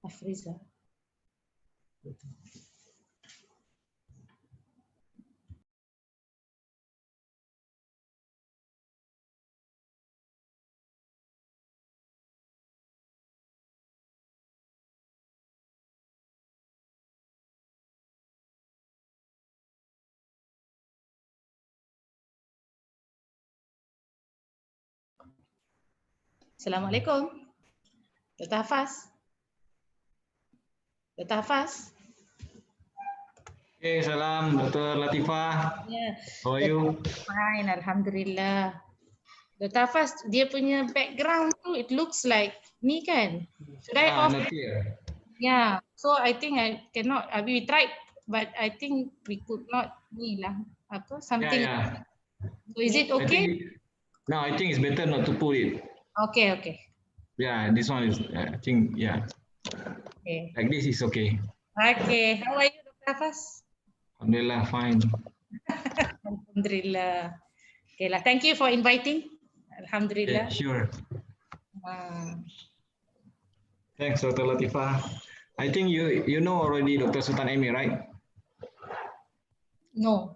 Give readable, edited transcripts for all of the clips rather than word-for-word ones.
Afriza. Assalamualaikum. Dr. Hafaz. Dr. Hafaz. Okay, salam Dr. Latifah. Yeah. How are you? Fine, Alhamdulillah. Dr. Hafaz, dia punya background tu, it looks like ni kan? Should I off? Not here. Yeah. So I think I cannot. We tried, but I think we could not. Ni lah. Apa? Something. Yeah. So is it okay? I think it's better not to put it. Okay, okay. Yeah, this one is, I think, yeah. Okay. Like this is okay. Okay. How are you, Dr. Hafaz? Alhamdulillah, fine. Alhamdulillah. Okay lah. Thank you for inviting. Alhamdulillah. Yeah, sure. Thanks, Dr. Latifah. I think you know already Dr. Sultan Emir, right? No.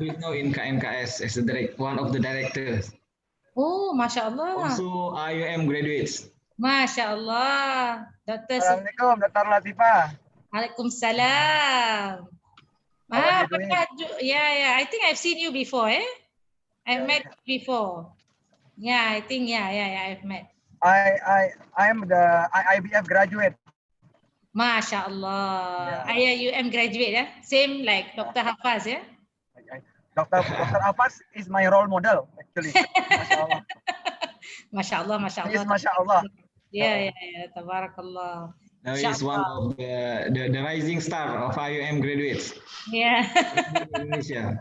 He's now in KMKS as one of the directors. Oh, Masya Allah. Also, IUM graduates. Masya Allah. Dr. Assalamualaikum, Dr. Latifah. Waalaikumsalam. Yeah. I think I've seen you before, eh? I've met you before. Yeah, I think I've met. I am the IBF graduate. Masya Allah. IIUM graduate, eh? Same like Dr. Hafaz, yeah? Dr. Hafaz is my role model, actually. Masya Allah. Masya Allah. Yes, Masya Allah. Yeah. Tabarakallah. Now he's one of the rising star of IUM graduates. Yeah. Indonesia.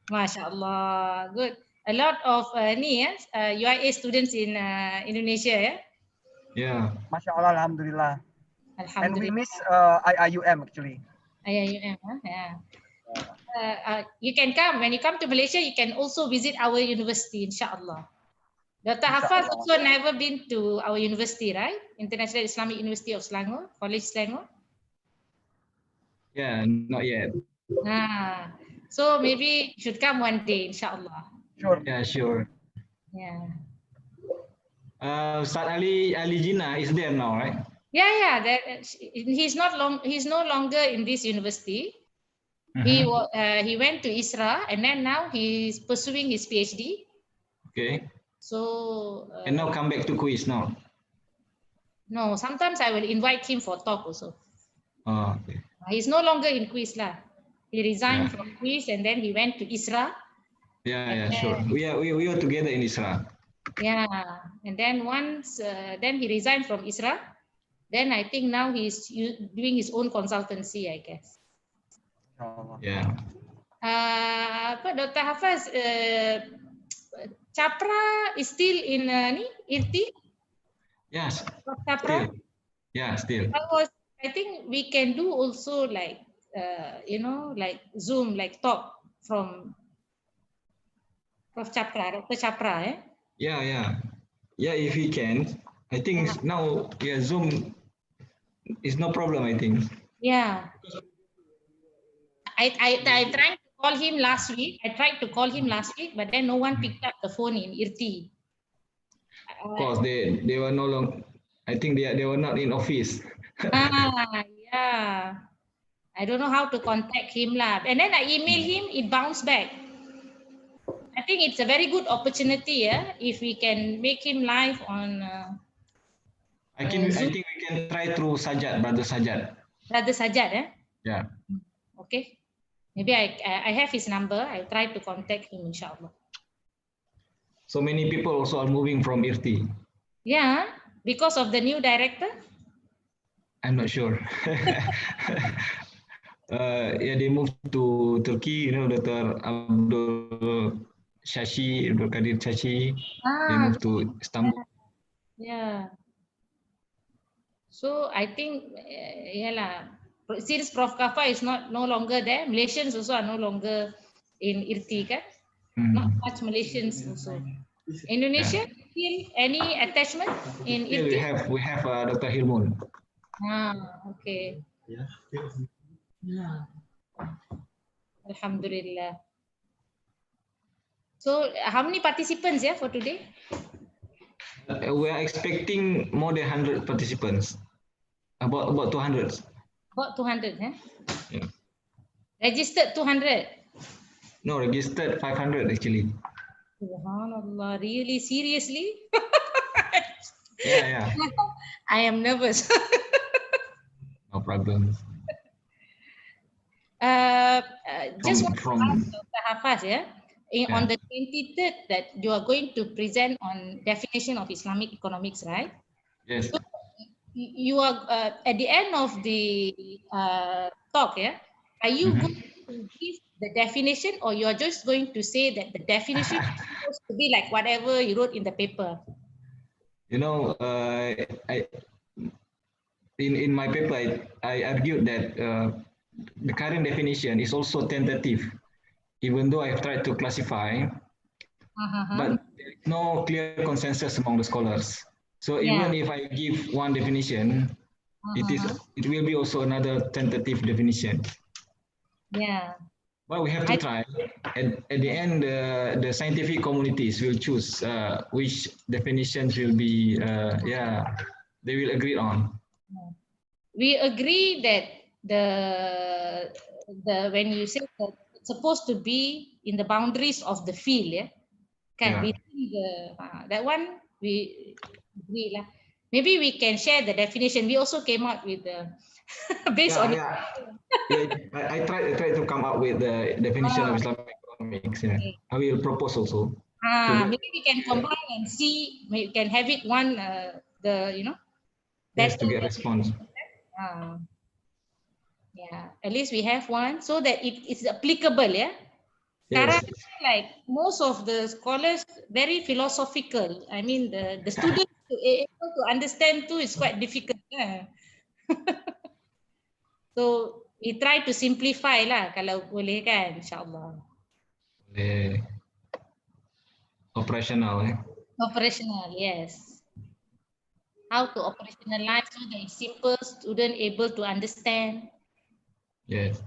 Masya Allah. Good. A lot of UIA students in Indonesia, yeah? Yeah. Masya Allah, Alhamdulillah. And we miss IIUM, actually. IIUM, huh? Yeah. You can come. When you come to Malaysia, you can also visit our university, insyaAllah. Dr. Hafaz also never been to our university, right? International Islamic University of Selangor, College Selangor? Yeah, not yet. So maybe you should come one day, insyaAllah. Sure. Yeah, sure. Yeah. Ustaz Ali Jinnah is there now, right? Yeah. He's no longer in this university. He went to ISRA and then now he's pursuing his PhD. Okay. So and now come back to quiz now. No, sometimes I will invite him for talk also. Oh, okay. He's no longer in quiz lah. He resigned from quiz and then he went to ISRA. Yeah, sure. We were together in ISRA. Yeah, and then once then he resigned from ISRA. Then I think now he's doing his own consultancy, I guess. Yeah. Dr. Hafaz, Chapra is still in IRTI? Yes. Chapra? Still. Yeah, still. I think we can do also like like Zoom, like talk from Prof. Chapra, Dr. Chapra, eh? Yeah, if he can. I think now, Zoom is no problem, I think. Yeah. I tried to call him last week. But then no one picked up the phone in IRTI. Of course, they were no longer. I think they were not in office. Yeah. I don't know how to contact him lah. And then I emailed him, it bounced back. I think it's a very good opportunity, if we can make him live on. I think we can try through Sajad, Brother Sajad. Brother Sajad, eh? Yeah. Okay. Maybe I have his number. I'll try to contact him, inshallah. So many people also are moving from IRTI. Yeah, because of the new director? I'm not sure. They moved to Turkey, Dr. Abdul Qadir Shashi. They moved to Istanbul. Yeah. So I think, since Prof. Kafa is no longer there, Malaysians also are no longer in IRTI, kan? Not much Malaysians also. Indonesia, still any attachment in IRTI? We have Dr. Hilmun. Okay. Yeah. Alhamdulillah. So how many participants for today? We are expecting more than 100 participants. About 200. About 200, Yeah. Registered 200. No, registered 500 actually. Subhanallah, really? Seriously? Yeah. I am nervous. No problem. Just want to From ask Dr. Hafaz, on yeah. the 23rd that you are going to present on definition of Islamic economics, right? Yes. So you are at the end of the talk, are you going to give the definition, or you are just going to say that the definition is supposed to be like whatever you wrote in the paper? You know, I in my paper I argued that the current definition is also tentative, even though I've tried to classify, but there is no clear consensus among the scholars. So Yeah. even if I give one definition, it will be also another tentative definition. Yeah. But we have to try. At the end, the scientific communities will choose which definitions will be, they will agree on. We agree that when you say that it's supposed to be in the boundaries of the field, can we that one we agree lah. Maybe we can share the definition. We also came out with the based on I tried to come up with the definition of Islamic economics. Yeah. Okay. I will propose also. Maybe we can combine and see. We can have it one Yes, to get response. Yeah, at least we have one so that it is applicable. Yeah. Yes. Like most of the scholars, very philosophical. I mean, the students to able to understand too is quite difficult. Yeah. So we try to simplify lah kalau boleh kan, insyaAllah. Operational. Operational, yes. How to operationalize so that it's simple, student able to understand. Yes.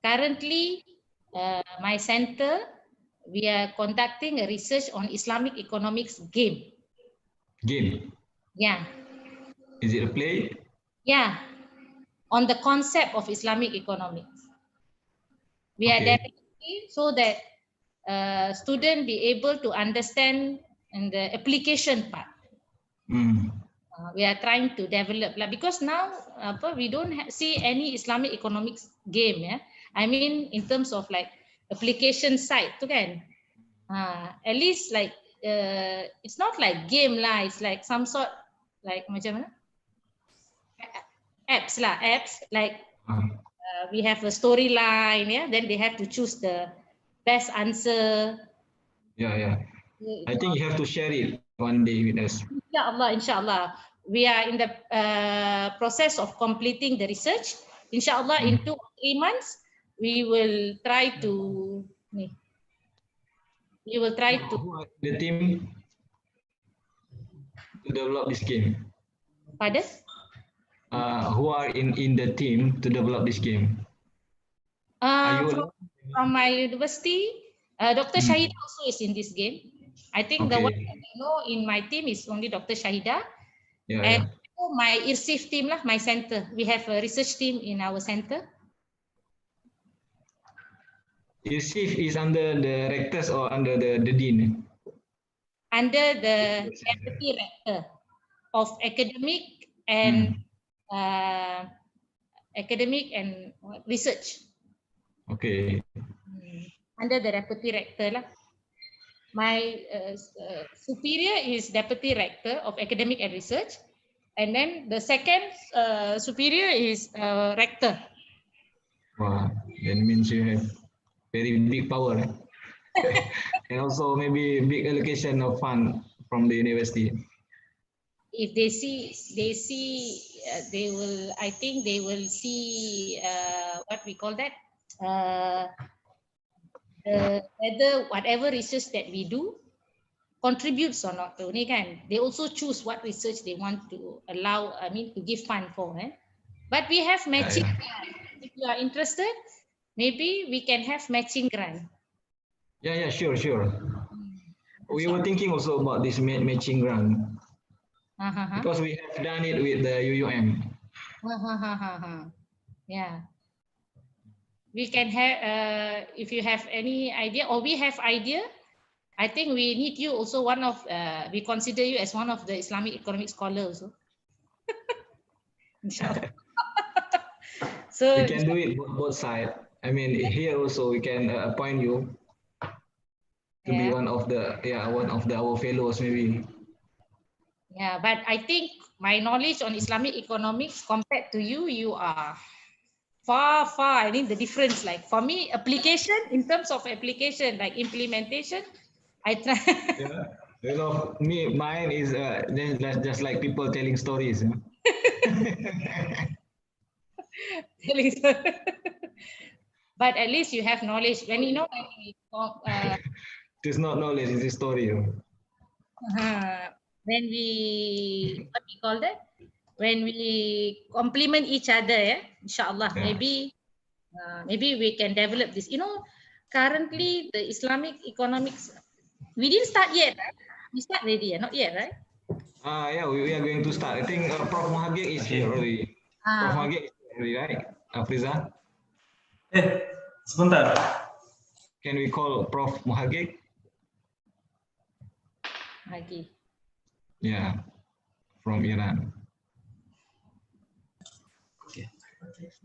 Currently, my center, we are conducting a research on Islamic economics game. Game? Yeah. Is it a play? Yeah. On the concept of Islamic economics. We are developing so that student be able to understand in the application part. We are trying to develop because now we don't see any Islamic economics game. Yeah, I mean in terms of like application side tu kan. At least like it's not like game lah. It's like some sort like macam mana? Apps like we have a storyline. Yeah, then they have to choose the best answer. Yeah. I think you have to share it one day with us. Inshallah. We are in the process of completing the research. Inshallah, in 2 or 3 months, we will try to. We will try to. Who are the team to develop this game? Pardon? Who are in the team to develop this game? From my university, Dr. Shahida also is in this game. I think the one that I know in my team is only Dr. Shahida. And my IRSIF team lah, my center. We have a research team in our center. IRSIF is under the rectors or under the dean? Under the deputy rector of academic and research. Okay. Under the deputy rector lah. My superior is deputy rector of academic and research, and then the second superior is rector. Wow, that means you have very big power, and also maybe big allocation of fund from the university. If they see, they will. I think they will see what we call that. Whether whatever research that we do contributes or not. Ni kan, they also choose what research they want to allow. I mean, to give fund for. But we have matching. If you are interested, maybe we can have matching grant. Yeah, sure. We were thinking also about this matching grant because we have done it with the UUM. Yeah. We can have, if you have any idea, or we have idea, I think we need you also one of, we consider you as one of the Islamic economic scholars also. Inshallah. So we can do it both sides. I mean, here also we can appoint you to be one of the our fellows maybe. Yeah, but I think my knowledge on Islamic economics compared to you, you are far. I think the difference, like for me, application in terms of application, like implementation, I try. Yeah, mine is just like people telling stories. But at least you have knowledge. When you know, it is not knowledge; it is story. When we, what we call that? When we complement each other, inshallah, maybe we can develop this. You know, currently the Islamic economics, we didn't start yet, right? We start already, not yet, right? Yeah, we are going to start. I think Prof. Muhaggir is here already. Prof. Muhaggir is here already, right? Afriza? Sebentar. Can we call Prof. Muhaggir? Muhaggir. Yeah, from Iran. Okay.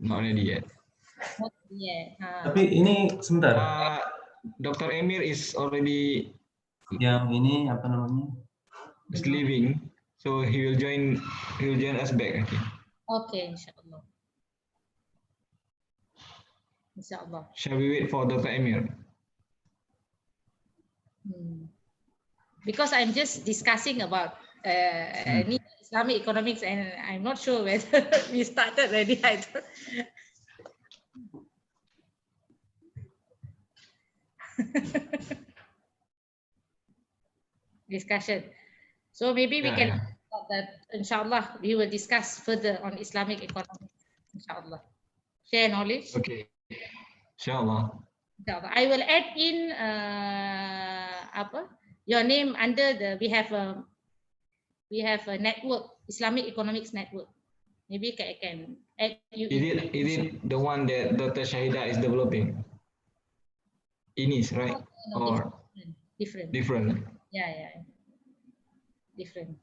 Not ready yet. Not yet. Tapi ini sebentar. Dr. Emir is already. Yang ini apa namanya? Is leaving, so he will join us back. Okay, inshallah. Inshallah. Shall we wait for Dr. Emir? Because I'm just discussing about Islamic economics, and I'm not sure whether we started already. Discussion. So maybe we can, inshallah, we will discuss further on Islamic economics. Inshallah. Share knowledge. Okay. Inshallah. I will add in your name under the, we have a network, Islamic economics network. Maybe I can add you. Is it the one that Dr. Shahida is developing? Inis, right? No, or different. Yeah. Different.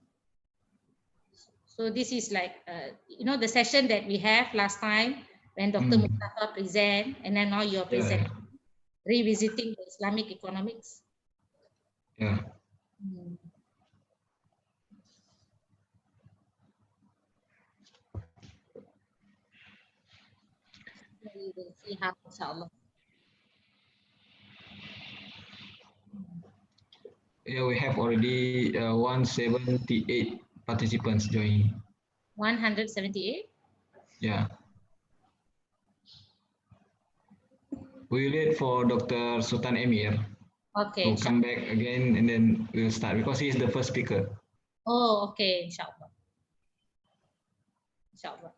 So this is like the session that we have last time when Dr. Mustafa present, and then now you're presenting, revisiting the Islamic economics. Yeah. We will see how, inshallah. Yeah, we have already 178 participants joining. 178? Yeah. We wait for Dr. Sultan Emir to come back again, and then we'll start because he is the first speaker. Oh, okay, inshallah. Inshallah.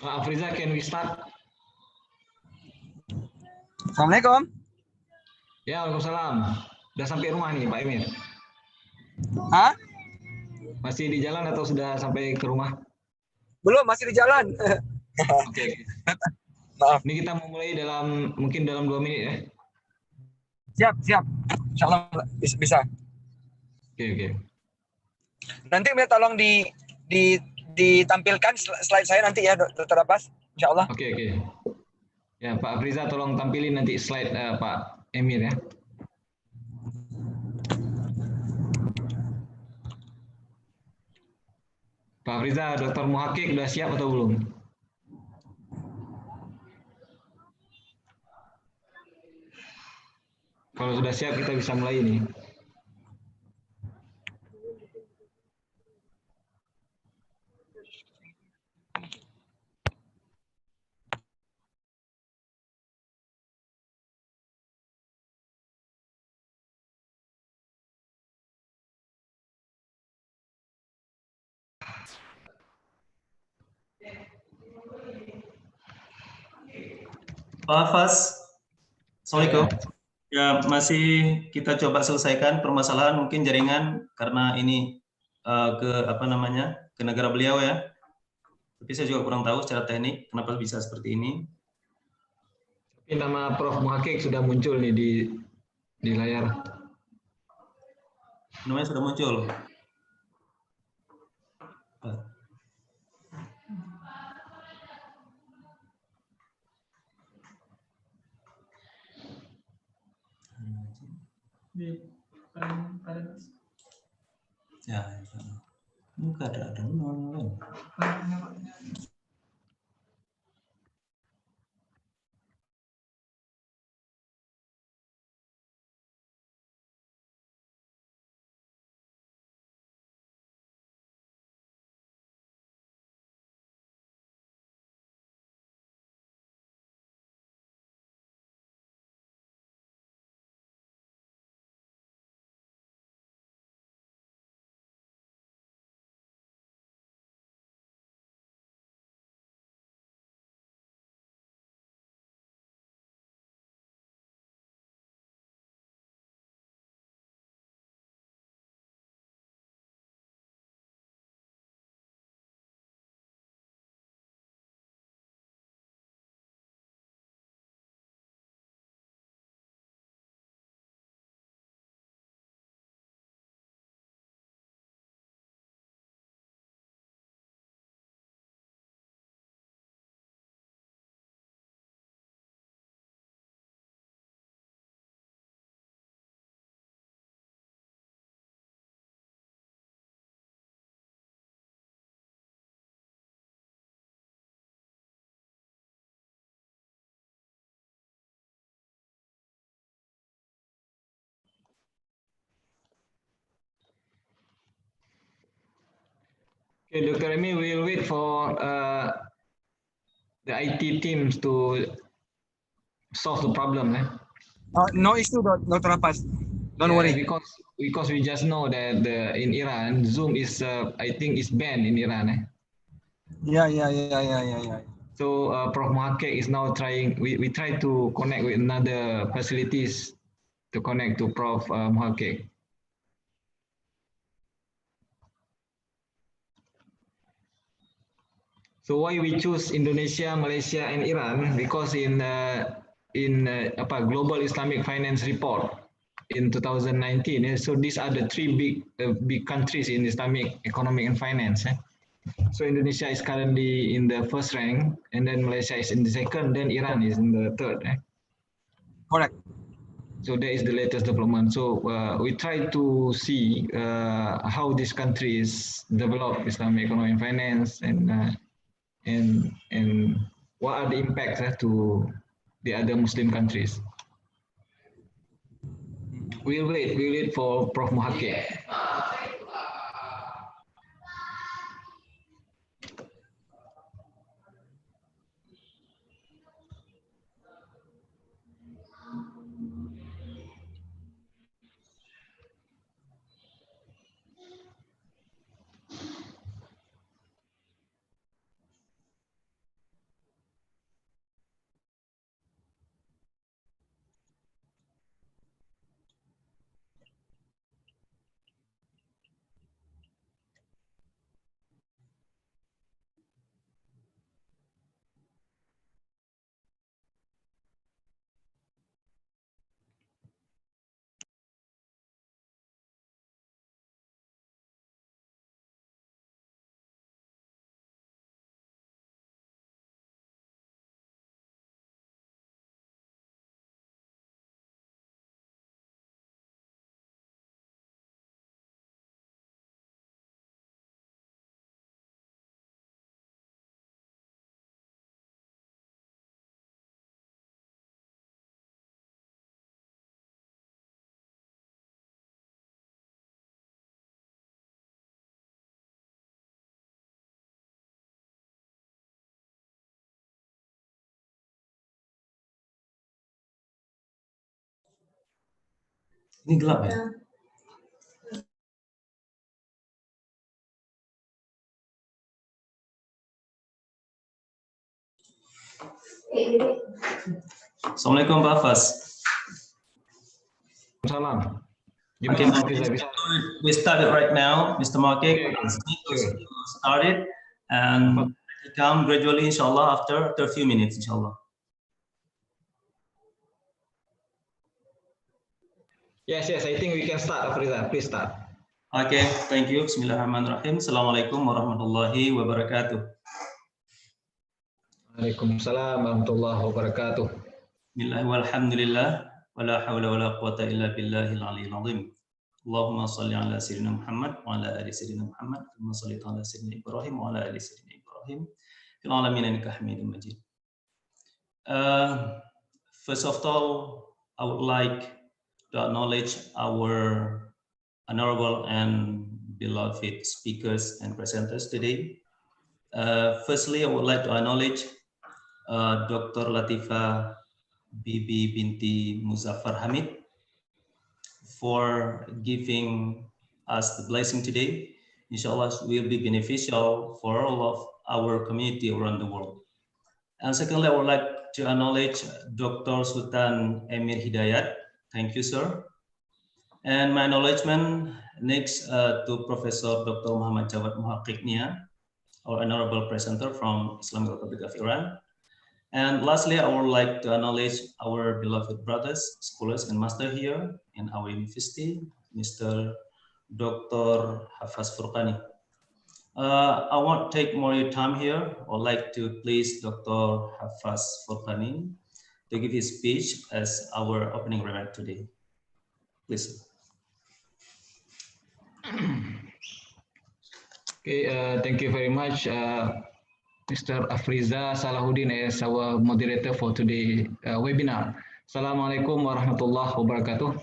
Afriza, can we start? Assalamualaikum. Ya, waalaikumsalam. Udah sampai rumah nih Pak Emir. Hah? Masih di jalan atau sudah sampai ke rumah? Belum, masih di jalan. Oke. Maaf. Ini kita mau mulai mungkin dalam 2 menit ya. Siap. Insyaallah bisa. Oke. Nanti minta tolong ditampilkan slide saya nanti ya, Dr. Abbas. Insyaallah. Oke. Ya, Pak Afriza tolong tampilin nanti slide Pak Emir ya. Pak Afriza, Dr. Muhakik udah siap atau belum? Kalau sudah siap kita bisa mulai nih. Pak Hafaz, Assalamualaikum. Ya, masih kita coba selesaikan permasalahan mungkin jaringan karena ini ke negara beliau ya. Tapi saya juga kurang tahu secara teknik kenapa bisa seperti ini. Tapi nama Prof Muhakik sudah muncul nih di layar. Namanya sudah muncul. Ya, enggak ada nol. Okay, Dr. Emi, we'll wait for the IT teams to solve the problem. No issue, Dr. Abbas. Don't worry. Because we just know that in Iran, Zoom is I think is banned in Iran. Yeah. So Prof Muhakik is now trying. We try to connect with another facilities to connect to Prof Muhakik. So why we choose Indonesia, Malaysia, and Iran? Because in Global Islamic Finance Report in 2019, so these are the three big countries in Islamic economic and finance. So Indonesia is currently in the first rank, and then Malaysia is in the second, then Iran is in the third. Correct. So that is the latest development. So we try to see how these countries develop Islamic economic and finance, and what are the impacts to the other Muslim countries. We'll wait for Prof Muhakik. Ini gelap ya? Assalamualaikum Pak Fas. Salam. Okay, we started right now, Mr. Markik. Started and come gradually, inshallah, after a few minutes, inshallah. Yes, I think we can start, Afriza. Please start. Okay, thank you. Bismillahirrahmanirrahim. Assalamualaikum warahmatullahi wabarakatuh. Waalaikumsalam warahmatullahi wabarakatuh. Bismillah walhamdulillah wala hawla wala quwata illa billahil aliyyil azim. Allahumma salli ala sayyidina Muhammad wa ala ali sayyidina Muhammad kama shallaita ala sayyidina Ibrahim wa ala ali sayyidina Ibrahim fil alamin innaka Hamidum Majid. First of all, I would like to acknowledge our honorable and beloved speakers and presenters today. Firstly, I would like to acknowledge Dr. Latifa Bibi binti Muzaffar Hamid for giving us the blessing today. Inshallah, will be beneficial for all of our community around the world. And secondly, I would like to acknowledge Dr. Sultan Emir Hidayat. Thank you, sir. And my acknowledgement next to Professor Dr. Muhammad Jawad Muhaqiq Nia, our honorable presenter from Islamic Republic of Iran. And lastly, I would like to acknowledge our beloved brothers, scholars, and master here in our university, Mr. Dr. Hafaz Furqani. I won't take more of your time here. I would like to please Dr. Hafaz Furqani to give his speech as our opening remark today. Please. Okay, thank you very much, Mr. Afriza Salahuddin as our moderator for today's webinar. Assalamualaikum warahmatullahi wabarakatuh.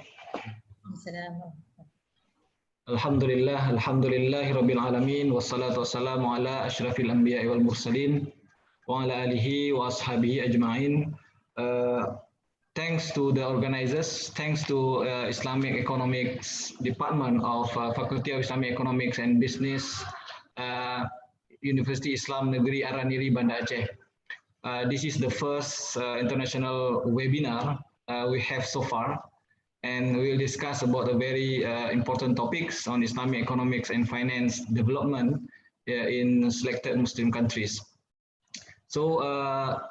Alhamdulillahi rabbil alamin wassalatu wassalamu ala asyrafil anbiya'i wal mursalin wa ala alihi wa ashabihi ajma'in. Thanks to the organizers, thanks to Islamic Economics Department of Faculty of Islamic Economics and Business, University Islam Negeri Araniri, Banda Aceh. This is the first international webinar we have so far, and we'll discuss about the very important topics on Islamic economics and finance development in selected Muslim countries. So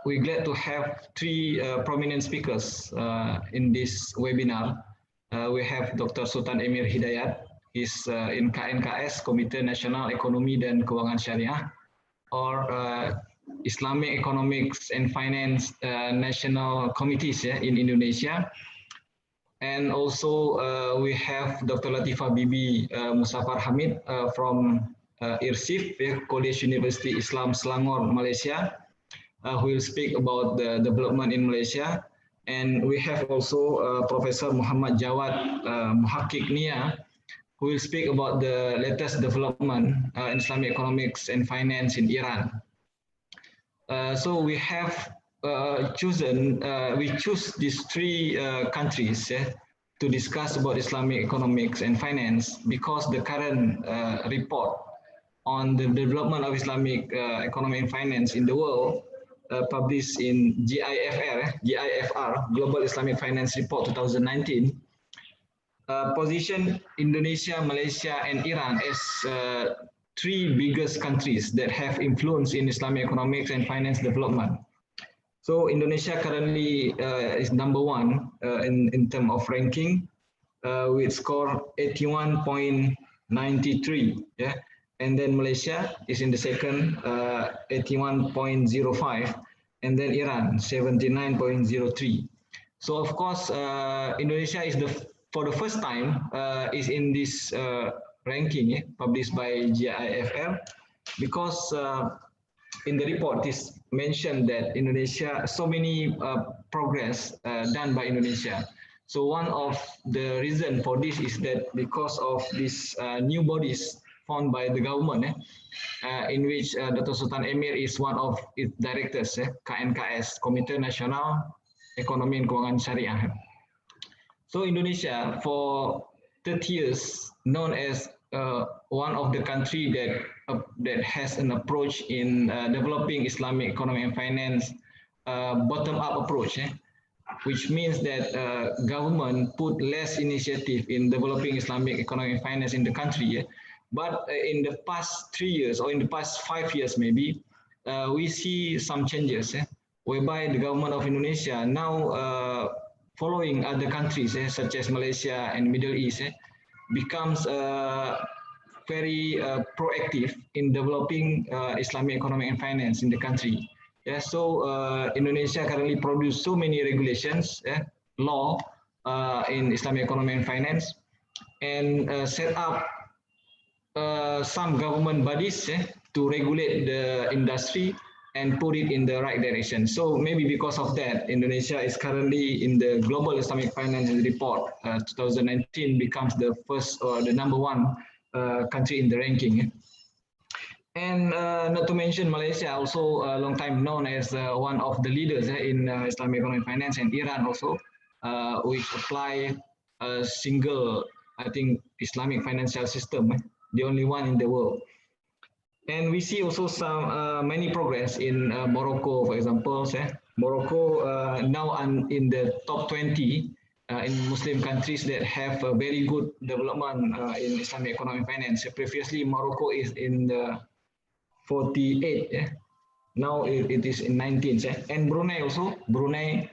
we're glad to have three prominent speakers in this webinar. We have Dr. Sultan Emir Hidayat. He's in KNKS, Komite Nasional Ekonomi dan Keuangan Syariah, or Islamic Economics and Finance National Committees in Indonesia. And also we have Dr. Latifa Bibi Muzaffar Hamid from IRSIF, College University Islam Selangor, Malaysia, who will speak about the development in Malaysia. And we have also Professor Muhammad Jawad Muhaqiq Nia, who will speak about the latest development in Islamic economics and finance in Iran. So we have we choose these three countries to discuss about Islamic economics and finance because the current report on the development of Islamic economy and finance in the world, published in GIFR, Global Islamic Finance Report 2019, position Indonesia, Malaysia, and Iran as three biggest countries that have influence in Islamic economics and finance development. So Indonesia currently is number one in terms of ranking, with score 81.93. Yeah, and then Malaysia is in the second, 81.05, and then Iran 79.03. So of course, Indonesia is for the first time is in this ranking published by GIFR, because in the report is mentioned that Indonesia, so many progress done by Indonesia. So one of the reason for this is that because of these new bodies found by the government, in which Dr. Sultan Emir is one of its directors, KNKS, Komite Nasional Ekonomi dan Keuangan Syariah. So Indonesia, for 30 years, known as one of the country that has an approach in developing Islamic economy and finance, bottom-up approach, which means that government put less initiative in developing Islamic economy and finance in the country. But in the past 3 years or in the past 5 years, maybe, we see some changes, whereby the government of Indonesia now, following other countries such as Malaysia and Middle East, becomes very proactive in developing Islamic economy and finance in the country. Yeah, so Indonesia currently produce so many regulations, law in Islamic economy and finance, and set up some government bodies to regulate the industry and put it in the right direction. So maybe because of that, Indonesia is currently in the Global Islamic Finance Report 2019 becomes the first or the #1 country in the ranking. And not to mention Malaysia, also a long time known as one of the leaders in Islamic economic finance, and Iran also, which apply a single, I think, Islamic financial system, the only one in the world. And we see also some many progress in Morocco, for example. Morocco now in the top 20 in Muslim countries that have a very good development in Islamic economic finance. Previously, Morocco is in the 48. Now it is in 19. And Brunei also. Brunei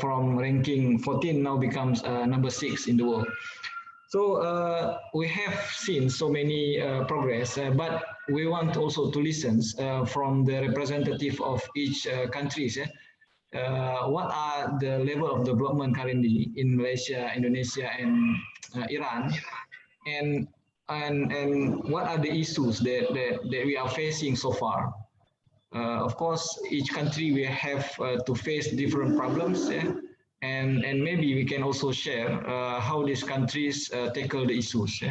from ranking 14 now becomes number 6 in the world. So we have seen so many progress, but we want also to listen from the representative of each countries. What are the level of development currently in Malaysia, Indonesia, and Iran, and what are the issues that we are facing so far? Of course, each country will have to face different problems. And maybe we can also share how these countries tackle the issues.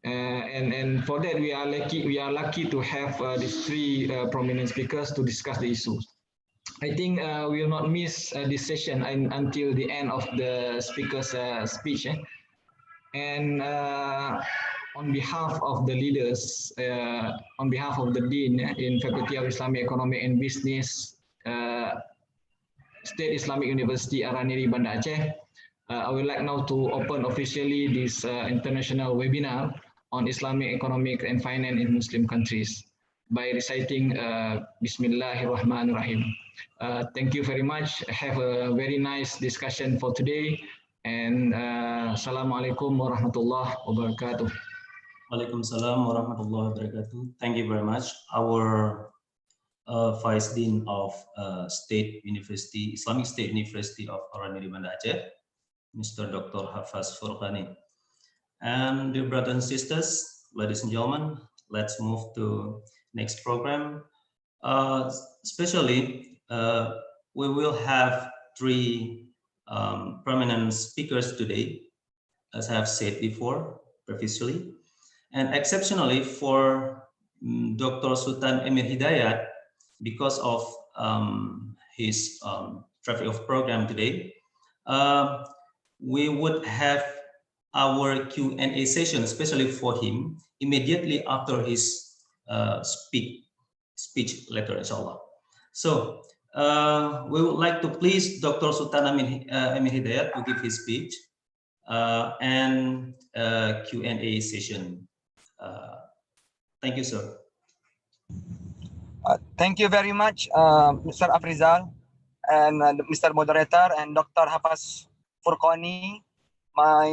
And for that, we are lucky to have these 3 prominent speakers to discuss the issues. I think we will not miss this session until the end of the speaker's speech. And on behalf of the leaders, on behalf of the Dean in Faculty of Islamic Economic and Business, State Islamic University Araniri, Banda Aceh, I would like now to open officially this international webinar on Islamic economic and finance in Muslim countries by reciting Bismillahirrahmanirrahim. Thank you very much. Have a very nice discussion for today. And Assalamualaikum warahmatullahi wabarakatuh. Waalaikumsalam warahmatullahi wabarakatuh. Thank you very much. Our Vice Dean of State University, Islamic State University of Araniri, Banda Aceh, Mr. Dr. Hafaz Furqani. And dear brothers and sisters, ladies and gentlemen, let's move to next program. Especially, we will have 3 prominent speakers today, as I have said before, previously. And exceptionally for Dr. Sultan Emir Hidayat, because of his traffic of program today, we would have our Q&A session, especially for him, immediately after his speech later, inshallah. So we would like to please Dr. Sultan Emir Hidayat to give his speech and Q&A session. Thank you, sir. Thank you very much, Mr. Afrizal and Mr. Moderator and Dr. Hafaz Furqani, my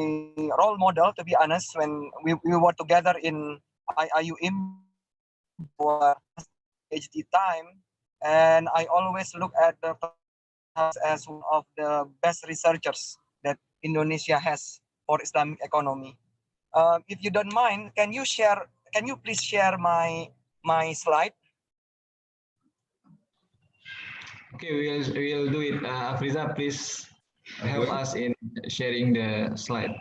role model, to be honest, when we were together in IUM for PhD time, and I always look at the as one of the best researchers that Indonesia has for Islamic economy. If you don't mind, can you please share my slide? Okay, we'll do it. Afriza, please help us in sharing the slide.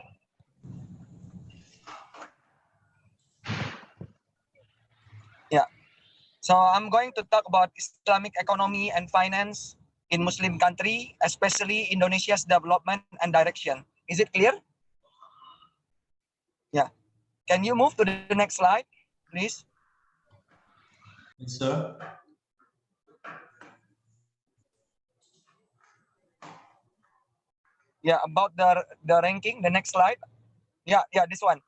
Yeah. So I'm going to talk about Islamic economy and finance in Muslim country, especially Indonesia's development and direction. Is it clear? Yeah. Can you move to the next slide, please? Yes, sir. Yeah, about the ranking, the next slide. Yeah, this one.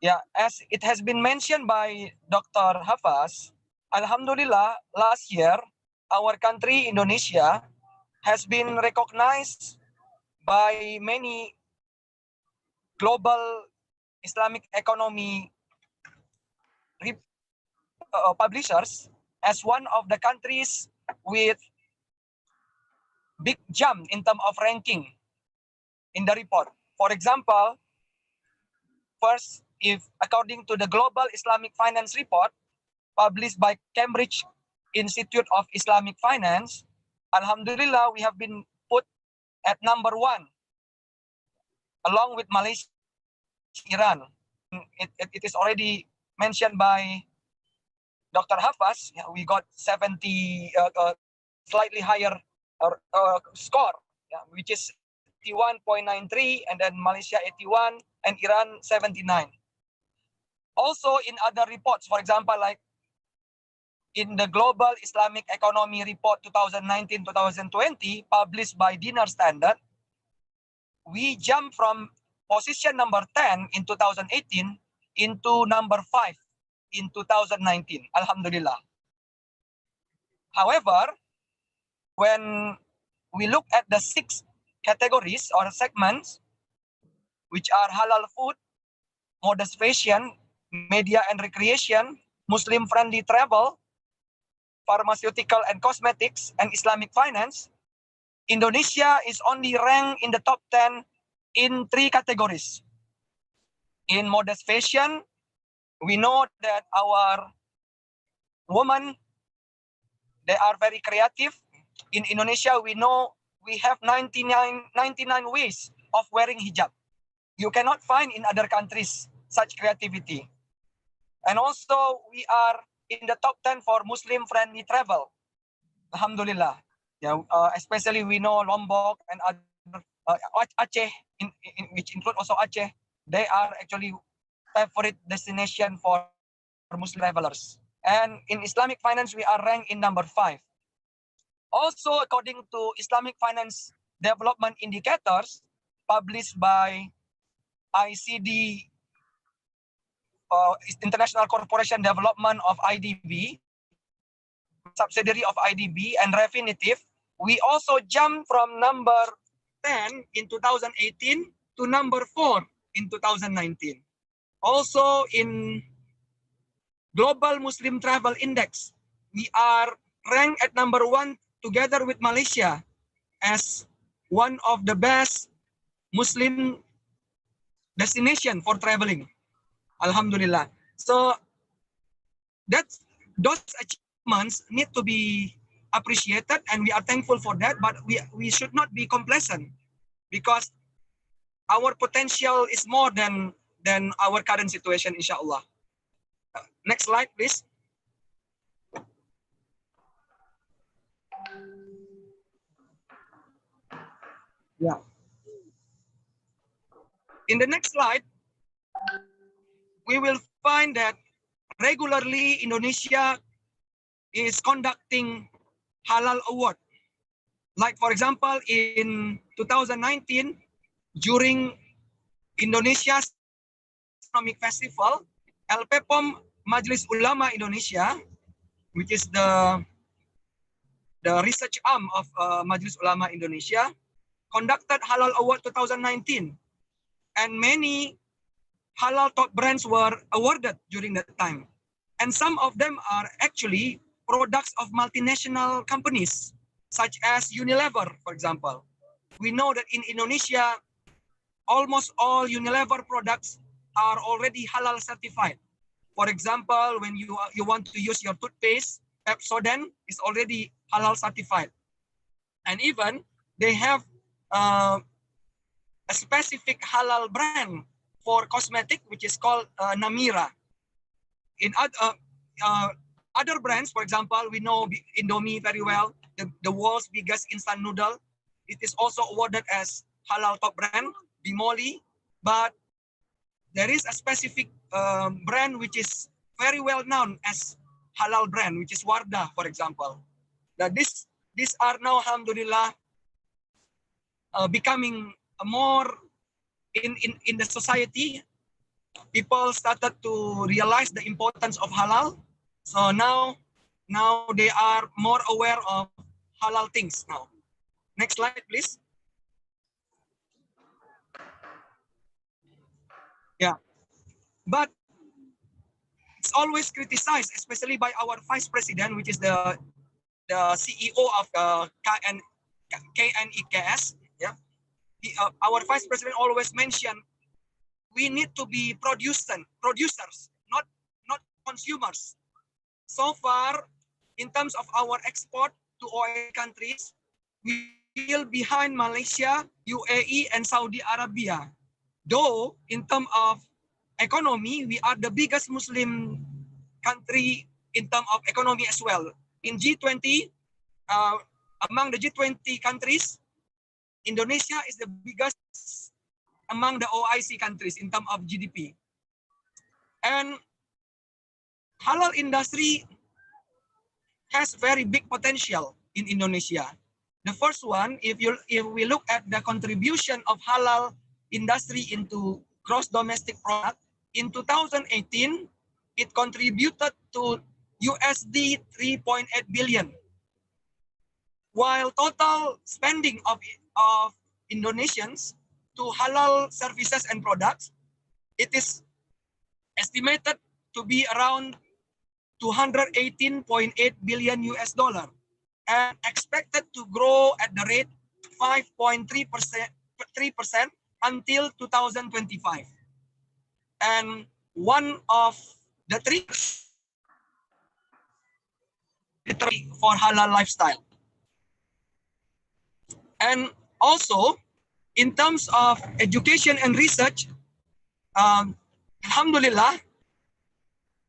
Yeah, as it has been mentioned by Dr. Hafaz, Alhamdulillah, last year, our country, Indonesia, has been recognized by many global Islamic economy publishers as one of the countries with big jump in terms of ranking in the report. For example, first, if according to the Global Islamic Finance report published by Cambridge Institute of Islamic Finance, Alhamdulillah, we have been put at number 1, along with Malaysia, Iran. It is already mentioned by Dr. Hafaz. Yeah, we got 70, slightly higher score, yeah, which is 81.93, and then Malaysia 81, and Iran 79. Also in other reports, for example, like in the Global Islamic Economy Report 2019-2020, published by Dinar Standard, we jumped from position number 10 in 2018 into number 5 in 2019. Alhamdulillah. However, when we look at the 6 categories or segments, which are halal food, modest fashion, media and recreation, Muslim-friendly travel, pharmaceutical and cosmetics, and Islamic finance, Indonesia is only ranked in the top 10 in 3 categories. In modest fashion, we know that our women, they are very creative. In Indonesia, we know we have 99 ways of wearing hijab. You cannot find in other countries such creativity. And also, we are in the top 10 for Muslim-friendly travel. Alhamdulillah. Yeah, especially we know Lombok and other, Aceh, which include also Aceh. They are actually favorite destination for Muslim travelers. And in Islamic finance, we are ranked in number 5. Also, according to Islamic Finance Development Indicators published by ICD, International Corporation Development of IDB, subsidiary of IDB, and Refinitiv, we also jumped from number 10 in 2018 to number 4 in 2019. Also in Global Muslim Travel Index, we are ranked at number 1 together with Malaysia as one of the best Muslim destination for traveling. Alhamdulillah. So those achievements need to be appreciated, and we are thankful for that, but we should not be complacent, because our potential is more than our current situation, inshallah. Next slide, please. Yeah. In the next slide, we will find that regularly Indonesia is conducting Halal Award. Like, for example, in 2019, during Indonesia's Economic Festival, LPPOM Majelis Ulama Indonesia, which is the research arm of Majelis Ulama Indonesia, conducted Halal Award 2019. And many halal top brands were awarded during that time. And some of them are actually products of multinational companies, such as Unilever, for example. We know that in Indonesia, almost all Unilever products are already halal certified. For example, when you want to use your toothpaste, Pepsodent is already halal certified. And even they have a specific halal brand for cosmetic, which is called Namira. In other brands, for example, we know Indomie very well, the world's biggest instant noodle. It is also awarded as halal top brand. Bimoli, but there is a specific brand which is very well known as halal brand, which is Wardah, for example. Now these are now, alhamdulillah, becoming more in the society. People started to realize the importance of halal. So now they are more aware of halal things now. Next slide, please. Yeah, but it's always criticized, especially by our vice president, which is the CEO of KNEKS. Yeah, our vice president always mentioned we need to be producers, not consumers. So far, in terms of our export to OIC countries, we still behind Malaysia, UAE, and Saudi Arabia. Though in terms of economy, we are the biggest Muslim country in terms of economy as well. In G20, among the G20 countries, Indonesia is the biggest among the OIC countries in terms of GDP. And halal industry has very big potential in Indonesia. The first one, if we look at the contribution of halal industry into gross domestic product, in 2018, it contributed to USD 3.8 billion. While total spending of Indonesians to halal services and products, it is estimated to be around 218.8 billion US dollar and expected to grow at the rate 5.3% until 2025. And one of the three for halal lifestyle. And also, in terms of education and research, alhamdulillah,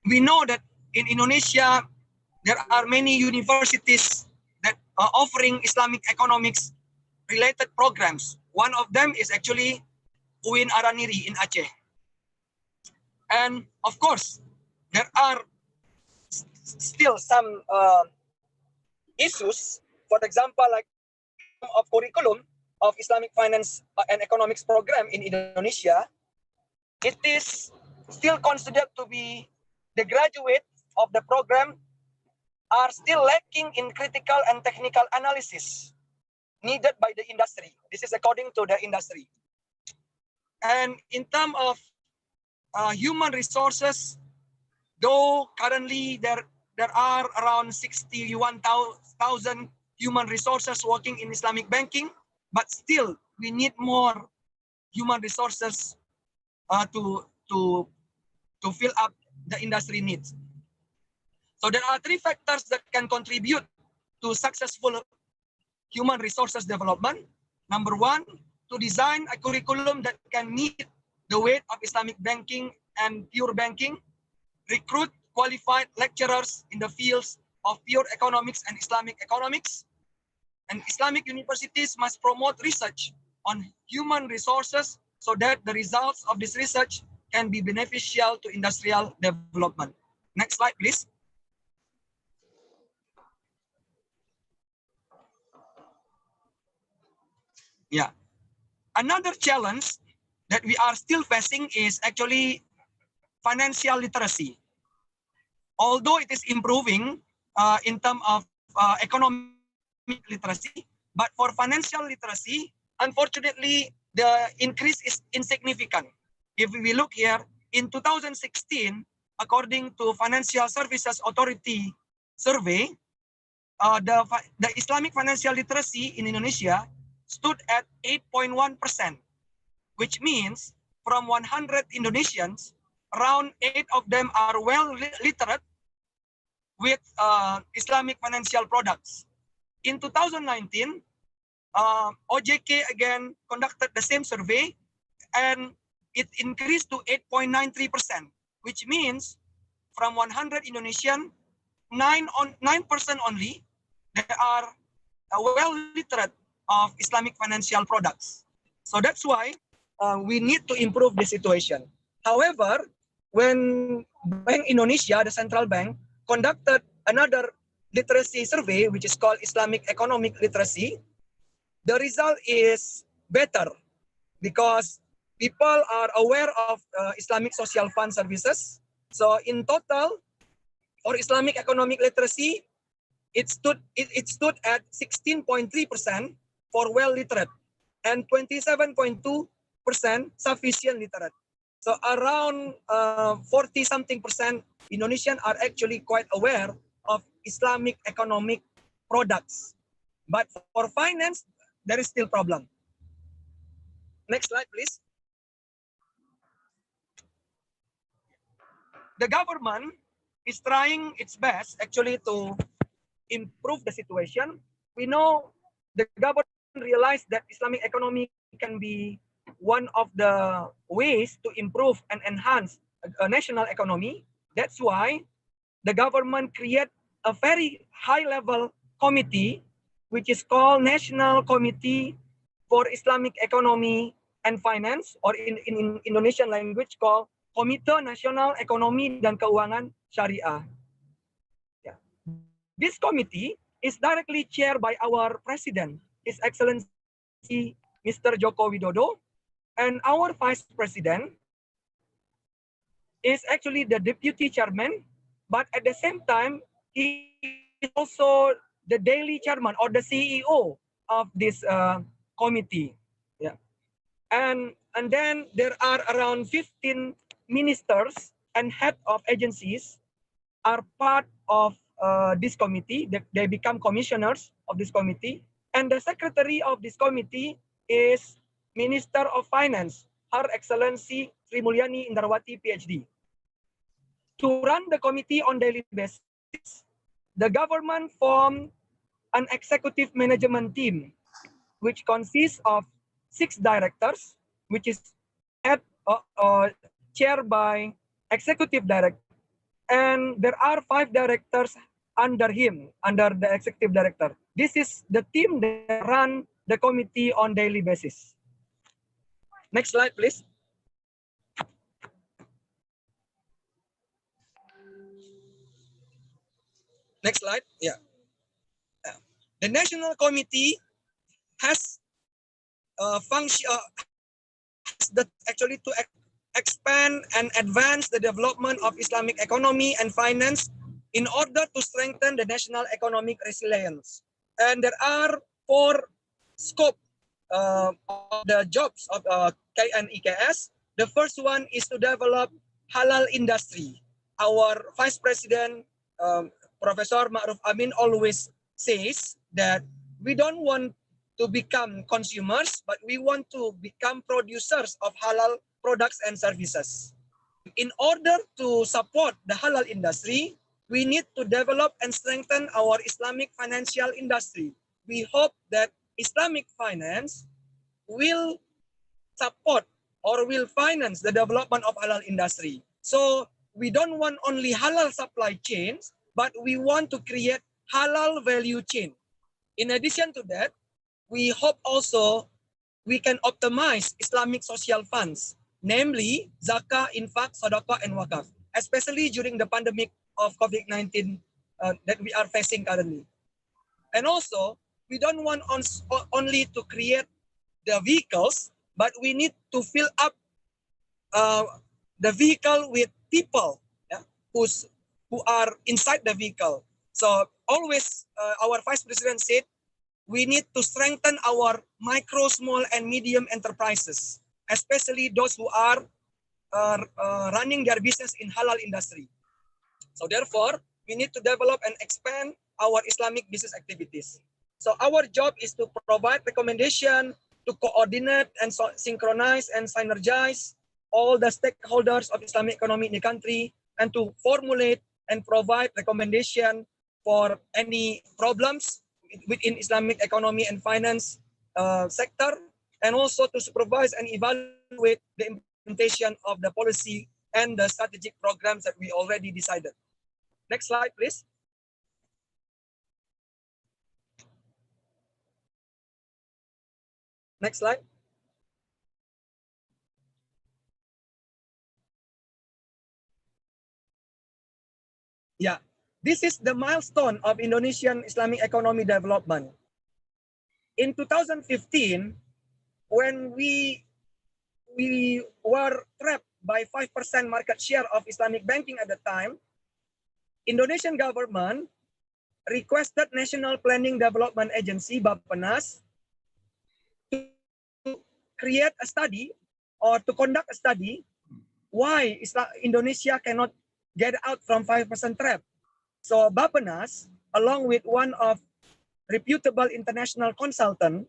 we know that in Indonesia, there are many universities that are offering Islamic economics related programs. One of them is actually UIN Araniri in Aceh. And of course, there are still some issues. For example, like of curriculum of Islamic Finance and Economics program in Indonesia, it is still considered to be the graduate of the program are still lacking in critical and technical analysis needed by the industry. This is according to the industry. And in terms of human resources, though currently there are around 61,000 human resources working in Islamic banking, but still we need more human resources to fill up the industry needs. So there are three factors that can contribute to successful human resources development. Number one, to design a curriculum that can meet the weight of Islamic banking and pure banking, recruit qualified lecturers in the fields of pure economics and Islamic economics, and Islamic universities must promote research on human resources so that the results of this research can be beneficial to industrial development. Next slide, please. Yeah. Another challenge that we are still facing is actually financial literacy. Although it is improving in terms of economic literacy, but for financial literacy, unfortunately, the increase is insignificant. If we look here, in 2016, according to Financial Services Authority survey, the Islamic financial literacy in Indonesia stood at 8.1%, which means from 100 Indonesians, around 8 of them are well literate with Islamic financial products. In 2019, OJK again conducted the same survey and it increased to 8.93%, which means from 100 Indonesian, 9% only, they are well literate of Islamic financial products. So that's why we need to improve the situation. However, when Bank Indonesia, the central bank, conducted another literacy survey, which is called Islamic Economic Literacy, the result is better because people are aware of Islamic social fund services. So in total, for Islamic economic literacy, it stood at 16.3% for well literate and 27.2% sufficient literate. So around 40 something percent Indonesian are actually quite aware of Islamic economic products. But for finance, there is still problem. Next slide, please. The government is trying its best actually to improve the situation. We know the government realized that Islamic economy can be one of the ways to improve and enhance a national economy. That's why the government create a very high-level committee, which is called National Committee for Islamic Economy and Finance, or in Indonesian language called Komite Nasional Ekonomi dan Keuangan Syariah. Yeah. This committee is directly chaired by our president, His Excellency Mr. Joko Widodo, and our vice president is actually the deputy chairman, but at the same time, he is also the daily chairman or the CEO of this committee. Yeah. And then there are around 15 ministers and head of agencies are part of this committee. They become commissioners of this committee. And the secretary of this committee is Minister of Finance, Her Excellency Sri Mulyani Indrawati, PhD. To run the committee on daily basis, the government formed an executive management team, which consists of 6 directors, which is chaired by executive director, and there are 5 directors under him, under the executive director. This is the team that run the committee on daily basis. Next slide, please. Next slide. Yeah. The National Committee has actually to expand and advance the development of Islamic economy and finance in order to strengthen the national economic resilience. And there are 4 scope of the jobs of KNIKS. The first one is to develop halal industry. Our Vice President, Professor Ma'ruf Amin, always says that we don't want to become consumers, but we want to become producers of halal products and services. In order to support the halal industry, we need to develop and strengthen our Islamic financial industry. We hope that Islamic finance will support or will finance the development of halal industry. So we don't want only halal supply chains, but we want to create halal value chain. In addition to that, we hope also we can optimize Islamic social funds, namely zakah, infak, sadaqah, and wakaf, especially during the pandemic of COVID-19 that we are facing currently. And also, we don't want only to create the vehicles, but we need to fill up the vehicle with people, yeah, who are inside the vehicle. So always our Vice President said, we need to strengthen our micro, small, and medium enterprises, especially those who are running their business in halal industry. So therefore, we need to develop and expand our Islamic business activities. So our job is to provide recommendation, to coordinate and synchronize and synergize all the stakeholders of Islamic economy in the country, and to formulate and provide recommendation for any problems within Islamic economy and finance sector, and also to supervise and evaluate the implementation of the policy and the strategic programs that we already decided. Next slide, please. Next slide. Yeah, this is the milestone of Indonesian Islamic economy development. In 2015, when we were trapped by 5% market share of Islamic banking at the time, Indonesian government requested National Planning Development Agency, Bappenas, to create a study or to conduct a study why Indonesia cannot get out from 5% trap. So Bappenas, along with one of reputable international consultant,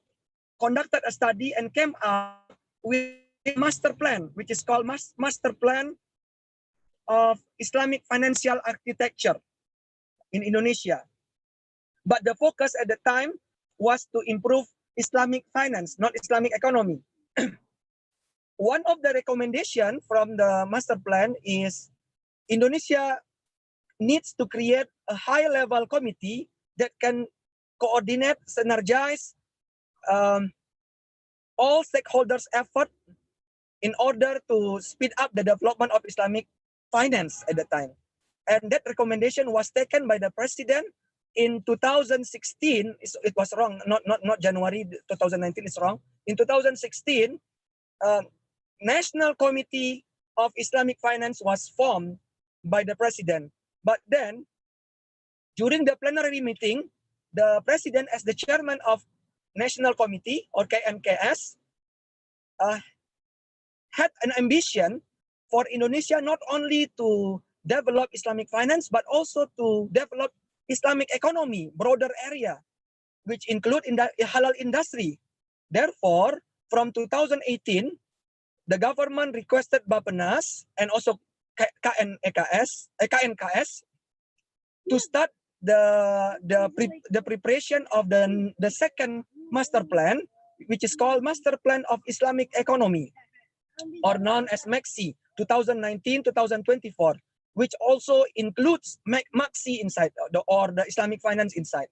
conducted a study and came out with a master plan, which is called Master Plan of Islamic Financial Architecture in Indonesia. But the focus at the time was to improve Islamic finance, not Islamic economy. One of the recommendations from the master plan is Indonesia needs to create a high-level committee that can coordinate, synergize all stakeholders' effort in order to speed up the development of Islamic finance at the time. And that recommendation was taken by the president in 2016. It was wrong, not January 2019, it's wrong. In 2016, National Committee of Islamic Finance was formed by the president. But then, during the plenary meeting, the president, as the chairman of National Committee or KNKS, had an ambition for Indonesia not only to develop Islamic finance, but also to develop Islamic economy, broader area, which include in the halal industry. Therefore, from 2018, the government requested Bappenas and also KNKS to start the preparation of the second master plan, which is called Master Plan of Islamic Economy, or known as MEXI 2019-2024, which also includes MEXI inside, or the Islamic finance inside.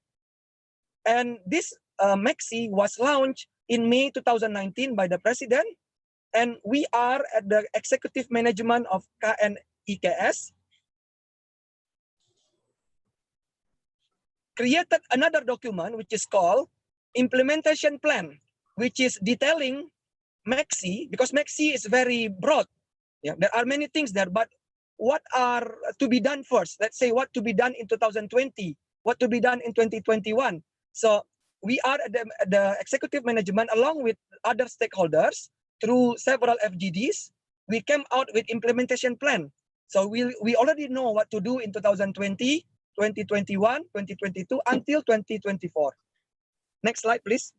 And this MEXI was launched in May 2019 by the president, and we are at the executive management of KNIKS created another document which is called Implementation Plan, which is detailing MEXI, because MEXI is very broad. Yeah, there are many things there, but what are to be done first? Let's say what to be done in 2020, what to be done in 2021. So we are at the executive management along with other stakeholders through several FGDs. We came out with implementation plan. So we already know what to do in 2020, 2021, 2022 until 2024. Next slide, please.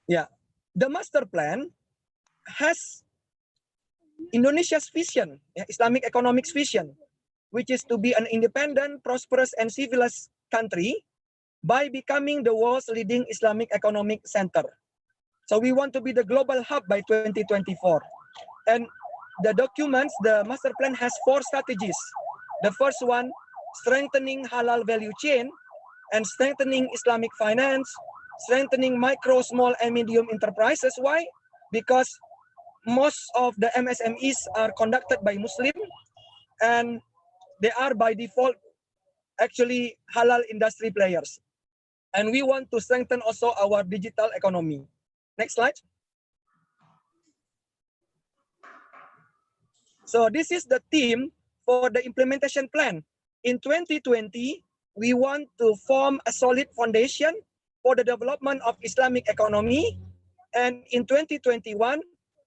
Yeah, the master plan has Indonesia's vision, Islamic economics vision, which is to be an independent, prosperous, and civilized country by becoming the world's leading Islamic economic center. So we want to be the global hub by 2024. And the documents, the master plan has 4 strategies. The first one, strengthening halal value chain and strengthening Islamic finance, strengthening micro, small, and medium enterprises. Why? Because most of the MSMEs are conducted by Muslim, and they are by default actually halal industry players. And we want to strengthen also our digital economy. Next slide. So this is the theme for the implementation plan. In 2020, we want to form a solid foundation for the development of Islamic economy. And in 2021,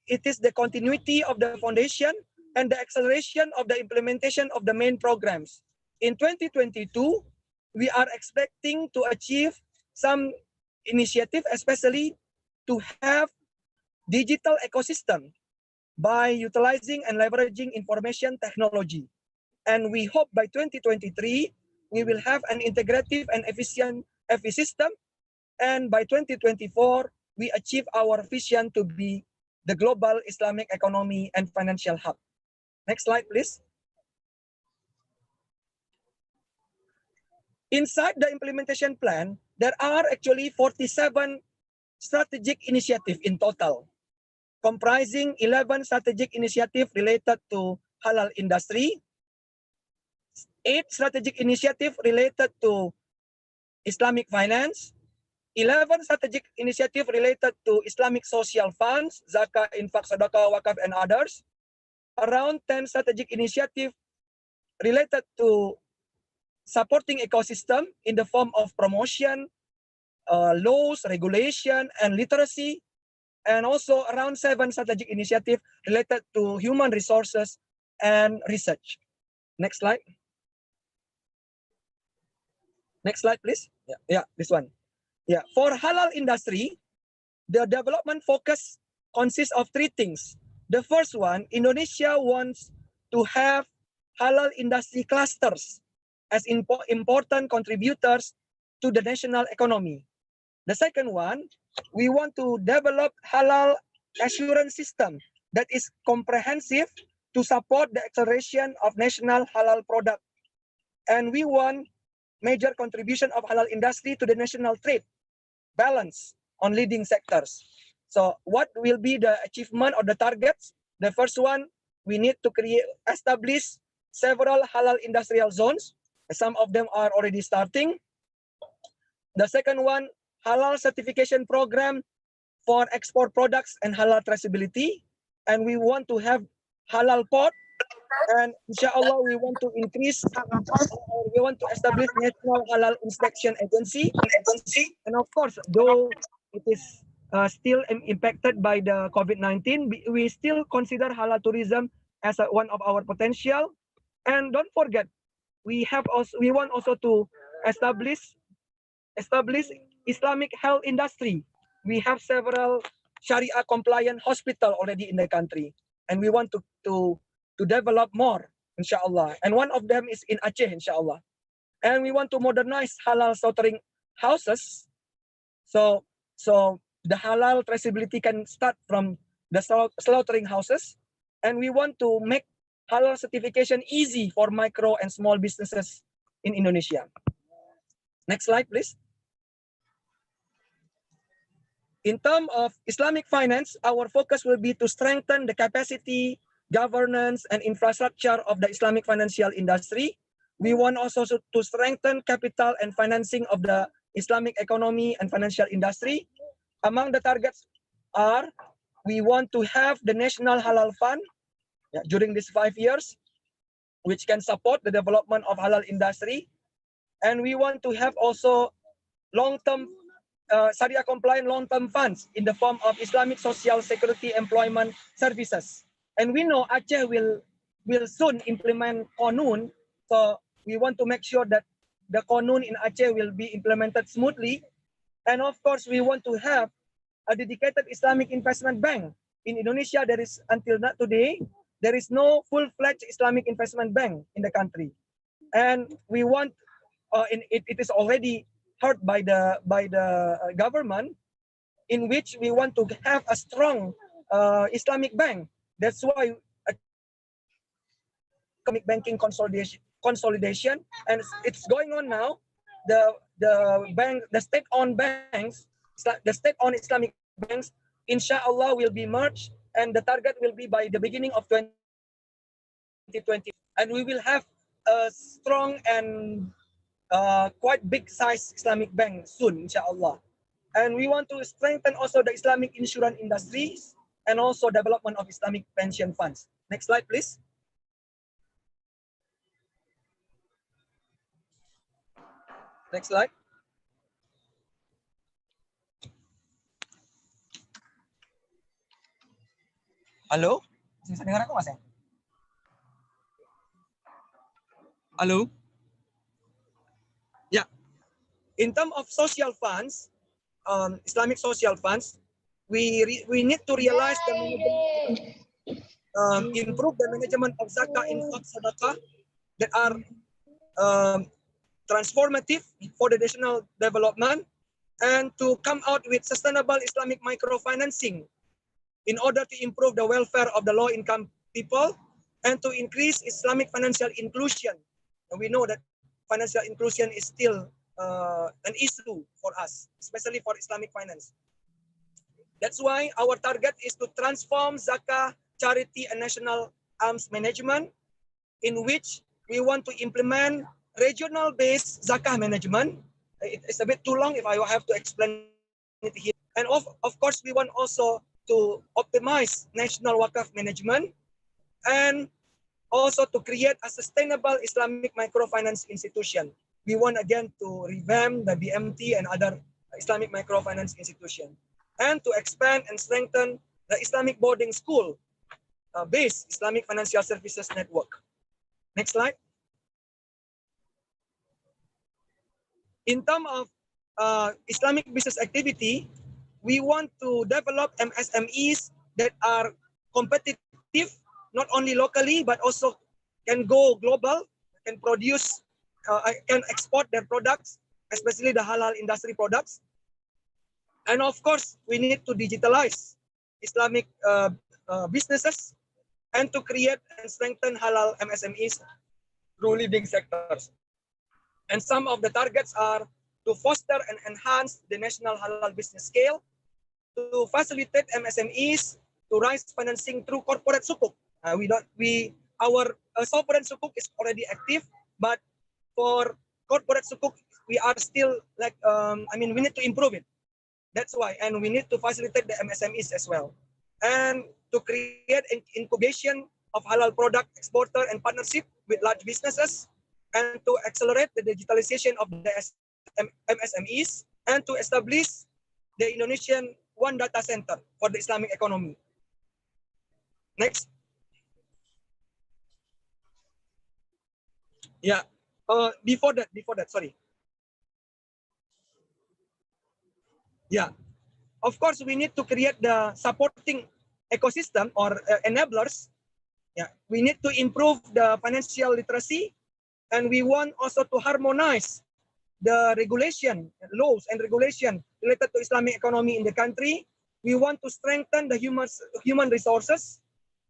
it is the continuity of the foundation and the acceleration of the implementation of the main programs. In 2022, we are expecting to achieve some initiative, especially to have digital ecosystem by utilizing and leveraging information technology. And we hope by 2023, we will have an integrative and efficient system. And by 2024, we achieve our vision to be the global Islamic economy and financial hub. Next slide, please. Inside the implementation plan, there are actually 47 strategic initiatives in total. comprising 11 strategic initiatives related to halal industry, 8 strategic initiatives related to Islamic finance, 11 strategic initiatives related to Islamic social funds, zakah, infak, sadaqah, wakaf, and others, around 10 strategic initiatives related to supporting ecosystem in the form of promotion, laws, regulation, and literacy, and also around 7 strategic initiatives related to human resources and research. Next slide. Next slide, please. Yeah, this one. Yeah, for halal industry, the development focus consists of 3 things. The first one, Indonesia wants to have halal industry clusters as important contributors to the national economy. The second one, we want to develop halal assurance system that is comprehensive to support the acceleration of national halal product. And we want major contribution of halal industry to the national trade balance on leading sectors. So what will be the achievement or the targets? The first one, we need to establish several halal industrial zones. Some of them are already starting. The second one, halal certification program for export products and halal traceability. And we want to have halal port. And inshallah, we want to increase, we want to establish National Halal Inspection Agency. And of course, though it is still impacted by the COVID-19, we still consider halal tourism as one of our potential. And don't forget, we want also to establish Islamic health industry. We have several Sharia compliant hospital already in the country, and we want to develop more, inshallah. And one of them is in Aceh, inshallah. And we want to modernize halal slaughtering houses. So the halal traceability can start from the slaughtering houses. And we want to make halal certification easy for micro and small businesses in Indonesia. Next slide, please. In terms of Islamic finance, our focus will be to strengthen the capacity, governance, and infrastructure of the Islamic financial industry. We want also to strengthen capital and financing of the Islamic economy and financial industry. Among the targets are, we want to have the National Halal Fund during these 5 years, which can support the development of halal industry. And we want to have also long-term Sharia compliant long-term funds in the form of Islamic Social Security Employment Services. And we know Aceh will soon implement Qanun. So we want to make sure that the Qanun in Aceh will be implemented smoothly. And of course, we want to have a dedicated Islamic investment bank. In Indonesia, there is, until not today, there is no full-fledged Islamic investment bank in the country. And we want, it is already heard by the government, in which we want to have a strong Islamic bank. That's why economic banking consolidation, and it's going on now. The state-owned banks, the state-owned Islamic banks, inshallah will be merged, and the target will be by the beginning of 2020, and we will have a strong and quite big size Islamic bank soon, inshallah. And we want to strengthen also the Islamic insurance industries and also development of Islamic pension funds. Next slide, please. Next slide. Halo? Bisa dengar aku, Mas? Halo? Yeah. In terms of social funds, Islamic social funds, we need to realize the improve the management of zakah, infak, sadaqah that are transformative for the national development, and to come out with sustainable Islamic microfinancing in order to improve the welfare of the low-income people and to increase Islamic financial inclusion. And we know that financial inclusion is still an issue for us, especially for Islamic finance. That's why our target is to transform Zakah, charity, and national arms management, in which we want to implement regional-based Zakah management. It's a bit too long if I have to explain it here. And of course, we want also to optimize national Wakaf management and also to create a sustainable Islamic microfinance institution. We want again to revamp the BMT and other Islamic microfinance institution, and to expand and strengthen the Islamic boarding school based Islamic financial services network. Next slide. In terms of Islamic business activity, we want to develop MSMEs that are competitive, not only locally, but also can go global, can produce, can export their products, especially the halal industry products. And of course, we need to digitalize Islamic businesses and to create and strengthen halal MSMEs through leading sectors. And some of the targets are to foster and enhance the national halal business scale, to facilitate MSMEs to raise financing through corporate sukuk. Our sovereign sukuk is already active, but for corporate sukuk, we are still like, we need to improve it. That's why, and we need to facilitate the MSMEs as well. And to create an incubation of halal product exporter and partnership with large businesses, and to accelerate the digitalization of the MSMEs, and to establish the Indonesian one data center for the Islamic economy. Next. Yeah. Before that, sorry. Yeah. Of course, we need to create the supporting ecosystem or enablers. Yeah. We need to improve the financial literacy, and we want also to harmonize the regulation, laws and regulation related to Islamic economy in the country. We want to strengthen the human resources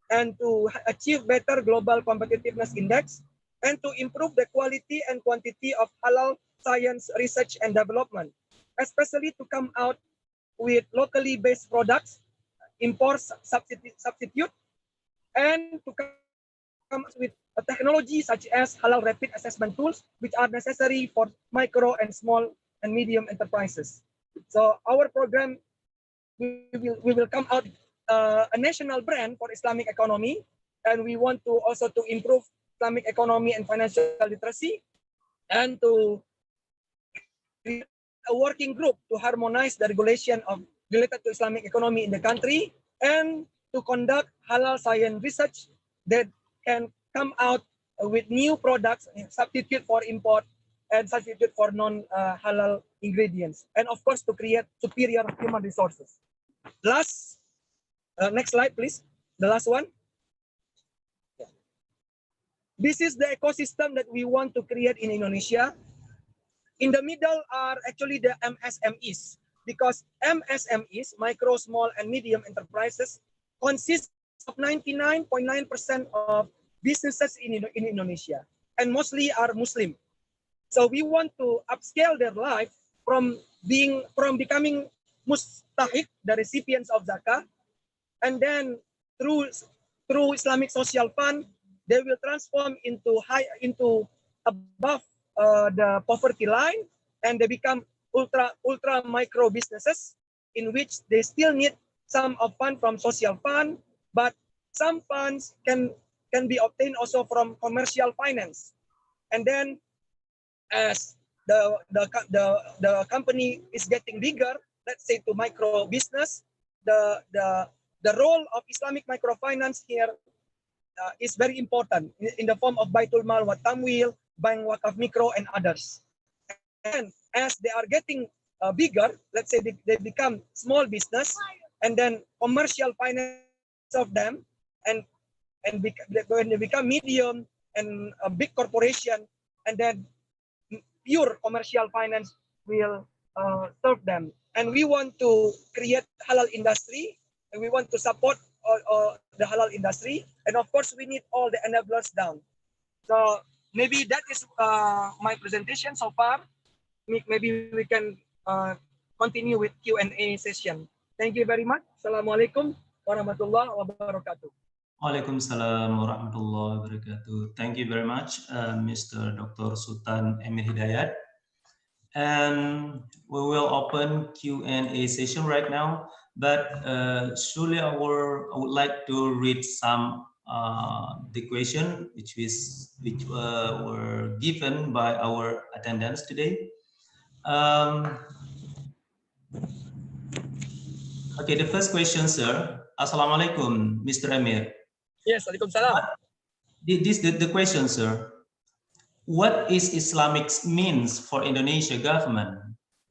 and to achieve better global competitiveness index, and to improve the quality and quantity of halal science research and development, especially to come out with locally based products, import substitute, and to come with a technology such as halal rapid assessment tools, which are necessary for micro and small and medium enterprises. So our program, we will come out a national brand for Islamic economy, and we want to also to improve Islamic economy and financial literacy, and to create a working group to harmonize the regulation of related to Islamic economy in the country, and to conduct halal science research that can come out with new products, substitute for import and substitute for non-halal ingredients. And of course, to create superior human resources. Last, next slide, please. The last one. This is the ecosystem that we want to create in Indonesia. In the middle are actually the MSMEs, because MSMEs, micro, small, and medium enterprises, consist of 99.9% of businesses in Indonesia, and mostly are Muslim. So we want to upscale their life from becoming mustahik, the recipients of zakah, and then through Islamic Social Fund, they will transform into above the poverty line, and they become ultra micro businesses, in which they still need some of fund from social fund, but some funds can be obtained also from commercial finance. And then as the company is getting bigger, let's say to micro business, the role of Islamic microfinance here is very important in the form of Baitul Mal wa Tamwil, Bank Wakaf Mikro, and others. And as they are getting bigger, let's say they become small business, and then commercial finance of them, and when they become medium and a big corporation, and then pure commercial finance will serve them. And we want to create halal industry, and we want to support the halal industry. And of course, we need all the enablers down. So maybe that is my presentation so far. Maybe we can continue with Q&A session. Thank you very much. Assalamualaikum warahmatullahi wabarakatuh. Waalaikumsalam warahmatullahi wabarakatuh. Thank you very much, Mr. Dr. Sultan Emir Hidayat. And we will open Q&A session right now. But surely I would like to read some the question which were given by our attendants today. Okay, the first question, sir. Assalamualaikum, Mr. Amir. Yes, Waalaikumsalam. The question, sir. What is Islamic means for Indonesia government?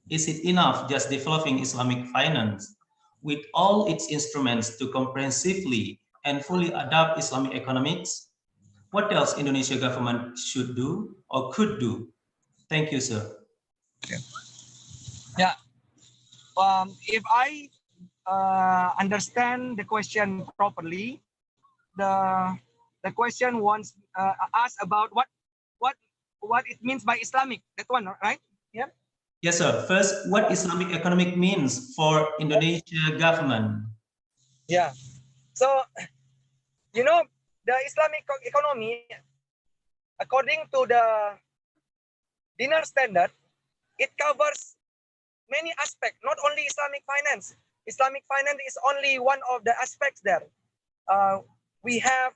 Is it enough just developing Islamic finance with all its instruments to comprehensively and fully adopt Islamic economics? What else Indonesia government should do or could do? Thank you, sir. Yeah. If I understand the question properly, the question wants ask about what it means by Islamic. That one, right? Yeah. Yes, sir. First, what Islamic economic means for Indonesia government? Yeah. So, you know, the Islamic economy, according to the dinner standard, it covers many aspects, not only Islamic finance. Islamic finance is only one of the aspects there. We have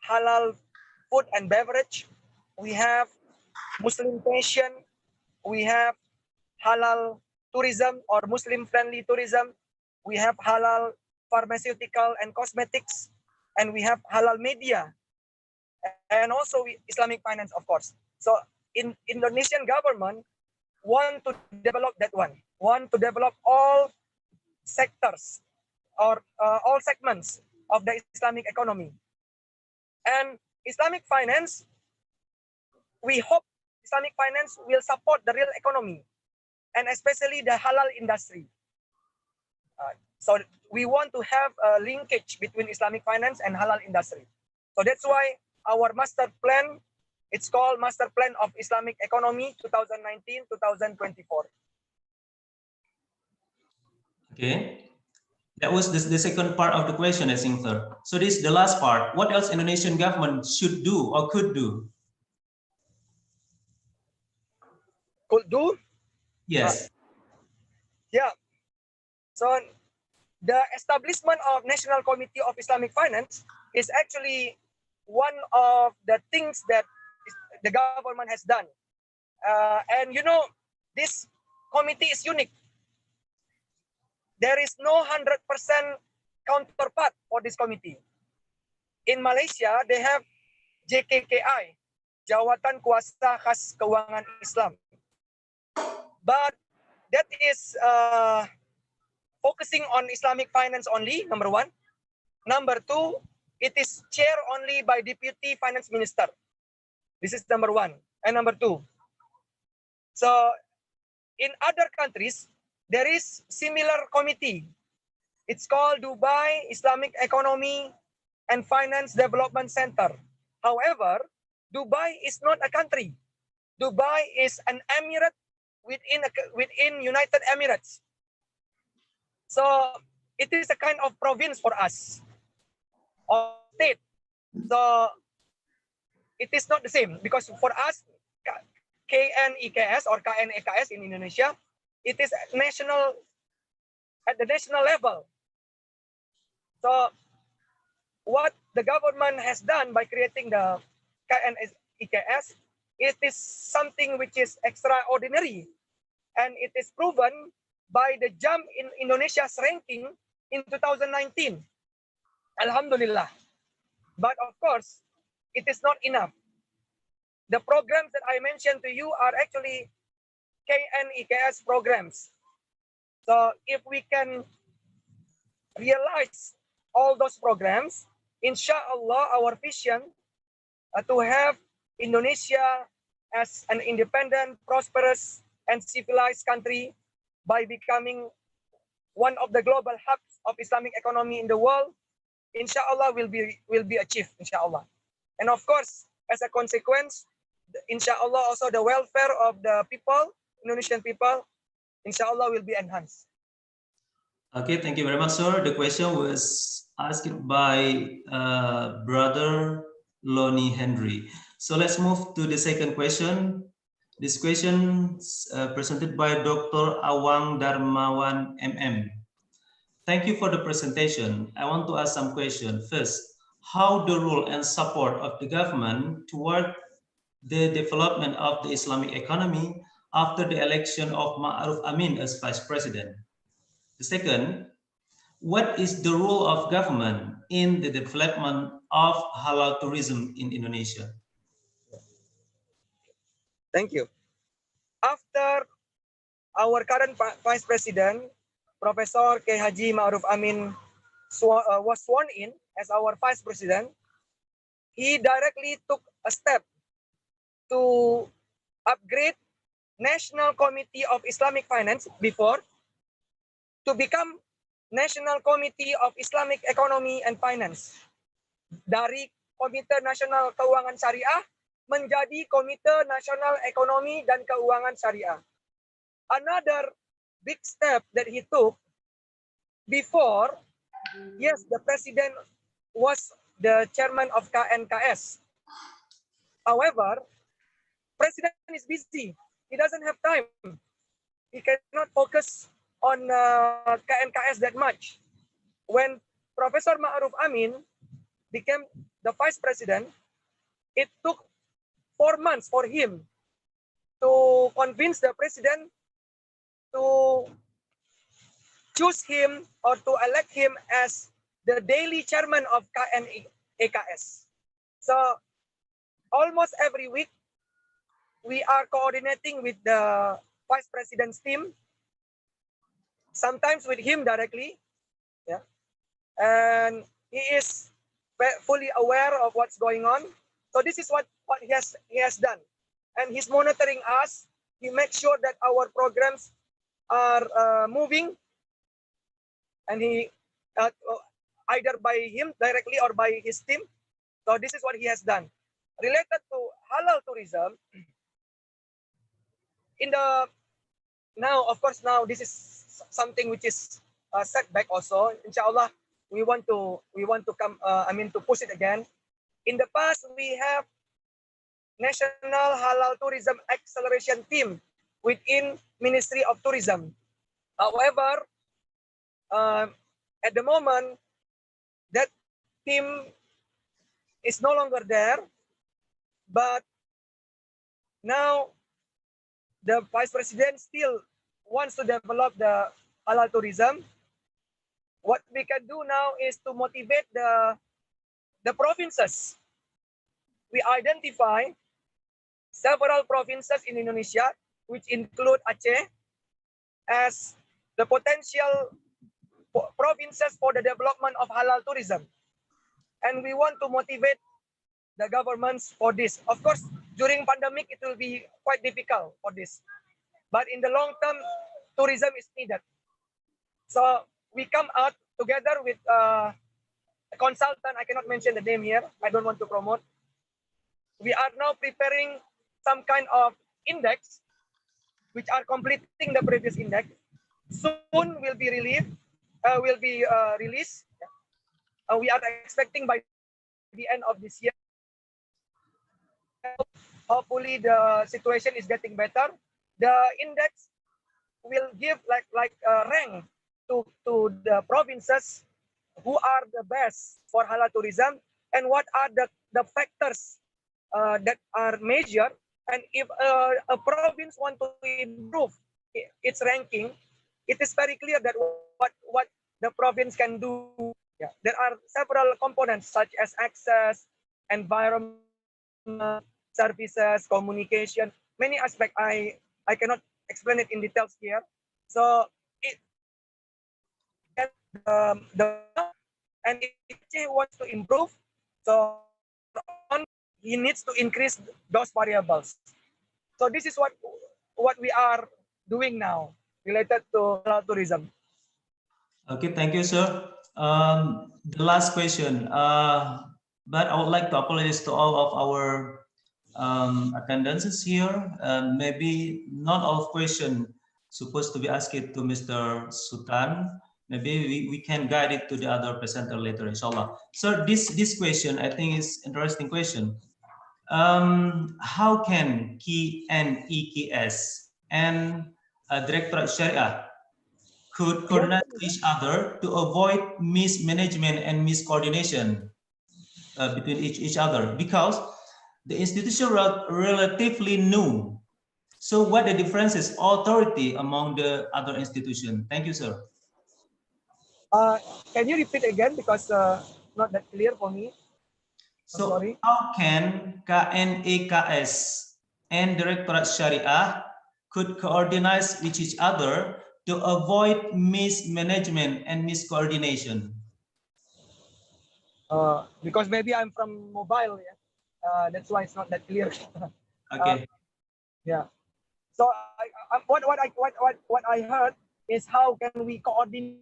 halal food and beverage. We have Muslim fashion. We have halal tourism or Muslim-friendly tourism. We have halal pharmaceutical and cosmetics. And we have halal media. And also Islamic finance, of course. So in Indonesian government want to develop that one, want to develop all sectors or all segments of the Islamic economy. And Islamic finance, we hope Islamic finance will support the real economy and especially the halal industry. So we want to have a linkage between Islamic finance and halal industry. So that's why our master plan, it's called Master Plan of Islamic Economy 2019-2024. Okay. That was the second part of the question, I think, sir. So this is the last part. What else Indonesian government should do or could do? Could do? Yes. Yeah. So the establishment of National Committee of Islamic Finance is actually one of the things that the government has done. And you know, this committee is unique. There is no 100% counterpart for this committee. In Malaysia, they have JKKI, Jawatan Kuasa Khas Keuangan Islam. But that is focusing on Islamic finance only, number one. Number two, it is chaired only by Deputy Finance Minister. This is number one. And number two. So in other countries, there is similar committee. It's called Dubai Islamic Economy and Finance Development Center. However, Dubai is not a country. Dubai is an emirate within United Emirates. So it is a kind of province for us, or state. So it is not the same because for us, KNEKS or KNEKS in Indonesia, it is national at the national level. So what the government has done by creating the KNEKS, it is something which is extraordinary, and it is proven by the jump in Indonesia's ranking in 2019. Alhamdulillah. But of course, it is not enough. The programs that I mentioned to you are actually KNEKS programs. So if we can realize all those programs, inshallah, our vision to have Indonesia as an independent, prosperous, and civilized country by becoming one of the global hubs of Islamic economy in the world, inshallah, will be achieved, inshallah. And of course, as a consequence, inshallah, also the welfare of the people, Indonesian people, inshallah, will be enhanced. Okay, thank you very much, sir. The question was asked by Brother Lonnie Henry. So let's move to the second question. This question presented by Dr. Awang Darmawan MM. Thank you for the presentation. I want to ask some questions. First, how the role and support of the government toward the development of the Islamic economy after the election of Ma'ruf Amin as Vice President? The second, what is the role of government in the development of halal tourism in Indonesia? Thank you. After our current Vice President, Professor K. Haji Ma'ruf Amin was sworn in as our Vice President, he directly took a step to upgrade National Committee of Islamic Finance before to become National Committee of Islamic Economy and Finance. Dari Komite Nasional Keuangan Syariah menjadi Komite Nasional Ekonomi dan Keuangan Syariah. Another big step that he took before, yes, the president was the chairman of KNKS. However, president is busy. He doesn't have time. He cannot focus on KNKS that much. When Professor Ma'ruf Amin became the vice president, it took 4 months for him to convince the president to choose him or to elect him as the daily chairman of KNKS. So almost every week, we are coordinating with the vice president's team, sometimes with him directly, yeah, and he is fully aware of what's going on. So this is what he has done, and he's monitoring us. He makes sure that our programs are moving, and he either by him directly or by his team. So this is what he has done. Related to halal tourism, now, of course, now this is something which is a setback also. Inshallah, we want to come. To push it again. In the past, we have National Halal Tourism Acceleration Team within Ministry of Tourism. However, at the moment, that team is no longer there. But now, the vice president still wants to develop the halal tourism. What we can do now is to motivate the provinces. We identify several provinces in Indonesia, which include Aceh, as the potential provinces for the development of halal tourism. And we want to motivate the governments for this. Of course, during pandemic, it will be quite difficult for this. But in the long term, tourism is needed. So we come out together with a consultant. I cannot mention the name here. I don't want to promote. We are now preparing some kind of index, which are completing the previous index. Soon will be released. We are expecting by the end of this year. Hopefully, the situation is getting better. The index will give like a rank to the provinces who are the best for halal tourism and what are the factors that are measured. And if a province want to improve its ranking, it is very clear that what the province can do. Yeah. There are several components such as access, environment, services, communication, many aspects. I cannot explain it in details here. So and if he wants to improve, so he needs to increase those variables. So this is what we are doing now related to tourism. Okay, thank you, sir. The last question, but I would like to apologize to all of our attendances here. Maybe not all questions supposed to be asked to Mr. Sultan. maybe we can guide it to the other presenter later, inshallah. So this question, I think, is interesting question. How can KNEKS and Directorate Sharia could coordinate each other to avoid mismanagement and miscoordination between each other, because the institution are relatively new. So what the differences authority among the other institutions? Thank you, sir. Can you repeat again, because not that clear for me? So sorry. How can KNEKS and Directorate Syariah could coordinate with each other to avoid mismanagement and miscoordination? Because maybe I'm from mobile, yeah. That's why it's not that clear. Okay. Yeah. So what I heard is, how can we coordinate,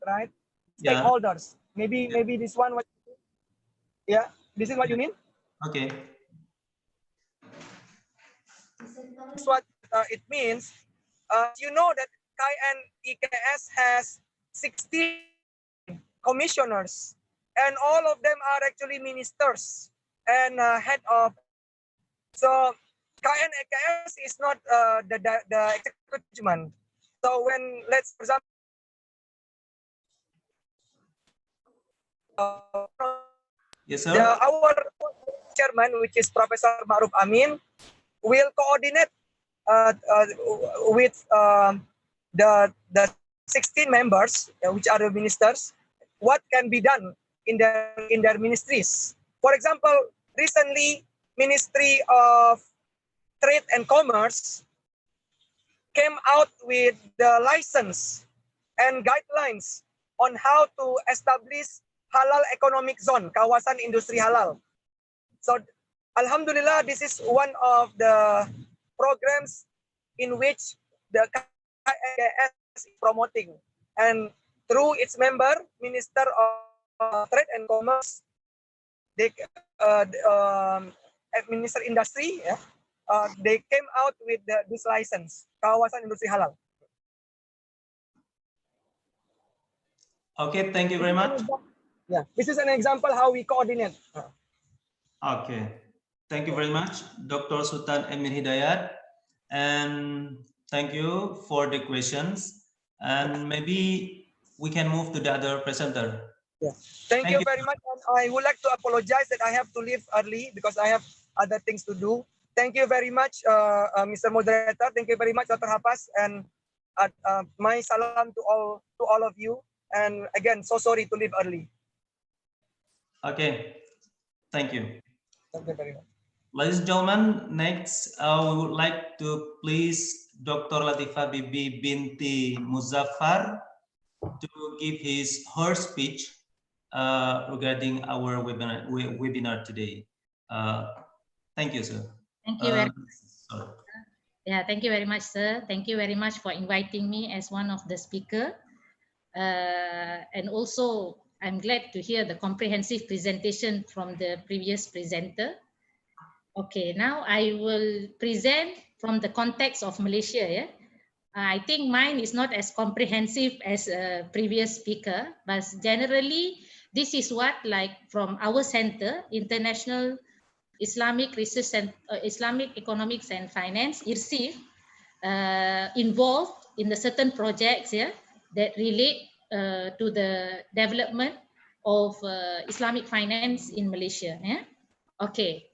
right? Yeah. Stakeholders. Maybe this one. Yeah. This is what you mean. Okay. That's what it means. You know that KNEKS has 16 commissioners, and all of them are actually ministers and head of. So KNEKS is not the executive. So when, let's for example, Yes, sir. our chairman, which is Professor Ma'ruf Amin, will coordinate with the 16 members, which are the ministers, what can be done in their ministries. For example, recently, Ministry of Trade and Commerce came out with the license and guidelines on how to establish halal economic zone, kawasan industri halal. So, alhamdulillah, this is one of the programs in which the KNEKS is promoting, and through its member, Minister of Trade and Commerce, they Minister Industry, yeah, they came out with this license, kawasan industri halal. Okay, thank you very much. Yeah, this is an example how we coordinate. Okay, thank you very much, Dr. Sultan Emir Hidayat, and thank you for the questions. And maybe we can move to the other presenter. Yeah. Thank you very much. And I would like to apologize that I have to leave early because I have other things to do. Thank you very much, Mr. Moderator. Thank you very much, Dr. Hafaz, and my salam to all of you. And again, so sorry to leave early. Okay, thank you. Thank you very much. Ladies and gentlemen, next we would like to please Dr. Latifah Bibi binti Muzaffar to give her speech regarding our webinar today. Thank you, sir. Thank you very much. Yeah, thank you very much, sir. Thank you very much for inviting me as one of the speakers. And also, I'm glad to hear the comprehensive presentation from the previous presenter. Okay, now I will present from the context of Malaysia. Yeah, I think mine is not as comprehensive as a previous speaker, but generally, this is what, like, from our center, International Islamic Research and Islamic Economics and Finance, IRSIF, involved in the certain projects, yeah, that relate to the development of Islamic finance in Malaysia. Yeah, okay.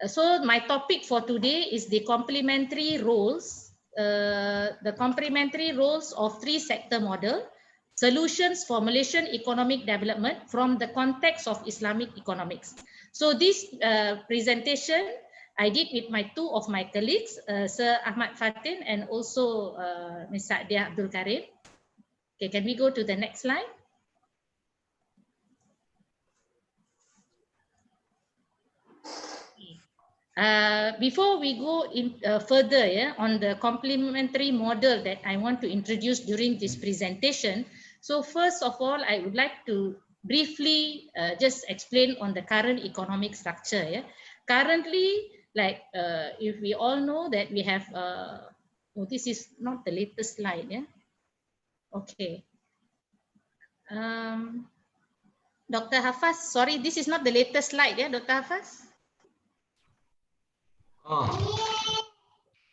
So my topic for today is the complementary roles of three sector model, solutions for Malaysian economic development from the context of Islamic economics. So this presentation I did with two of my colleagues, Sir Ahmad Fatin and also Ms. Saadia Abdul Karim. Okay, can we go to the next slide? Before we go in further, yeah, on the complementary model that I want to introduce during this presentation. So first of all, I would like to briefly just explain on the current economic structure. Yeah, currently, like if we all know that we have, oh, this is not the latest slide. Yeah. Okay. Dr. Hafaz, sorry, this is not the latest slide, yeah, Dr. Hafaz? Oh,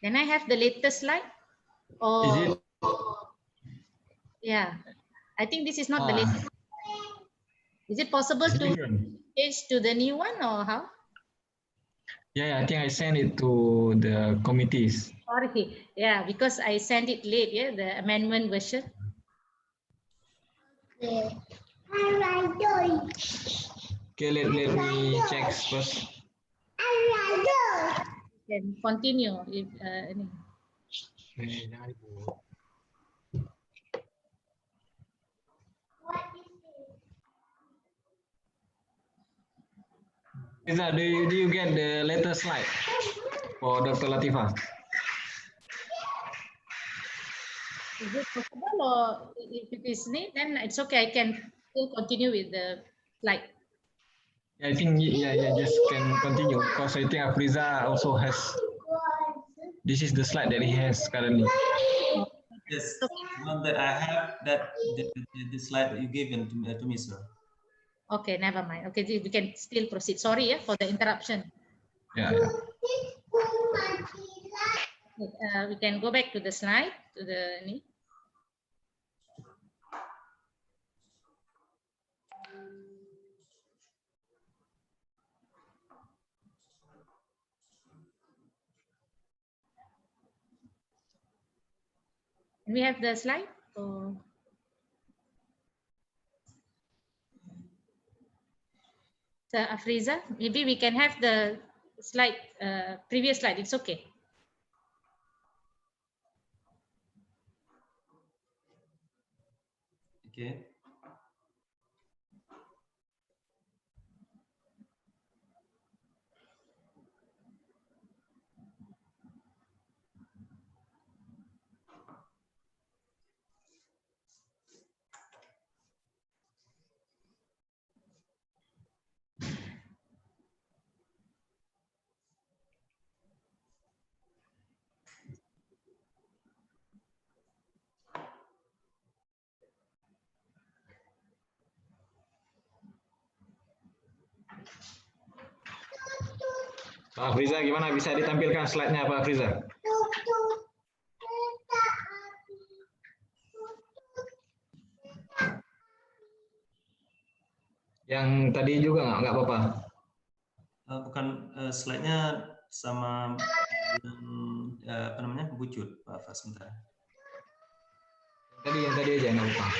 Can I have the latest slide? Or, is it? yeah, I think this is not the latest. Is it possible It's to different. change to the new one or how? Yeah, I think I sent it to the committees. Sorry, yeah, because I sent it late, yeah, the amendment version. Okay, let me check first. Can continue if Jangan dibuat. Iza, do you get the latest slide for Dr. Latifah? is it possible, or if it is need, then it's okay. I can still continue with the slide. I think just can continue because I think Afriza also has. This is the slide that he has currently. Yes, one that I have, that the slide that you given to me, sir. Okay, never mind. Okay, we can still proceed. Sorry, yeah, for the interruption. Yeah. We can go back to the slide to the. We have the slide. Or... So Afriza, maybe we can have the slide, previous slide. It's okay. Okay. Pak Afriza, gimana bisa ditampilkan slide-nya Pak Afriza? Yang tadi juga nggak apa-apa? Bukan, slide-nya sama apa namanya, bucut, Pak Fas, sebentar. Yang tadi aja nggak apa-apa.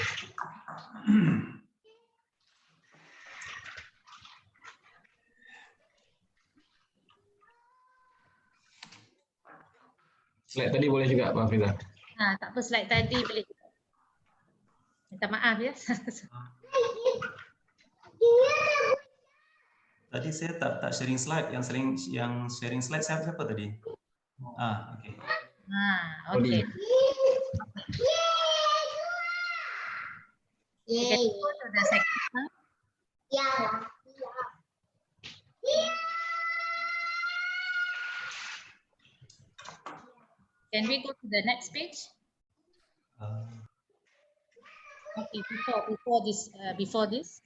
Slide tadi boleh juga Pak Afriza. Nah, tak apa, slide tadi boleh. Minta maaf ya. Tadi saya tak sharing slide, yang sharing slide siapa tadi? Oke. Okay. Nah, oke. Okay. You can go to the second slide. Can we go to the next page? Okay, before this.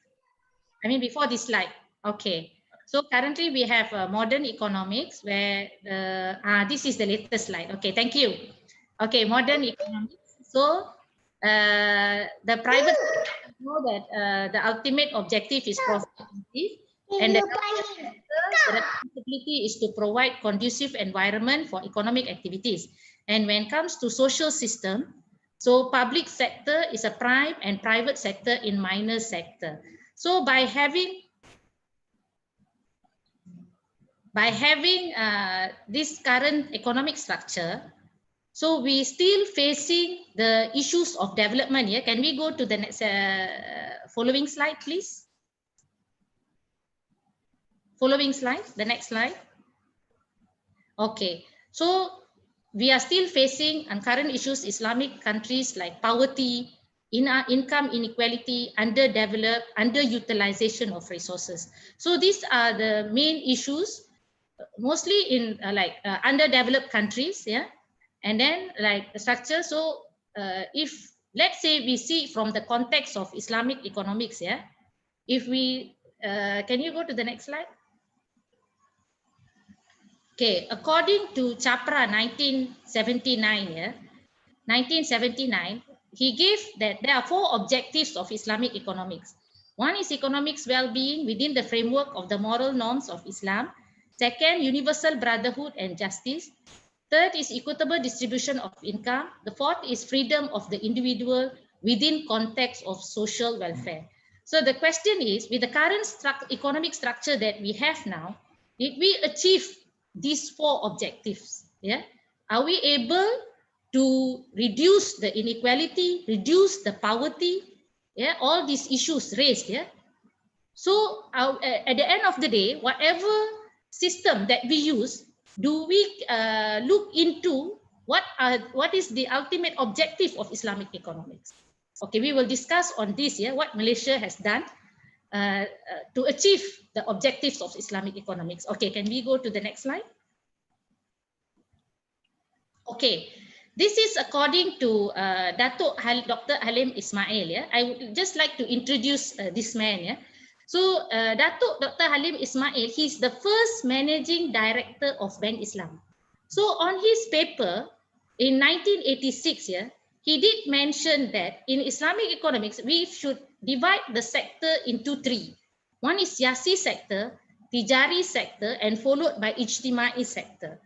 I mean, before this slide. Okay. So currently we have modern economics where this is the latest slide. Okay, thank you. Okay, modern economics. So the private sector know that the ultimate objective is profitability, and the responsibility is to provide conducive environment for economic activities. And when it comes to social system, so public sector is a prime and private sector in minor sector. So by having this current economic structure, so we still facing the issues of development. Yeah, can we go to the next following slide, please? Following slide, the next slide. Okay, so we are still facing current issues, Islamic countries like poverty, income inequality, underutilization of resources. So these are the main issues, mostly in underdeveloped countries, yeah. And then like the structure. So if let's say we see from the context of Islamic economics, yeah. If we, can you go to the next slide? Okay, according to Chapra 1979, yeah, 1979, he gave that there are 4 objectives of Islamic economics. One is economics well-being within the framework of the moral norms of Islam. Second, universal brotherhood and justice. Third is equitable distribution of income. The fourth is freedom of the individual within context of social welfare. So the question is, with the current economic structure that we have now, did we achieve these 4 objectives? Yeah, are we able to reduce the inequality, reduce the poverty? Yeah, all these issues raised. Yeah. So at the end of the day, whatever system that we use, do we look into what is the ultimate objective of Islamic economics? Okay, we will discuss on this, yeah, what Malaysia has done to achieve the objectives of Islamic economics. Okay, can we go to the next slide? Okay, this is according to Dr. Halim Ismail. Yeah, I would just like to introduce this man. Yeah. So Dr. Halim Ismail, he's the first managing director of Bank Islam. So on his paper in 1986, yeah, he did mention that in Islamic economics, we should divide the sector into 3. One is Siyasi sector, Tijari sector, and followed by Ijtimai sector.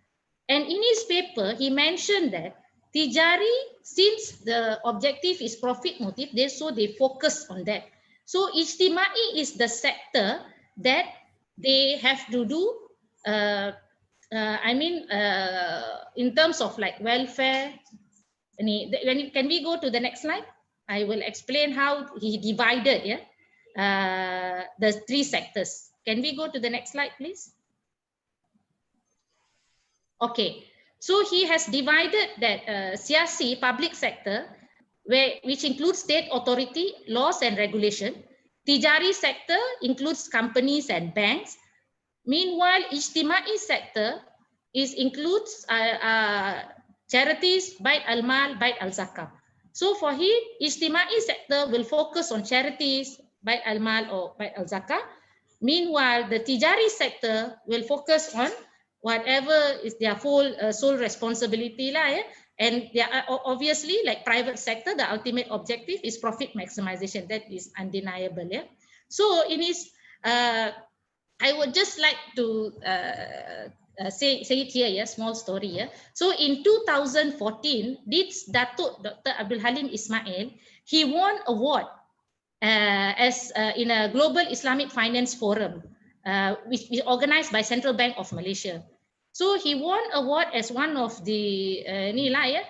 And in his paper, he mentioned that Tijari, since the objective is profit motive, so they focus on that. So Ijtimai is the sector that they have to do, in terms of like welfare. Can we go to the next slide? I will explain how he divided the 3 sectors. Can we go to the next slide, please? Okay, so he has divided that Siyasi, public sector, which includes state authority, laws and regulation. Tijari sector includes companies and banks. Meanwhile, Ijtimai sector includes charities, Bait al-Mal, Bait al-Zakah. So for him, Ijtimai sector will focus on charities, Bait al-Mal or Bait al-Zakah. Meanwhile, the Tijari sector will focus on whatever is their sole responsibility lah, yeah? And they are obviously like private sector, the ultimate objective is profit maximization. That is undeniable. Yeah. So in his, I would just like to say it here, yeah, small story. Yeah. So in 2014, this Datuk Dr. Abdul Halim Ismail, he won award in a global Islamic finance forum, which is organized by Central Bank of Malaysia. So he won award as one of the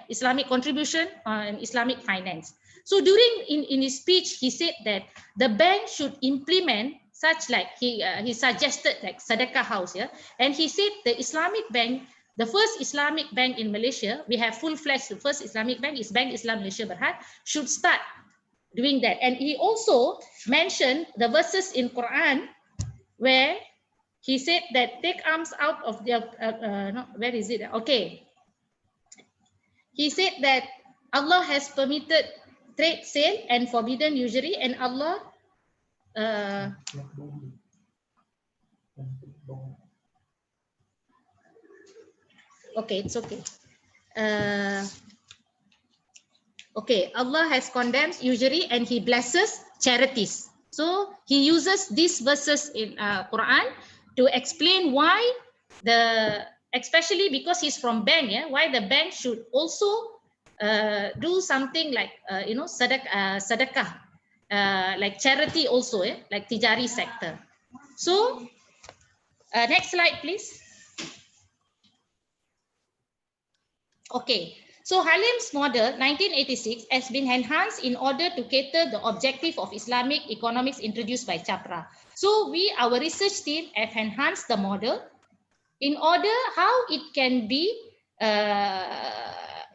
Islamic contribution on Islamic finance. So in his speech, he said that the bank should implement such like he suggested like Sadaqah House, yeah, and he said the Islamic bank, the first Islamic bank in Malaysia, we have full-fledged. The first Islamic bank is Bank Islam Malaysia Berhad, should start doing that. And he also mentioned the verses in Quran where he said that take arms out of their, where is it? Okay. He said that Allah has permitted trade sale and forbidden usury, and Allah okay, it's okay. Okay, Allah has condemned usury and he blesses charities. So he uses these verses in Quran to explain why especially because he's from bank, yeah, why the bank should also do something like sadaqah, like charity also, like Tijari sector. So next slide, please. Okay. So Halim's model, 1986, has been enhanced in order to cater the objective of Islamic economics introduced by Chapra. So our research team have enhanced the model in order how it can be,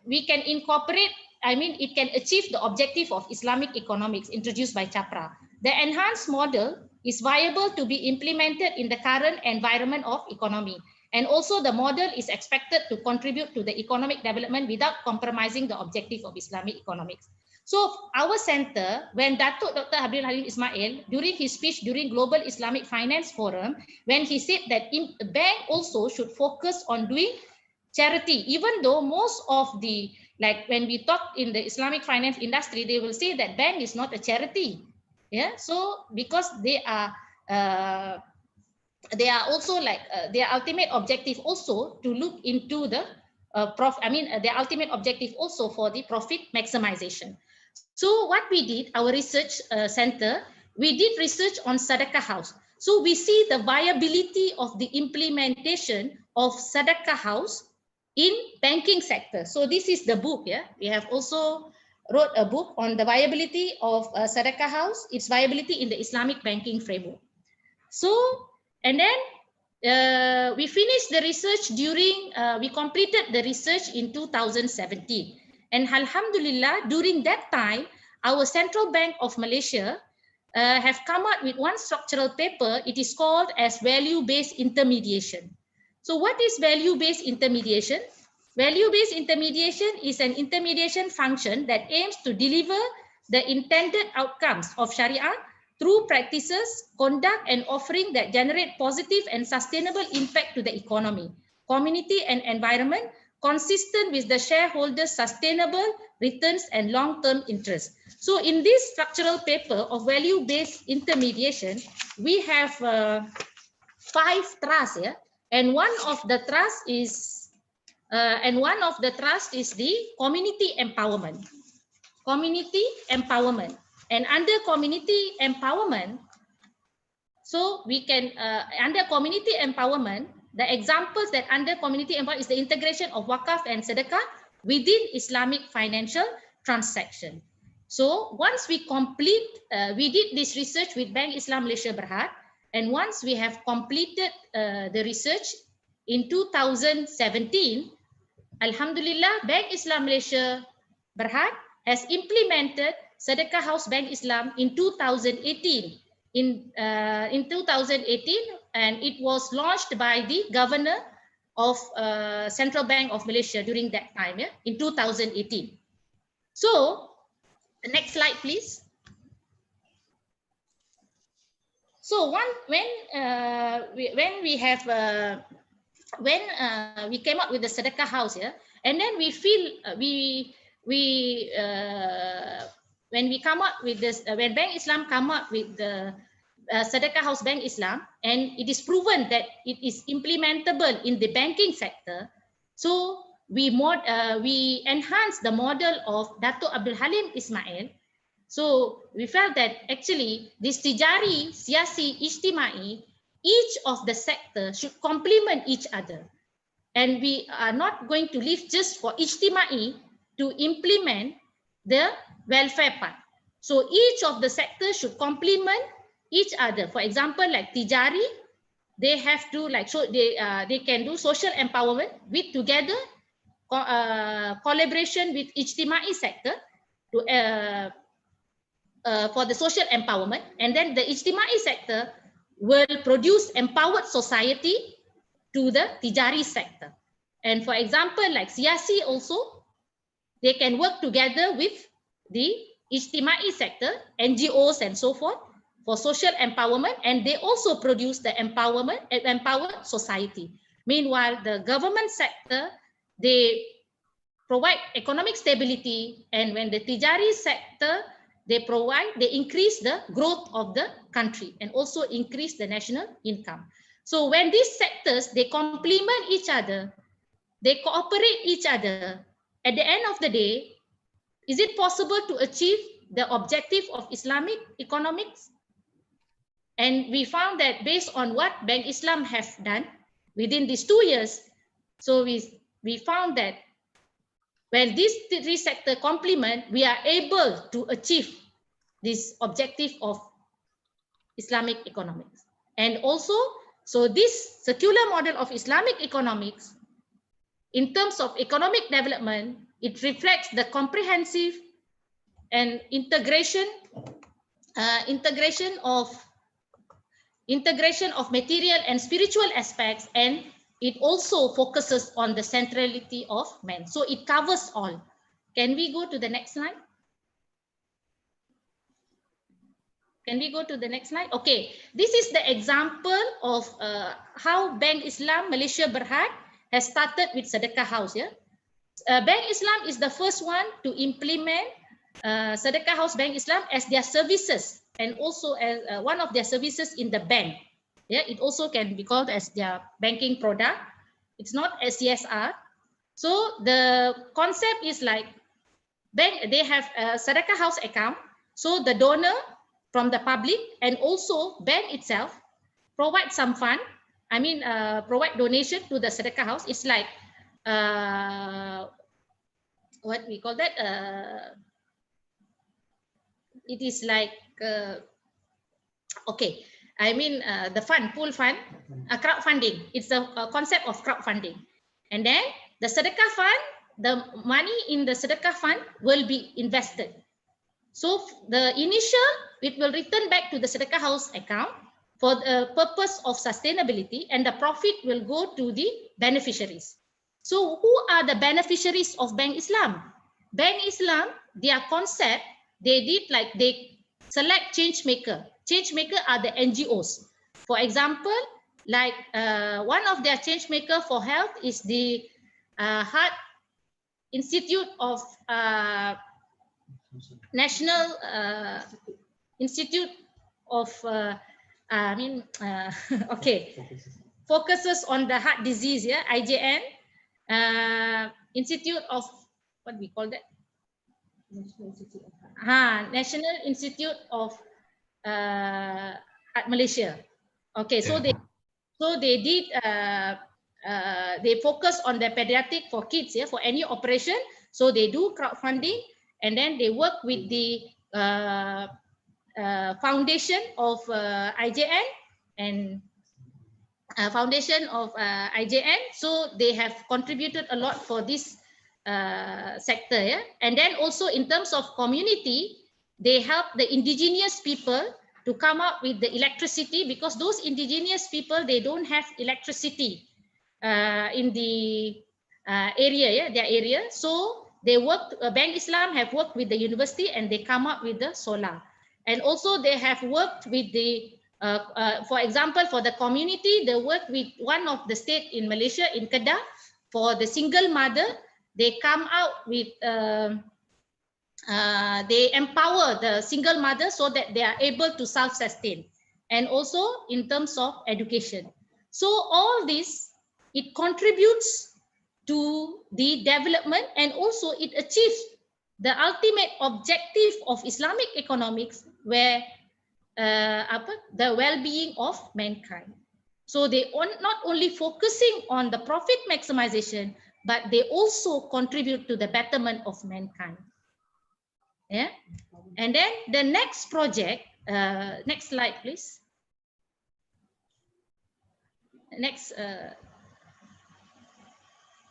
we can incorporate, it can achieve the objective of Islamic economics introduced by Chapra. The enhanced model is viable to be implemented in the current environment of economy. And also the model is expected to contribute to the economic development without compromising the objective of Islamic economics. So our center, when Dr. Abdul Halim Ismail, during his speech during Global Islamic Finance Forum, when he said that the bank also should focus on doing charity, even though most of the, like when we talk in the Islamic finance industry, they will say that bank is not a charity. Yeah, so because they are also like their ultimate objective also to look into the their ultimate objective also for the profit maximization. So what we did, our research center, we did research on Sadaqah House. So we see the viability of the implementation of Sadaqah House in banking sector. So this is the book. Yeah, we have also wrote a book on the viability of Sadaqah House, its viability in the Islamic banking framework. So, and then we finished the research during, we completed the research in 2017. And Alhamdulillah, during that time, our Central Bank of Malaysia have come up with one structural paper. It is called as value-based intermediation. So what is value-based intermediation? Value-based intermediation is an intermediation function that aims to deliver the intended outcomes of Sharia through practices, conduct, and offering that generate positive and sustainable impact to the economy, community, and environment, consistent with the shareholders' sustainable returns and long-term interests. So in this structural paper of value-based intermediation, we have 5 trusts, yeah? And one of the trusts is the community empowerment. Community empowerment. And under community empowerment, so we can, under community empowerment, the examples that under community empowerment is the integration of wakaf and sedekah within Islamic financial transaction. So once we complete, we did this research with Bank Islam Malaysia Berhad, and once we have completed the research in 2017, Alhamdulillah, Bank Islam Malaysia Berhad has implemented Sedekah House Bank Islam in 2018. In 2018, and it was launched by the Governor of Central Bank of Malaysia during that time, yeah, in 2018. So, the next slide, please. So, when we came up with the Sedekah House, yeah, and then we feel when we come up with this, when Bank Islam come up with the Sedekah House Bank Islam, and it is proven that it is implementable in the banking sector, so we enhance the model of Dato' Abdul Halim Ismail. So we felt that actually this tijari, siasi, ijtimai, each of the sector should complement each other. And we are not going to leave just for ijtimai to implement the welfare part. So each of the sectors should complement each other. For example, like tijari, they have to they can do social empowerment with together collaboration with ijtimai sector to for the social empowerment, and then the ijtimai sector will produce empowered society to the tijari sector. And for example, like siasi also, they can work together with the ijtimai sector, NGOs and so forth for social empowerment, and they also produce the empowered society. Meanwhile, the government sector, they provide economic stability, and when the tijari sector, they increase the growth of the country and also increase the national income. So when these sectors, they complement each other, they cooperate each other, at the end of the day, is it possible to achieve the objective of Islamic economics? And we found that based on what Bank Islam have done within these 2 years, so we found that when these 3 sectors complement, we are able to achieve this objective of Islamic economics. And also, so this circular model of Islamic economics, in terms of economic development, it reflects the comprehensive and integration of material and spiritual aspects, and it also focuses on the centrality of man. So it covers all. Can we go to the next slide? Can we go to the next slide? Okay, this is the example of how Bank Islam Malaysia Berhad has started with Sedekah House. Yeah, Bank Islam is the first one to implement Sedekah House Bank Islam as their services and also as one of their services in the bank. Yeah, it also can be called as their banking product. It's not a CSR. So the concept is like bank, they have a Sedekah House account. So the donor from the public and also bank itself provide some fund. I mean, provide donation to the Sedekah House. It's like what we call that? It is like okay. I mean, the fund, pool fund, crowdfunding. It's a concept of crowdfunding. And then the Sedekah fund, the money in the Sedekah fund will be invested. So the initial, it will return back to the Sedekah House account for the purpose of sustainability, and the profit will go to the beneficiaries. So who are the beneficiaries of Bank Islam? Bank Islam, their concept, they did like they select change maker. Change maker are the NGOs. For example, like one of their change maker for health is the Heart Institute of National Institute of okay, focuses on the heart disease. Yeah, IJN, Institute of what we call that. National Institute of at Malaysia. Okay, so they did they focus on the pediatric for kids, yeah, for any operation. So they do crowdfunding, and then they work with the foundation of IJN and foundation of IJN. So they have contributed a lot for this sector, yeah. And then also in terms of community, they help the indigenous people to come up with the electricity, because those indigenous people, they don't have electricity in the area, yeah, their area. So they worked, Bank Islam have worked with the university and they come up with the solar. And also they have worked with the, for example, for the community, they work with one of the state in Malaysia, in Kedah, for the single mother. They come out with, they empower the single mother so that they are able to self-sustain. And also in terms of education. So all this, it contributes to the development, and also it achieves the ultimate objective of Islamic economics, where the well-being of mankind. So they are not only focusing on the profit maximization, but they also contribute to the betterment of mankind. Yeah. And then the next project, next slide, please. Next.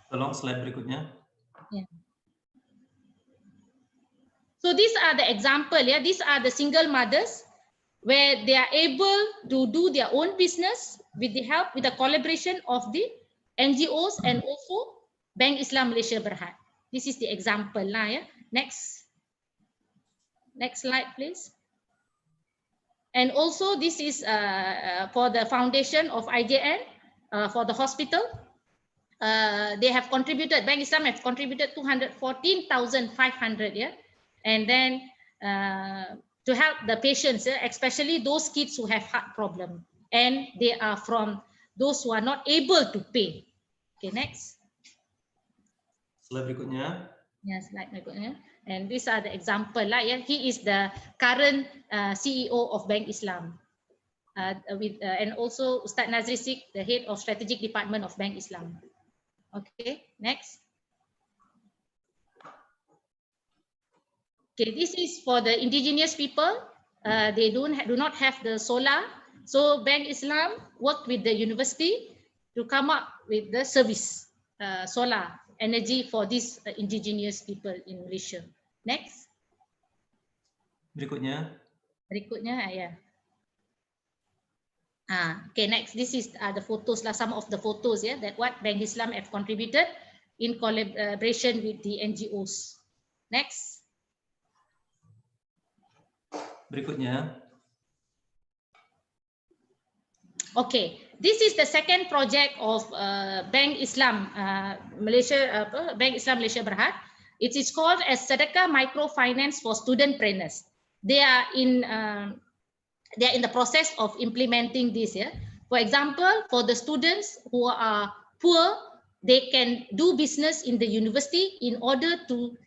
Tolong slide berikutnya. Yeah. So these are the example. Yeah, these are the single mothers where they are able to do their own business with the help, with the collaboration of the NGOs and also Bank Islam Malaysia Berhad. This is the example lah. Yeah. Next slide, please. And also this is for the foundation of IJN for the hospital. They have contributed, Bank Islam have contributed 214,500, yeah, and then to help the patients, especially those kids who have heart problem, and they are from those who are not able to pay. Okay, next. Slide berikutnya. Yeah, slide berikutnya. And these are the example lah. Yeah, he is the current CEO of Bank Islam, and also Ustaz Nazri Sik, the head of strategic department of Bank Islam. Okay, next. Okay, this is for the indigenous people. They do not have the solar. So Bank Islam worked with the university to come up with the service, solar energy for these indigenous people in Malaysia. Next. Berikutnya. Yeah. Okay, next. This is the photos, some of the photos, yeah, that what Bank Islam have contributed in collaboration with the NGOs. Next. Berikutnya. Okay, this is the second project of Bank Islam Malaysia, Bank Islam Malaysia Berhad. It is called as Sedekah Microfinance for Studentpreneurs. They are in the process of implementing this. Yeah, for example, for the students who are poor, they can do business in the university in order to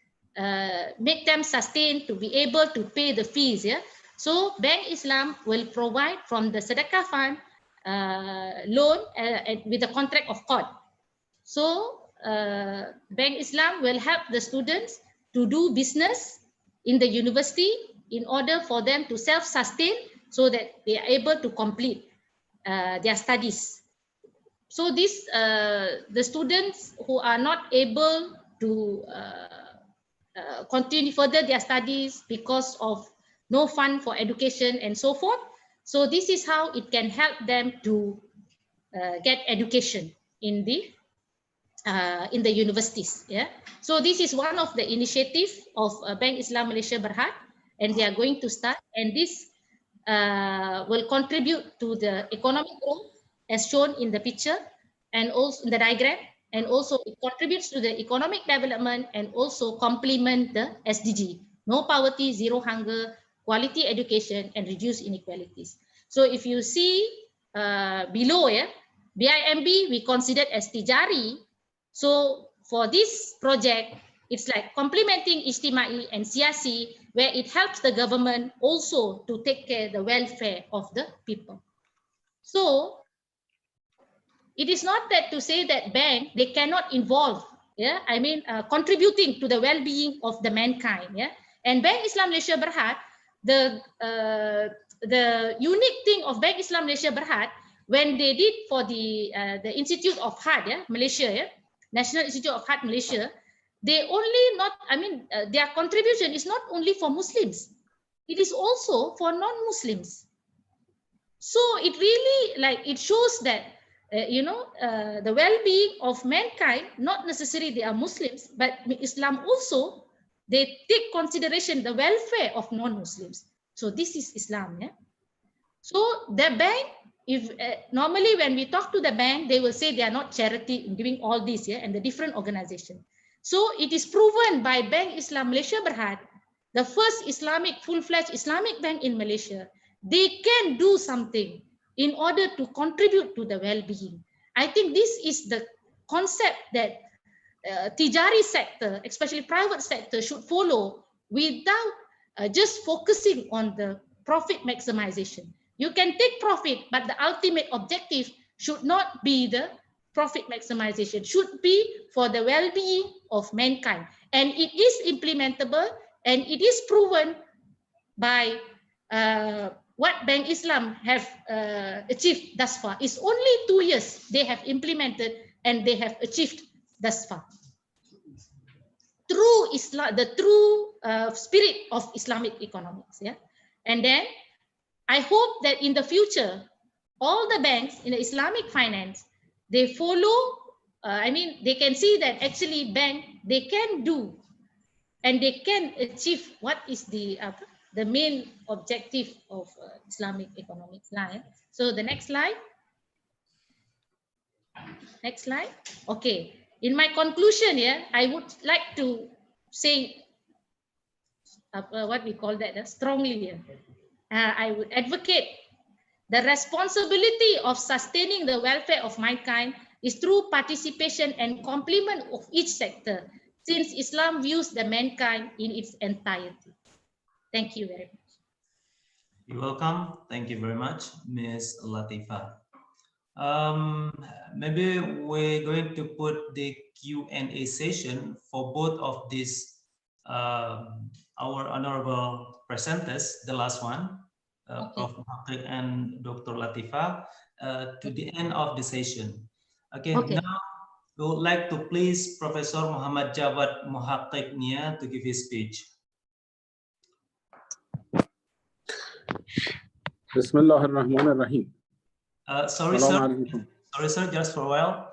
make them sustain, to be able to pay the fees. Yeah, so Bank Islam will provide from the Sedekah Fund loan with a contract of court. So Bank Islam will help the students to do business in the university in order for them to self-sustain so that they are able to complete their studies. So this the students who are not able to continue further their studies because of no fund for education and so forth. So this is how it can help them to get education in the universities. Yeah. So this is one of the initiatives of Bank Islam Malaysia Berhad, and they are going to start, and this will contribute to the economic growth as shown in the picture and also in the diagram, and also it contributes to the economic development and also complement the SDG: no poverty, zero hunger, quality education, and reduce inequalities. So if you see below, yeah, BIMB we considered as Tijari. So for this project, it's like complementing Ijtimai and Siasi, where it helps the government also to take care of the welfare of the people. So it is not that to say that bank, they cannot involve, yeah, I mean, contributing to the well-being of the mankind, yeah. And Bank Islam Malaysia Berhad, the unique thing of Bank Islam Malaysia Berhad, when they did for the Institute of Heart, yeah, Malaysia, yeah, National Institute of Heart Malaysia, they only not, I mean, their contribution is not only for Muslims, it is also for non-Muslims. So it really, like, it shows that the well-being of mankind, not necessarily they are Muslims, but Islam also, they take consideration the welfare of non-Muslims. So this is Islam. Yeah. So the bank, if normally when we talk to the bank, they will say they are not charity in doing all this, yeah, and the different organization. So it is proven by Bank Islam Malaysia Berhad, the first Islamic, full-fledged Islamic bank in Malaysia, they can do something in order to contribute to the well-being. I think this is the concept that Tijari sector, especially private sector, should follow without just focusing on the profit maximization. You can take profit, but the ultimate objective should not be the profit maximization, should be for the well-being of mankind. And it is implementable, and it is proven by what Bank Islam have achieved thus far. It's only 2 years they have implemented and they have achieved thus far. True Islam, the true spirit of Islamic economics. Yeah, and then I hope that in the future, all the banks in the Islamic finance, they follow. I mean, they can see that actually bank, they can do and they can achieve what is the main objective of Islamic economics. So the next slide. Next slide. Okay. In my conclusion here, I would like to say what we call that strongly. I would advocate the responsibility of sustaining the welfare of mankind is through participation and complement of each sector, since Islam views the mankind in its entirety. Thank you very much. You're welcome. Thank you very much, Ms. Latifa. Maybe we're going to put the Q&A session for both of these, our honorable presenters, the last one, Prof. Muhaqiq and Dr. Latifa, to the end of the session. Okay. Now we would like to please Professor Muhammad Jawad Muhaqiq Nia to give his speech. Bismillahirrahmanirrahim. Sorry, sir, just for a while.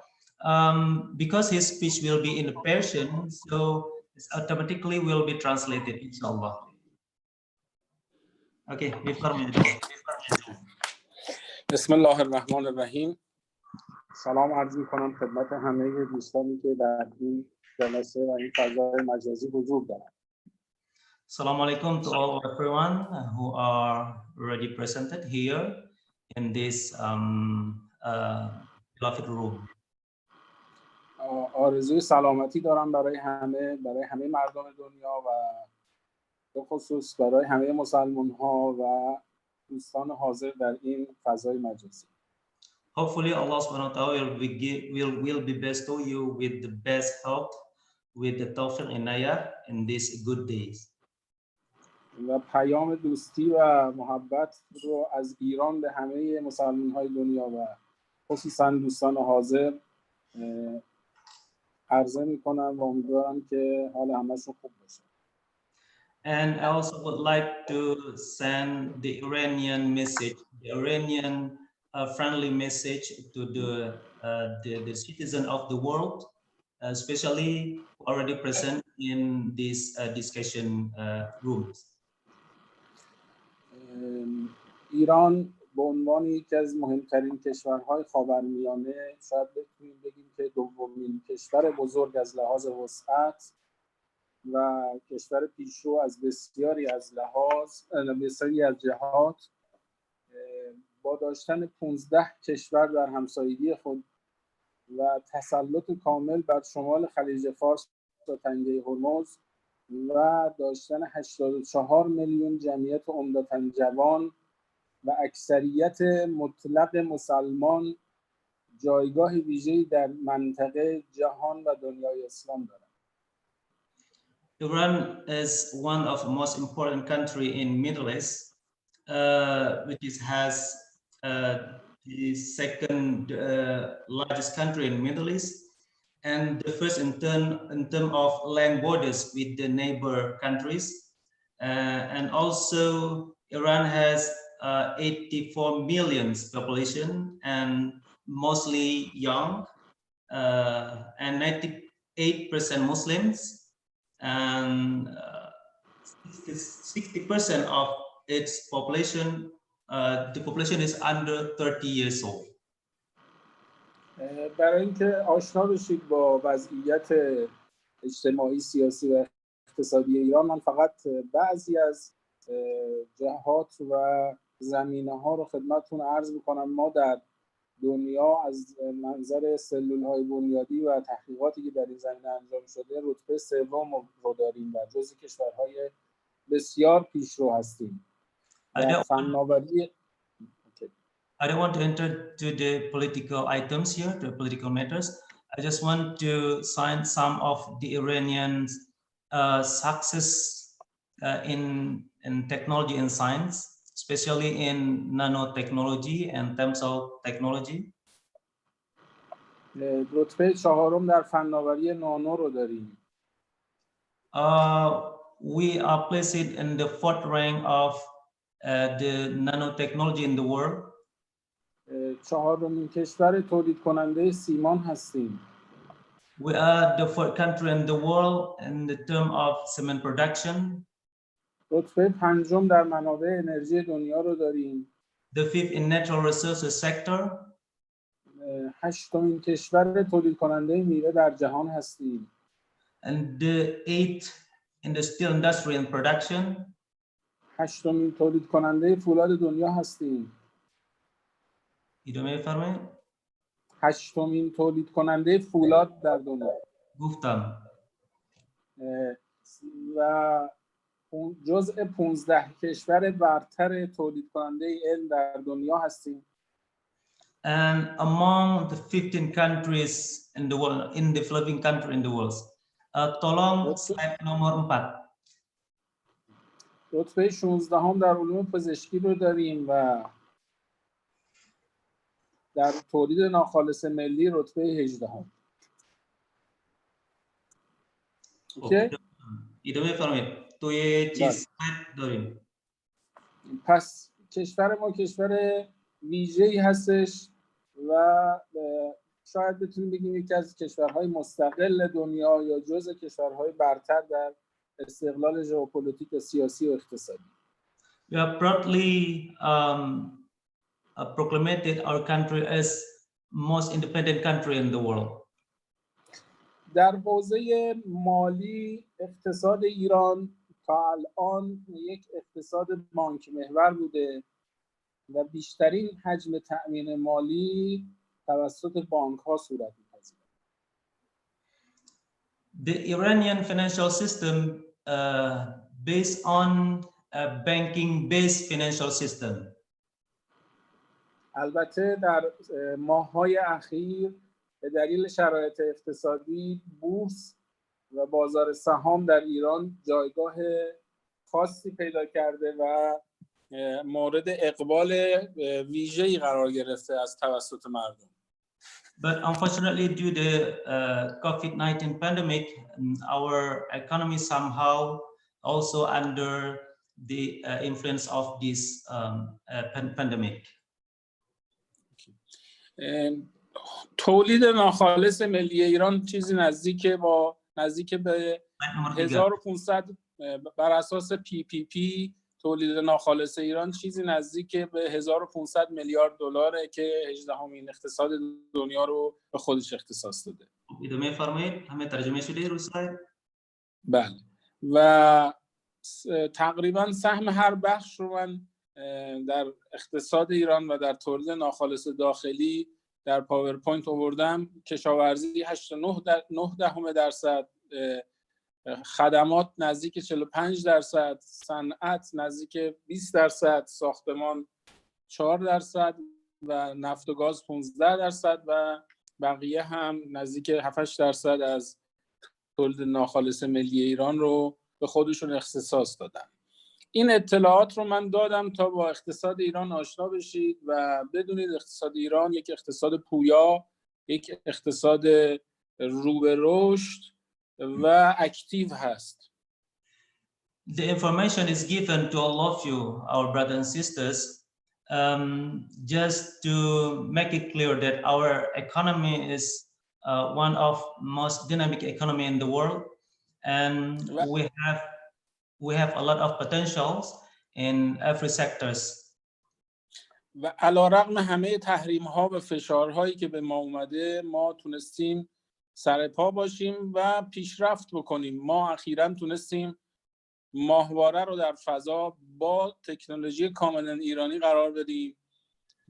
Because his speech will be in Persian, so it automatically will be translated, inshallah. Okay, before me. بسم الله الرحمن الرحیم. سلام عرض می‌کنم خدمت همه دوستانی که در این جلسه و این فضای مجازی حضور دارند. Assalamu alaikum to all everyone who are already presented here in this beloved room. آرزوی سلامتی دارم برای همه مردم دنیا و به خصوص برای همه مسلمان‌ها و دوستان حاضر در این فضای مجازی. Hopefully Allah subhanahu wa ta'ala will be bestow you with the best health, with the tawfiq inayah in these good days. و پیام دوستی و محبت رو از ایران به همه مسلمان‌های دنیا و خصوصا دوستان حاضر عرضه می‌کنم و امیدوارم که حال همه‌شون خوب باشه. And I also would like to send the Iranian message, the Iranian friendly message to the citizen of the world, especially already present in this discussion rooms. ایران به عنوان یکی از مهمترین کشورهای خاورمیانه شاید بتونیم بگیم که دومین کشور بزرگ از لحاظ وسعت و کشور پیشرو از بسیاری از جهات با داشتن 15 کشور در همسایگی خود و تسلط کامل بر شمال خلیج فارس و تنگه هرمز و داشتن 84 میلیون جمعیت عمدتاً جوان و اکثریت مطلق مسلمان جایگاه ویژه‌ای در منطقه جهان و دنیای اسلام دارد. Iran is one of the most important country in Middle East, which has the second largest country in Middle East, and the first in terms of land borders with the neighbor countries, and also Iran has 84 million population and mostly young, and 98% Muslims, and 60% of its population, the population is under 30 years old. برای اینکه آشنا بشید با وضعیت اجتماعی، سیاسی و اقتصادی ایران، من فقط بعضی از جهات و زمینه‌ها رو خدمتتون عرض می‌کنم. ما در دنیا از منظر سلول‌های بنیادی و تحقیقاتی که در این زمینه انجام شده رتبه سوم رو داریم و جزو کشورهای بسیار پیشرو هستیم. فناوری I don't want to enter to the political items here, the political matters. I just want to cite some of the Iranian success in technology and science, especially in nanotechnology and terms of technology. رتبه چهارم در فناوری نانو رو داریم. We are placed in the fourth rank of the nanotechnology in the world. چهارمین کشور تولید کننده سیمان هستیم. We are the fourth country in the world in the term of cement production. رتبه پنجم در منابع انرژی دنیا رو داریم. The fifth in natural resources sector. هشتمین کشور تولید کننده میوه در جهان هستیم. And the eighth in the steel industry and production. هشتمین تولید کننده فولاد دنیا هستیم. هشتمین تولید کننده فولاد در دنیا. گفتم. و جزء 15 کشور برتر تولید کننده علم در دنیا هستیم. And among the 15 countries in the world, in the developing country in the world. Tolong slide nomor 4. رتبه 16 در علوم پزشکی رو داریم و در تولید ناخالص ملی رتبه 18. اوکی؟ ادامه فرمایید. توی چیز داریم. پس کشور ما کشور ویژه‌ای هستش و شاید بتونیم بگیم یکی از کشورهای مستقل دنیا یا جزء کشورهای برتر در استقلال ژئوپلیتیک و سیاسی و اقتصادی. We are proudly proclaimed our country as most independent country in the world. در حوزه مالی اقتصاد ایران تا الان یک اقتصاد بانک محور بوده و بیشترین حجم تأمین مالی توسط بانک ها صورت می‌پذیرد. The Iranian financial system based on a banking-based financial system. البته در ماه‌های اخیر به دلیل شرایط اقتصادی بورس و بازار سهام در ایران جایگاه خاصی پیدا کرده و مورد اقبال ویژه‌ای قرار گرفته از توسط مردم. But unfortunately, due to the COVID-19 pandemic, our economy somehow also under the influence of this pandemic. تولید ناخالص ملی ایران چیزی نزدیک به 1500 بر اساس PPP تولید ناخالص ایران چیزی نزدیک به 1500 میلیارد دلاره که 18مین اقتصاد دنیا رو به خودش اختصاص داده. ادامه فرمایید. همه ترجمه شده رو اسلاید؟ بله. و تقریبا سهم هر بخش رو من در اقتصاد ایران و در تولید ناخالص داخلی در پاورپوینت آوردم. کشاورزی 8.9%، خدمات نزدیک 45%، صنعت نزدیک 20%، ساختمان 4% و نفت و گاز 15% و بقیه هم نزدیک 7-8% از تولید ناخالص ملی ایران رو به خودشون اختصاص دادن. این اطلاعات رو من دادم تا با اقتصاد ایران آشنا بشید و بدونید اقتصاد ایران یک اقتصاد پویا، یک اقتصاد رو به رشد و اکتیو هست. The information is given to all of you, our brothers and sisters, just to make it clear that our economy is one of most dynamic economy in the world, and we have a lot of potentials in every sectors. و علیرغم همه تحریم ها و فشارهایی که به ما اومده، ما تونستیم سر پا باشیم و پیشرفت بکنیم. ما اخیراً تونستیم ماهواره رو در فضا با تکنولوژی کاملا ایرانی قرار بدیم،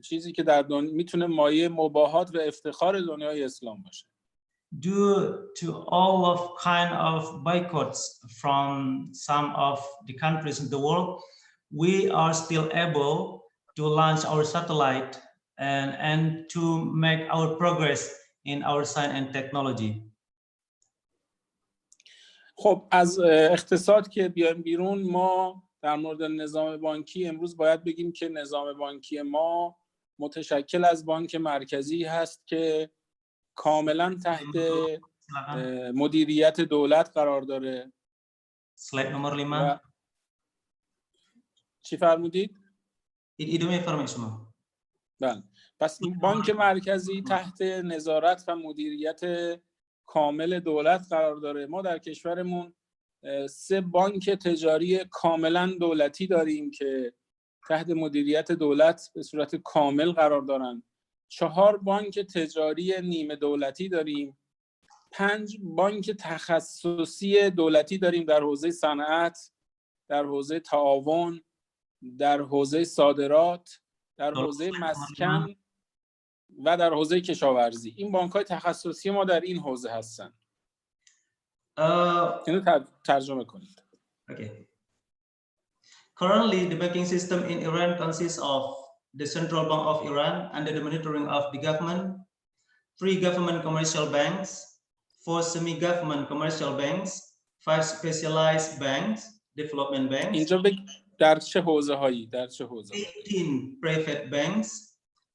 چیزی که در میتونه مایه مباهات و افتخار دنیای اسلام باشه. Due to all of kind of boycotts from some of the countries in the world, we are still able to launch our satellite and to make our progress in our science and technology. خب از اقتصاد که بیایم بیرون، ما در مورد نظام بانکی امروز باید بگیم که نظام بانکی ما متشکل از بانک مرکزی هست که کاملا تحت مدیریت دولت قرار داره. Slide nomor 5. چی فرمودید؟ ادامه فرمایید شما. بله. پس بانک مرکزی تحت نظارت و مدیریت کامل دولت قرار داره. ما در کشورمون 3 بانک تجاری کاملا دولتی داریم که تحت مدیریت دولت به صورت کامل قرار دارن. 4 بانک تجاری نیمه دولتی داریم. 5 بانک تخصصی دولتی داریم در حوزه صنعت، در حوزه تعاون، در حوزه صادرات، در حوزه مسکن و در حوزه کشاورزی. این بانک‌های تخصصی ما در این حوزه هستن. اینو ترجمه کنید. Okay. Currently, the banking system in Iran consists of the Central Bank of Iran under the monitoring of the government, 3 government commercial banks, 4 semi-government commercial banks, 5 specialized banks, development banks. اینجا در چه حوزه‌هایی؟ 18 private banks,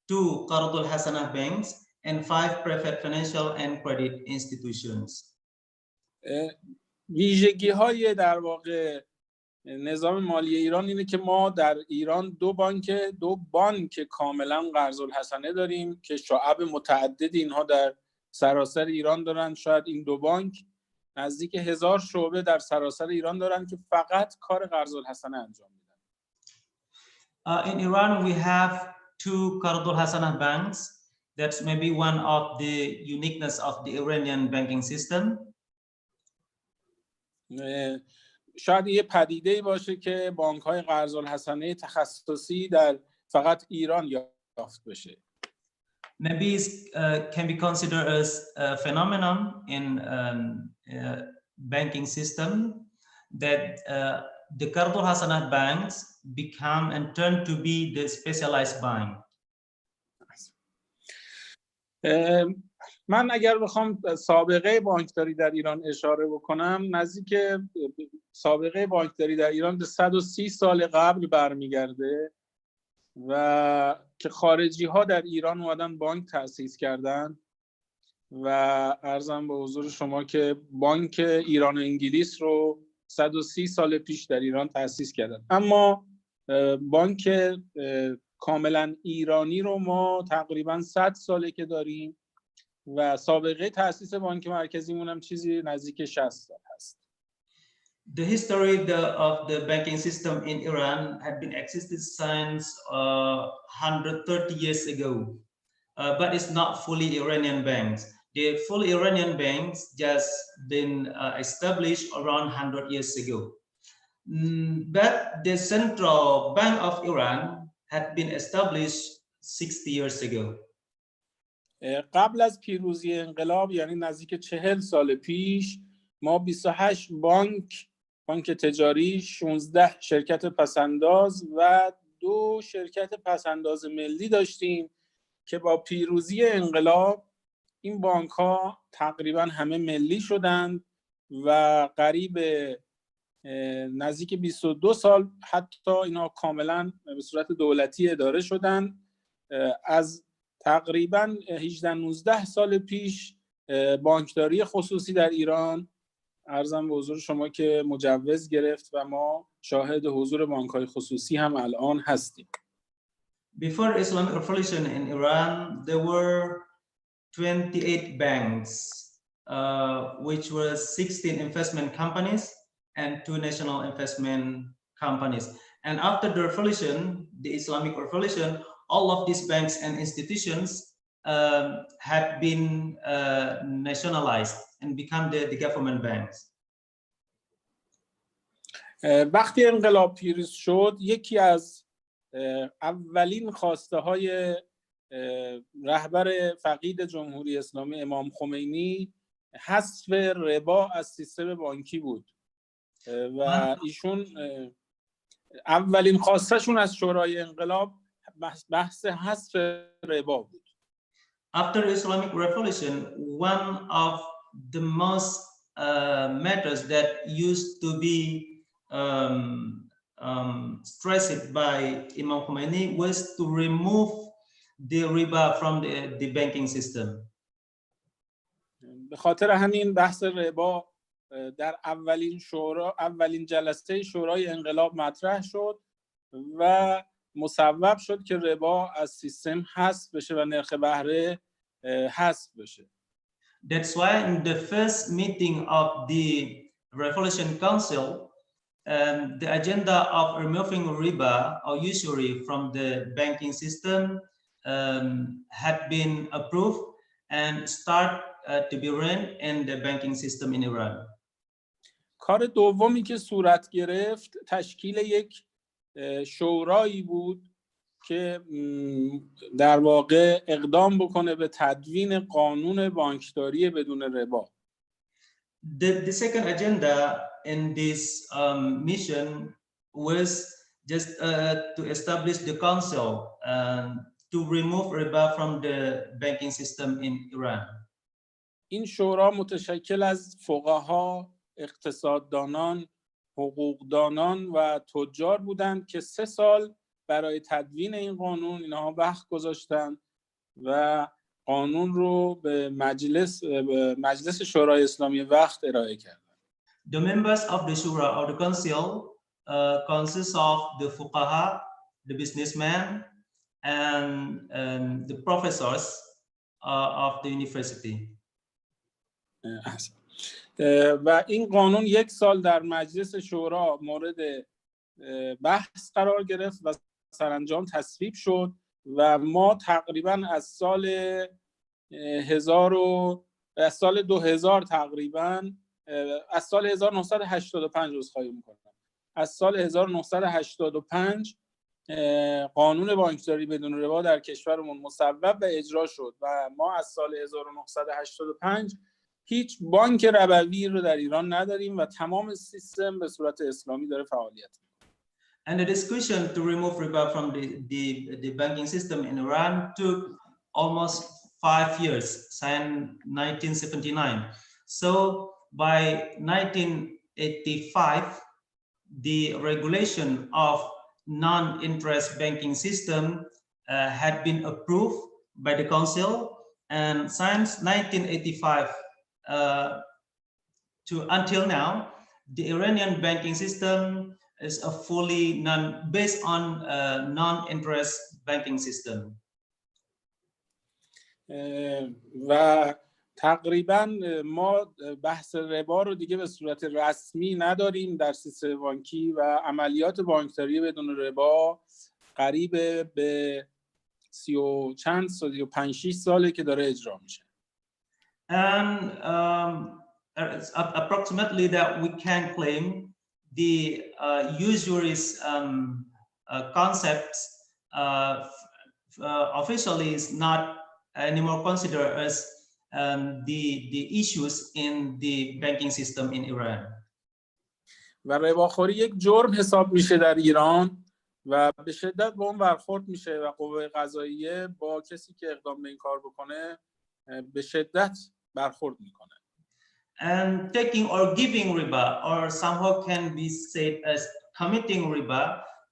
2 Qardul Hasanah banks, and 5 private financial and credit institutions. ویژگی‌های در واقع نظام مالی ایران اینه که ما در ایران 2 بانک کاملا قرض الحسنه داریم که شعب متعدد اینها در سراسر ایران دارن. شاید این 2 بانک نزدیک 1000 شعبه در سراسر ایران دارن که فقط کار قرض الحسنه انجام میدن. In Iran, we have two Qardul Hasanah banks. That's maybe one of the uniqueness of the Iranian banking system. شاید یه پدیده‌ای باشه که بانک‌های قرض‌الحسنه تخصصی در فقط ایران یافت بشه. Maybe it can be considered as a phenomenon in banking system that the Qardul Hasanah banks become and turn to be the specialized bank. من اگر بخوام سابقه بانکداری در ایران اشاره بکنم، نزدیک سابقه بانکداری در ایران به 130 سال قبل برمیگرده و که خارجی ها در ایران اومدن بانک تأسیس کردن و عرضم به حضور شما که بانک ایران و انگلیس رو 130 سال پیش در ایران تأسیس کردن. اما بانک کاملا ایرانی رو ما تقریبا 100 ساله که داریم و سابقه تأسیس بانک مرکزیمون هم چیزی نزدیک 60 سال هست. The history of the banking system in Iran had been existed since 130 years ago, but it's not fully Iranian banks. The full Iranian banks just been established around 100 years ago. But the Central Bank of Iran had been established 60 years ago. قبل از پیروزی انقلاب یعنی نزدیک 40 سال پیش ما 28 بانک تجاری، 16 شرکت پسنداز و 2 شرکت پسنداز ملی داشتیم که با پیروزی انقلاب این بانک ها تقریبا همه ملی شدند و قریب نزدیک 22 سال حتی اینا کاملا به صورت دولتی اداره شدند. از تقریبا 18-19 سال پیش بانکداری خصوصی در ایران عرضم به حضور شما که مجوز گرفت و ما شاهد حضور بانک‌های خصوصی هم الان هستیم. Before Islamic Revolution in Iran, there were 28 banks, which were 16 investment companies and 2 national investment companies. And after the revolution, the Islamic Revolution, all of these banks and institutions had been nationalized and become the government banks. وقتی انقلاب پیروز شد، یکی از اولین خواسته های رهبر فقید جمهوری اسلامی امام خمینی حذف ربا از سیستم بانکی بود و ایشون اولین خواستشون از شورای انقلاب بحث حذف ربا بود. After the Islamic Revolution, one of the most matters that used to be stressed by Imam Khomeini was to remove the riba from the banking system. به خاطر همین بحث ربا در اولین جلسه شورای انقلاب مطرح شد و مصوب شد که ربا از سیستم حذف بشه و نرخ بهره حذف بشه. That's why in the first meeting of the Revolution Council, the agenda of removing riba or usury from the banking system had been approved and start to be run in the banking system in Iran. کار دومی که صورت گرفت تشکیل یک شورایی بود که در واقع اقدام بکنه به تدوین قانون بانکداری بدون ربا. The second agenda in this mission was just to establish the council to remove riba from the banking system in Iran. این شورا متشکل از فقها، اقتصاددانان، حقوقدانان و تجار بودند که 3 سال برای تدوین این قانون اینها وقت گذاشتند و قانون رو به مجلس شورای اسلامی وقت ارائه کردند. The members of the shura or the council consists of the fuqaha, the businessmen, and the professors of the university. و این قانون 1 سال در مجلس شورا مورد بحث قرار گرفت و سرانجام تصویب شد و ما تقریبا از سال 2000 تقریبا از سال 1985 عذرخواهی می‌کنم. از سال 1985 قانون بانکداری بدون ربا در کشورمون مصوب و اجرا شد و ما از سال 1985 هیچ بانک ربوی رو در ایران نداریم و تمام سیستم به صورت اسلامی داره فعالیت. And the discussion to remove riba from the banking system in Iran took almost 5 years, since 1979. So by 1985, the regulation of non-interest banking system had been approved by the council, and since 1985 to until now, the Iranian banking system is a fully based on non-interest banking system. و تقریبا ما بحث ربا رو دیگه به صورت رسمی نداریم در سیستم بانکی و عملیات بانکداری بدون ربا قریب به 35-6 ساله که داره اجرا میشه. And approximately that we can claim the usurious concepts officially is not anymore considered as the issues in the banking system in Iran. و رباخوری یک جرم حساب میشه در ایران و به شدت با اون برخورد میشه و قوه قضاییه با کسی که اقدام به این کار بکنه به شدت برخورد میکنه. And taking or giving riba, or somehow can be said as committing riba,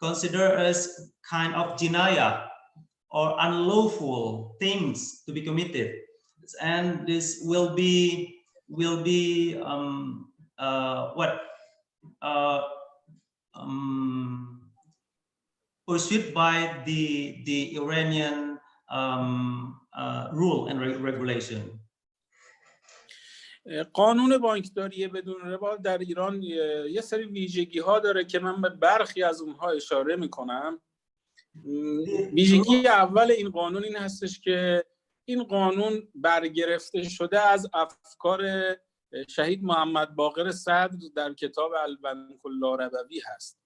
considered as kind of jinayah or unlawful things to be committed, and this will be pursued by the Iranian rule and regulation. قانون بانکداری بدون ربا در ایران یه سری ویژگی ها داره که من به برخی از اونها اشاره میکنم. ویژگی اول این قانون این هستش که این قانون برگرفته شده از افکار شهید محمد باقر صدر در کتاب البنک اللاربوی هست.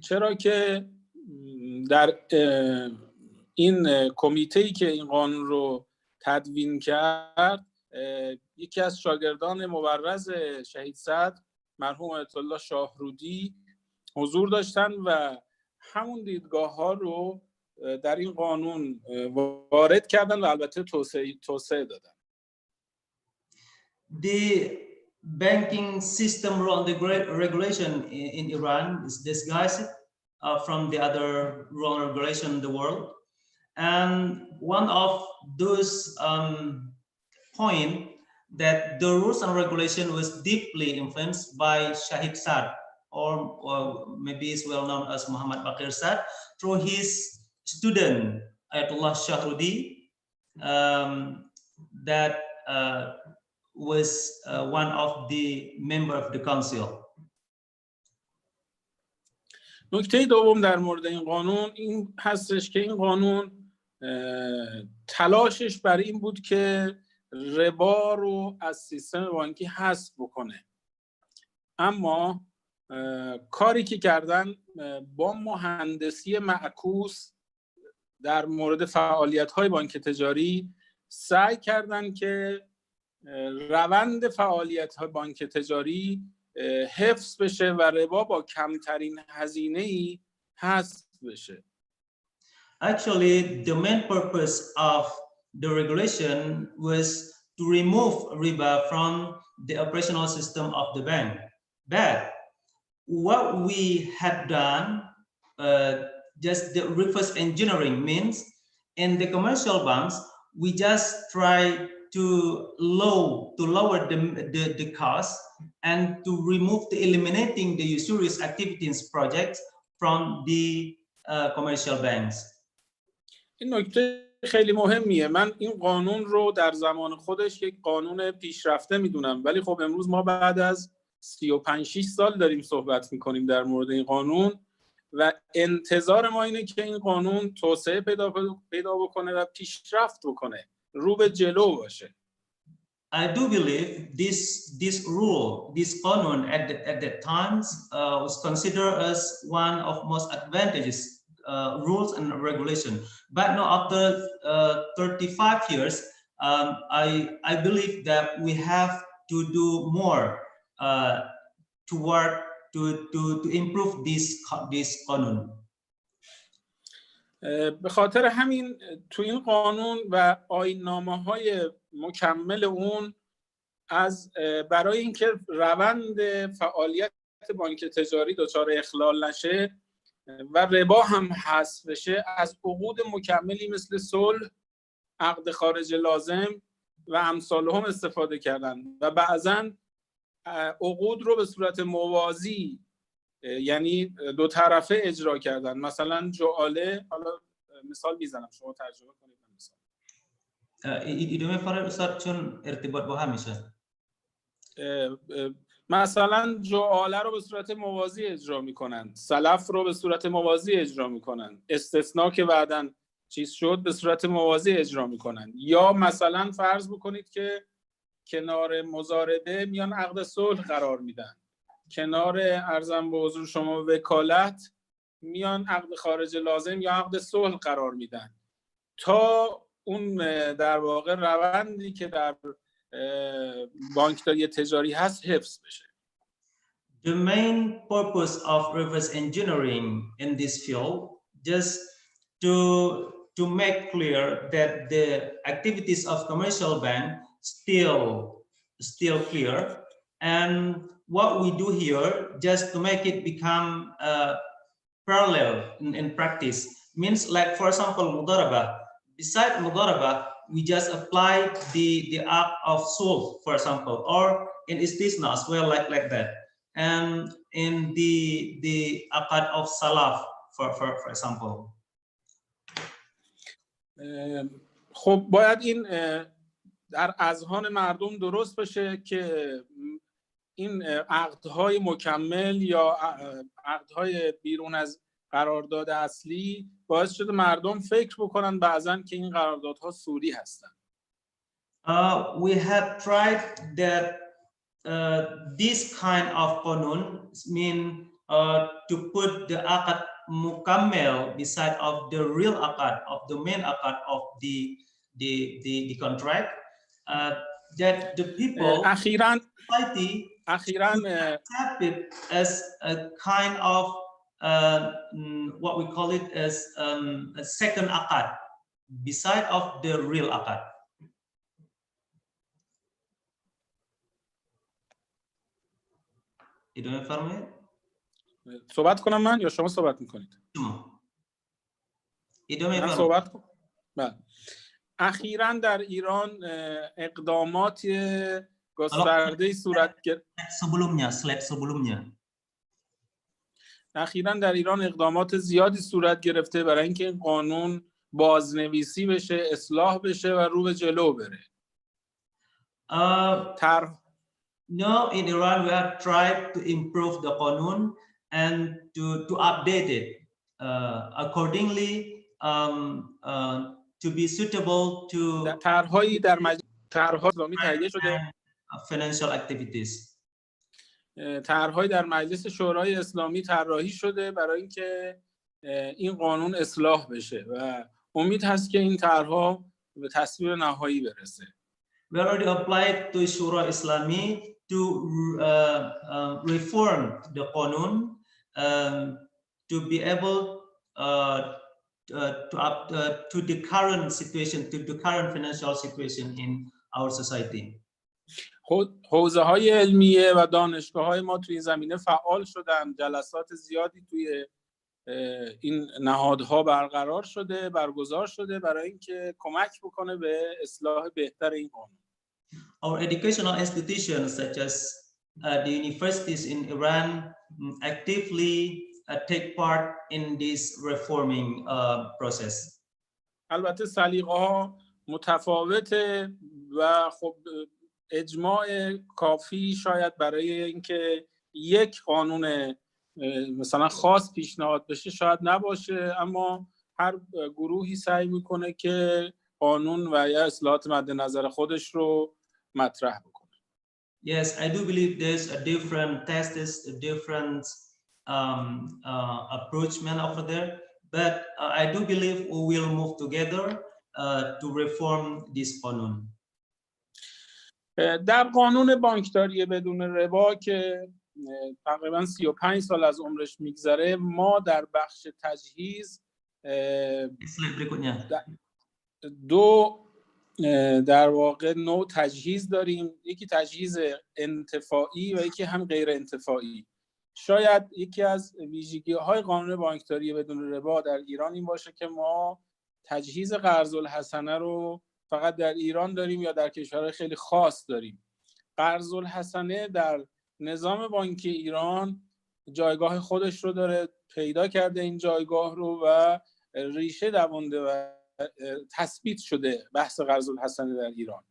چرا که در این کمیته‌ای که این قانون رو تدوین کرد یکی از شاگردان مبرز شهید صدر مرحوم آیت الله شاهرودی حضور داشتن و همون دیدگاه‌ها رو در این قانون وارد کردن و البته توسعه دادن. The banking system rule and the regulation in Iran is disguised from the other rule and regulation in the world, and one of those point that the rules and regulation was deeply influenced by Shahid Sad, or maybe is well known as Muhammad Baqir Sad, through his student Ayatollah Shahrudi, that was one of the member of the council. نکته دوم در مورد این قانون این هستش که این قانون تلاشش بر این بود که ربا رو از سیستم بانکی حذف بکنه، اما کاری که کردن با مهندسی معکوس در مورد فعالیت‌های بانک تجاری سعی کردن که روند فعالیت‌های بانک تجاری حفظ بشه و ربا با کمترین هزینه‌ای حذف بشه. Actually, the main purpose of the regulation was to remove riba from the operational system of the bank. But what we had done, just the reverse engineering means, in the commercial banks, we just try to lower the cost and to remove the eliminating the usurious activities projects from the commercial banks. این نکته خیلی مهمیه. من این قانون رو در زمان خودش یک قانون پیشرفته میدونم، ولی خب امروز ما بعد از 35-6 سال داریم صحبت میکنیم در مورد این قانون و انتظار ما اینه که این قانون توسعه پیدا بکنه و پیشرفت بکنه، رو به جلو باشه. I do believe this rule, this قانون at that times was considered as one of most advantageous rules and regulation. But now after 35 years, I believe that we have to do more to work to improve this قانون. به خاطر همین تو این قانون و آیین‌نامه‌های مکمل اون برای اینکه روند فعالیت بانک تجاری دچار اخلال نشه و ربا هم حذف بشه، از عقود مکملی مثل صلح، عقد خارج لازم و امثالهم استفاده کردن و بعضاً عقود رو به صورت موازی، یعنی دو طرفه اجرا کردن. مثلا جعاله، حالا مثال میزنم شما ترجمه کنید. ایدومه فرار استاد چون ارتباط با هم میشه. مثلا جعاله رو به صورت موازی اجرا میکنن، سلف رو به صورت موازی اجرا میکنن، استثناء که بعداً چیز شد به صورت موازی اجرا میکنن. یا مثلا فرض بکنید که کنار مضاربه میان عقد صلح قرار میدن، کنار ارزم به حضور شما وکالت میان عقد خارج لازم یا عقد صلح قرار میدن تا اون در واقع روندی که در بانکداری تجاری هست حفظ بشه. The main purpose of reverse engineering in this field just to make clear that the activities of commercial bank still clear, and what we do here just to make it become parallel in practice means, like for example mudarabah. Beside mudarabah, we just apply the act of sulh, for example, or in istisna as well, like that, and in the aqad of salaf, for example. خب باید این در اذهان مردم درست بشه که این عقدهای مکمل یا عقدهای بیرون از قرارداد اصلی باعث شده مردم فکر بکنن بعضن که این قراردادها سودی هستن. We have tried that this kind of قانون mean to put the aqad mukammel beside of the real aqad, of the main aqad of the contract, that the people society accept it as a kind of what we call it as a second aqad beside of the real aqad. ادامه فرمایید. صحبت کنم من یا شما صحبت میکنید؟ ادامه من صحبت کنم. بله. اخیراً در ایران اقدامات گسترده‌ای صورت گرفت. sebelumnya. اخیراً در ایران اقدامات زیادی صورت گرفته برای اینکه این قانون بازنویسی بشه، اصلاح بشه و رو به جلو بره. No, in Iran we have tried to improve the قانون and to update it accordingly to be suitable to طرح‌هایی در طرح‌های اسلامی تهیه شده. Financial activities. طرح‌هایی در مجلس شورای اسلامی طراحی شده برای اینکه این قانون اصلاح بشه و امید هست که این طرح‌ها به تصویب نهایی برسه. We already applied to Shura Islami to reform the قانون to be able to the current situation, to the current financial situation in our society. حوزه‌های علمیه و دانشگاه‌های ما توی این زمینه فعال شدن. جلسات زیادی توی این نهادها برگزار شده برای اینکه کمک بکنه به اصلاح بهتر این قانون. Our educational institutions such as the universities in Iran actively take part in this reforming process. البته سلیقه‌ها متفاوته و خب اجماع کافی شاید برای اینکه یک قانون مثلا خاص پیشنهاد بشه شاید نباشه، اما هر گروهی سعی میکنه که قانون و یا اصلاحات مد نظر خودش رو مطرح بکنه. Yes, I do believe there's a different tests, a different approachment over there, but I do believe we will move together to reform this قانون. در قانون بانکداری بدون ربا که تقریبا 35 سال از عمرش میگذره، ما در بخش تجهیز دو در واقع نوع تجهیز داریم، یکی تجهیز انتفاعی و یکی هم غیر انتفاعی. شاید یکی از ویژگی‌های قانون بانکداری بدون ربا در ایران این باشه که ما تجهیز قرض الحسنه رو فقط در ایران داریم یا در کشورهای خیلی خاص داریم. قرض الحسنه در نظام بانکی ایران جایگاه خودش رو داره، پیدا کرده این جایگاه رو و ریشه دوانده و تثبیت شده بحث قرض الحسنه در ایران.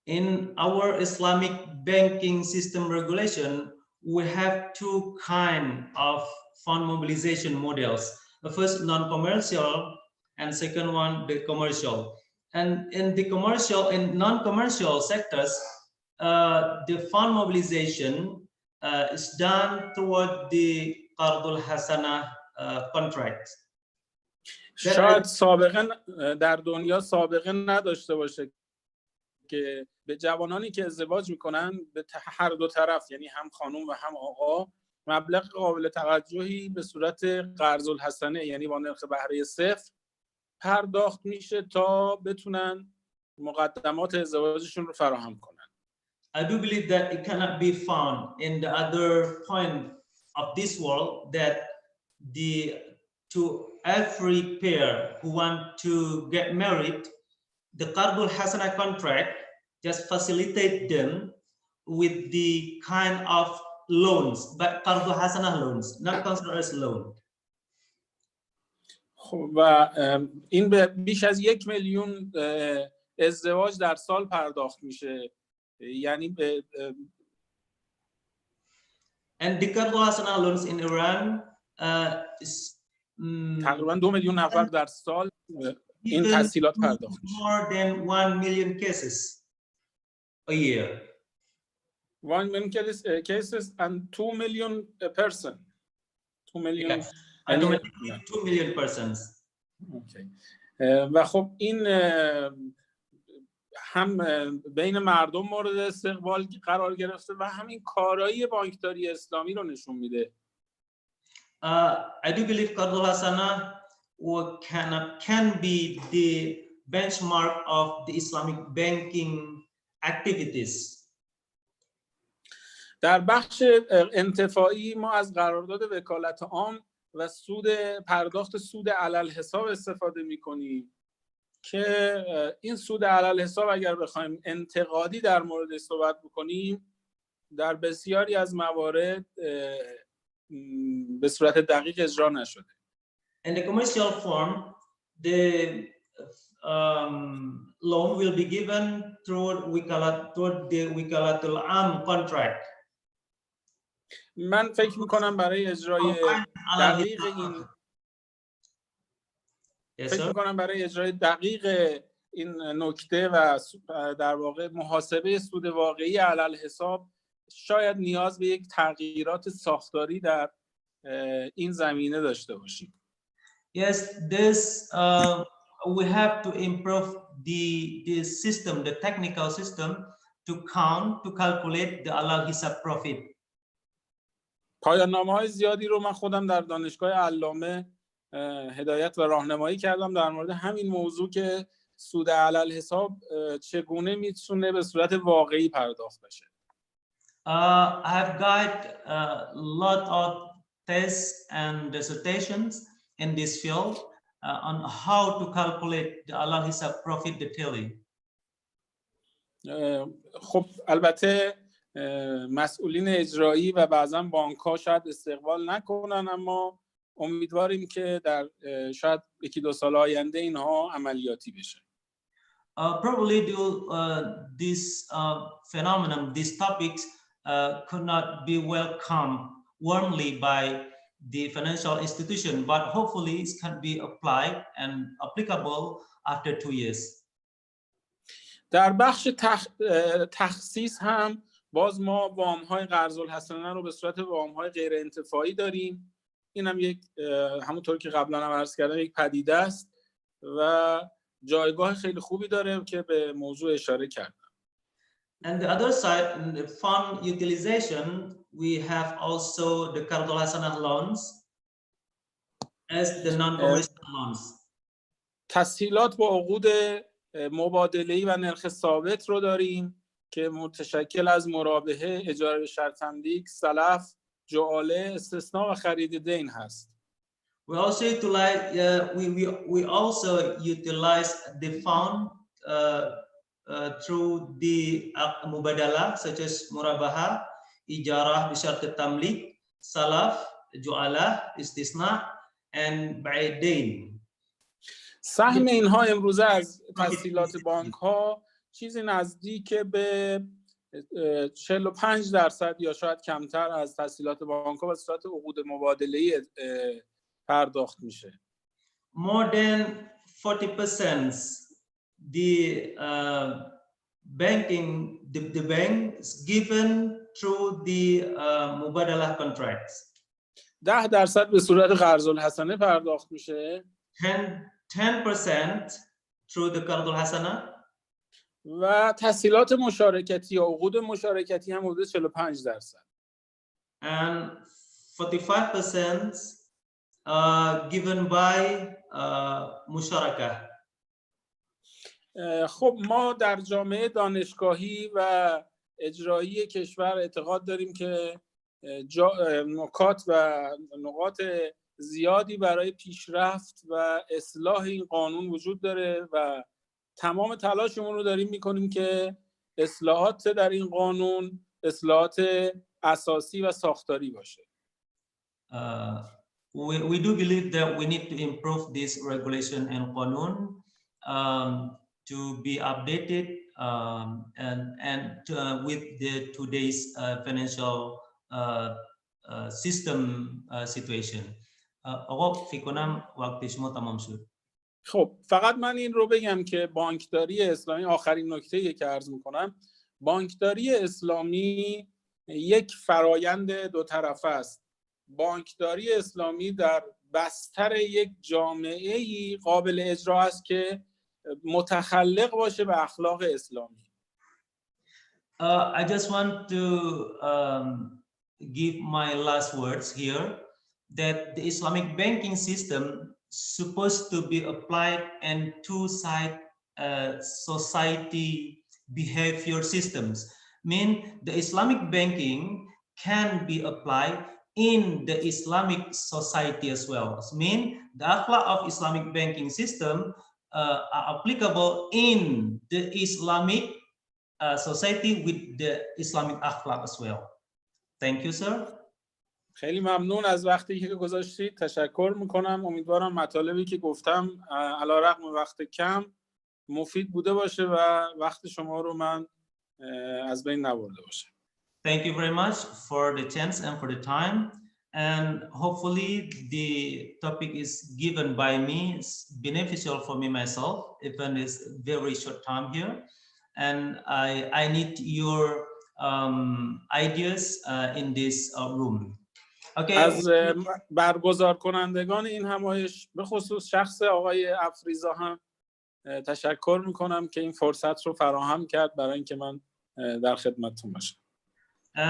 In our Islamic banking system regulation, we have two kind of fund mobilization models. The first non-commercial and second one the commercial. And in the commercial and non-commercial sectors, the fund mobilization is done toward the Qard al-Hasana contract. شاید سابقا در دنیا سابقه نداشته باشه که به جوانانی که ازدواج میکنن به هر دو طرف، یعنی هم خانم و هم آقا، مبلغ قابل توجهی به صورت قرض الحسنه یعنی با نرخ بهره صفر پرداخت میشه تا بتونن مقدمات ازدواجشون رو فراهم کنن. I do believe that it cannot be found in the other point of this world that to every pair who want to get married, the Qard al-Hasana contract just facilitate them with the kind of loans, but Qard al-Hasana loans, not considered as loan. و این به بیش از 1 میلیون ازدواج در سال پرداخت میشه، یعنی به And the Qard al-Hasana loans in Iran is تقریبا 2 میلیون نفر در سال این تسهیلات پرداخت میشه. More than 1 million cases a year. 1 million cases and 2 million person. 2 million. Yes. 2 million persons. Okay. و خب این هم بین مردم مورد استقبال قرار گرفته و همین کارایی بانکداری اسلامی رو نشون میده. I do believe Qard al-Hasana can be the benchmark of the Islamic banking activities. در بخش انتفاعی ما از قرارداد وکالت عام و پرداخت سود علل حساب استفاده می‌کنیم که این سود علل حساب اگر بخوایم انتقادی در موردش صحبت بکنیم در بسیاری از موارد به صورت دقیق اجرا نشده. In the commercial form, the loan will be given through the Wikalatul Am contract. من فکر می‌کنم برای اجرای دقیق این این نکته و در واقع محاسبه سود واقعی علل حساب شاید نیاز به یک تغییرات ساختاری در این زمینه داشته باشیم. Yes, we have to improve the system, the technical system to calculate the halal hisab profit. پایان‌نامه‌های زیادی رو من خودم در دانشگاه علامه هدایت و راهنمایی کردم در مورد همین موضوع که سود علل حساب چگونه میتونه به صورت واقعی پرداخت بشه. I have got a lot of tests and dissertations in this field on how to calculate the halal hisab profit detailing. خب البته مسئولین اجرایی و بعضا بانک‌ها شاید استقبال نکنن، اما امیدواریم که در شاید 1-2 سال آینده اینها عملیاتی بشه. Probably this phenomenon, these topics could not be welcome warmly by the financial institution, but hopefully it can be applied and applicable after 2 years. در بخش تخصیص هم باز ما وام‌های قرض الحسنه رو به صورت وام‌های غیر انتفاعی داریم. این هم یک همونطور که قبلا هم عرض کردم یک پدیده است و جایگاه خیلی خوبی داره که به موضوع اشاره کردم. And the other side, in the fund utilization, we have also the Qardul Hasanah loans as the non-commercial loans. تسهیلات با عقود مبادله‌ای و نرخ ثابت رو داریم که متشکل از مرابحه، اجاره به شرط تملیک، سلف، جعاله، استثناء و خرید دین هست. We also utilize the fund through the mubadalah such as murabaha, ijarah bi syart tamlik, salaf, ju'alah, istisna and bai'dain. سهم اینها امروزه از تسهیلات بانک ها چیزی نزدیک به 45% یا شاید کمتر از تسهیلات بانک ها به صورت عقود مبادله‌ای پرداخت میشه. More than 40% the banks given through the mubadalah contracts. 10% به صورت قرض الحسنه پرداخت میشه. 10% through the Qardul Hasanah. و تسهیلات مشارکتی یا عقود مشارکتی هم حدود 45%. And 45% given by musharakah. خب ما در جامعه دانشگاهی و اجرایی کشور اعتقاد داریم که نکات و نقاط زیادی برای پیشرفت و اصلاح این قانون وجود داره و تمام تلاشمون رو داریم میکنیم که اصلاحات در این قانون اصلاحات اساسی و ساختاری باشه. We do believe that we need to improve this regulation and qanun to be updated and with the today's financial system situation. آقا فکر کنم وقت شما تمام شد. خب فقط من این رو بگم که بانکداری اسلامی، آخرین نکته‌ای که عرض می‌کنم، بانکداری اسلامی یک فرایند دو طرفه است. بانکداری اسلامی در بستر یک جامعه‌ای قابل اجرا است که متخلق باشه به اخلاق اسلامی. I just want to give my last words here that the Islamic banking system supposed to be applied in two-side society behavior systems. Mean the Islamic banking can be applied in the Islamic society as well. Mean the akhlaq of Islamic banking system are applicable in the Islamic society with the Islamic akhlaq as well. Thank you, sir. خیلی ممنون از وقتی که گذاشتید. تشکر میکنم. امیدوارم مطالبی که گفتم علیرغم وقت کم مفید بوده باشه و وقت شما رو من از بین نبرده باشم. Thank you very much for the chance and for the time, and hopefully the topic is given by me is beneficial for me myself, even it's very short time here, and I need your ideas in this room. Okay. از برگزار کنندگان این همایش به خصوص شخص آقای افریزا هم تشکر میکنم که این فرصت رو فراهم کرد برای اینکه من در خدمتتون باشم.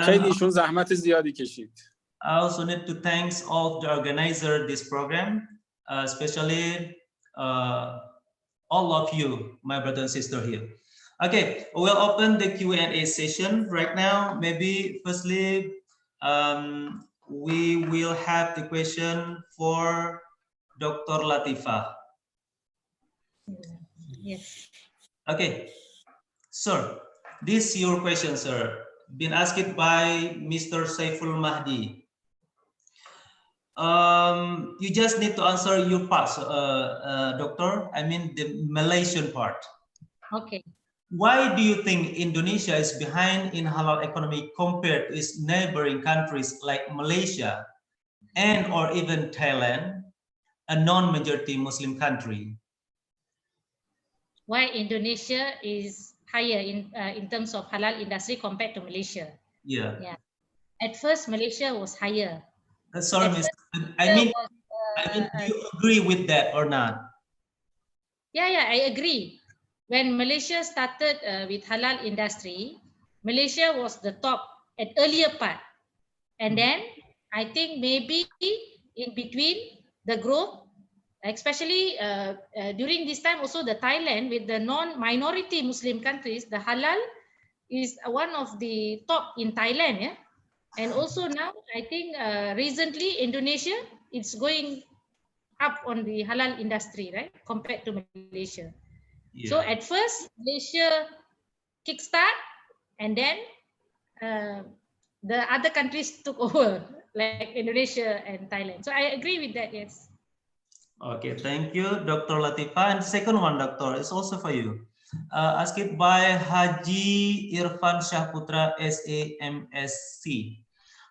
خیلی ایشون زحمت زیادی کشید. I also need to thank all the organizer this program, especially all of you, my brother and sister here. Okay, we'll open the Q&A session right now. Maybe firstly, we will have the question for Dr. Latifa. Yes. Okay, sir, this is your question, sir. Been asked by Mr. Saiful Mahdi. You just need to answer your part, doctor. I mean the Malaysian part. Okay. why do you think Indonesia is behind in halal economy compared to its neighboring countries like Malaysia and or even Thailand, a non-majority Muslim country? Why Indonesia is higher in terms of halal industry compared to Malaysia? Yeah. Yeah. At first, Malaysia was higher. Sorry, Miss. I mean, do you agree with that or not? Yeah, I agree. When Malaysia started with halal industry, Malaysia was the top at earlier part. And then I think maybe in between the growth, especially during this time also the Thailand with the non-minority Muslim countries, the halal is one of the top in Thailand. Yeah. And also now I think recently Indonesia, it's going up on the halal industry, right? Compared to Malaysia. Yeah. So at first, Malaysia kickstart, and then the other countries took over, like Indonesia and Thailand. So I agree with that, yes. Okay, thank you, Dr. Latifa. And second one, Doctor, is also for you. Asked by Haji Irfan Shahputra, SAMSC.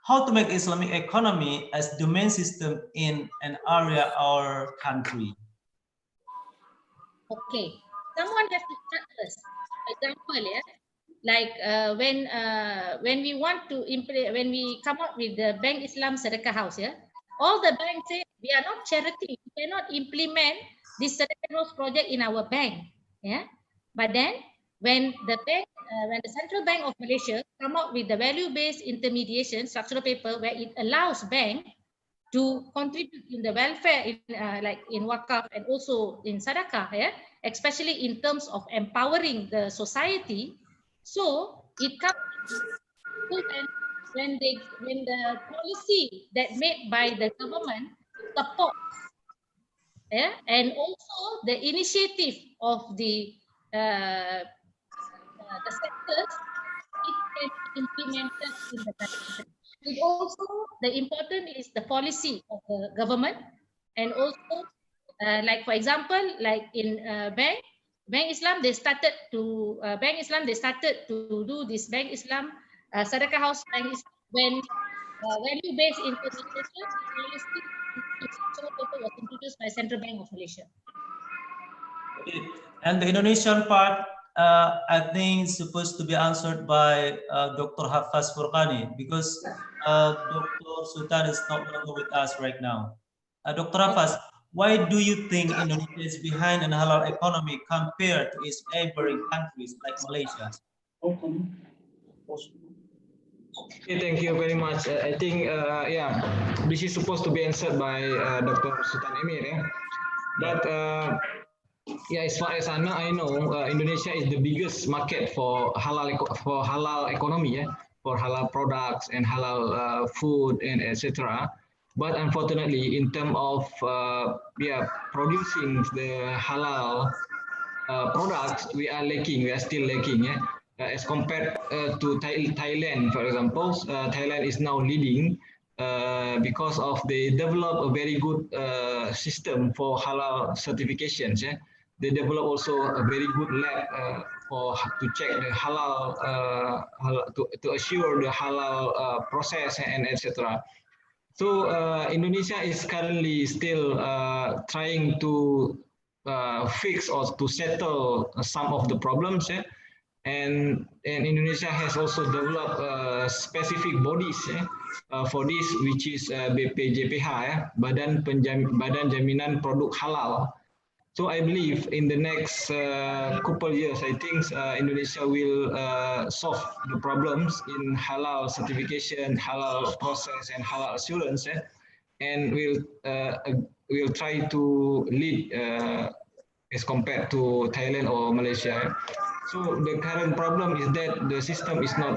How to make Islamic economy as the main system in an area or country? Okay, someone has to start first. Example, yeah, like when we want to implement, when we come up with the Bank Islam Sedekah House, yeah, all the banks say we are not charity, we cannot implement this Sedekah House project in our bank, yeah. But then when the bank, when the Central Bank of Malaysia come up with the value-based intermediation structural paper where it allows bank to contribute in the welfare in like in wakaf and also in sadaqah, yeah, especially in terms of empowering the society. So it comes when the policy that made by the government support, yeah, and also the initiative of the sectors, it can be implemented in the country. It also, the important is the policy of the government, and also like for example, like in Bank Islam, they started to do this Bank Islam Sadaqah House Bank Islam when value-based intermediation policy was introduced by Central Bank of Malaysia. And the Indonesian part, I think is supposed to be answered by Dr. Hafaz Furqani, because Dr. Sultan is not longer with us right now. Dr. Hafaz, why do you think Indonesia is behind in halal economy compared to its neighboring countries like Malaysia? Okay, thank you very much. I think, yeah, this is supposed to be answered by Dr. Sultan Emir. Yeah? But yeah, as far as I know, Indonesia is the biggest market for halal economy, yeah, for halal products and halal food and etc. But unfortunately, in terms of producing the halal products, we are lacking. We are still lacking. Yeah? As compared to Thailand, for example, Thailand is now leading because of they develop a very good system for halal certifications. Yeah? They develop also a very good lab for to check the halal, to assure the halal process and etc. So Indonesia is currently still trying to fix or to settle some of the problems. Yeah? And Indonesia has also developed specific bodies for this, which is BPJPH, Badan Jaminan Produk Halal. So I believe in the next couple years, I think Indonesia will solve the problems in halal certification, halal process, and halal assurance, and will try to lead as compared to Thailand or Malaysia. So the current problem is that the system is not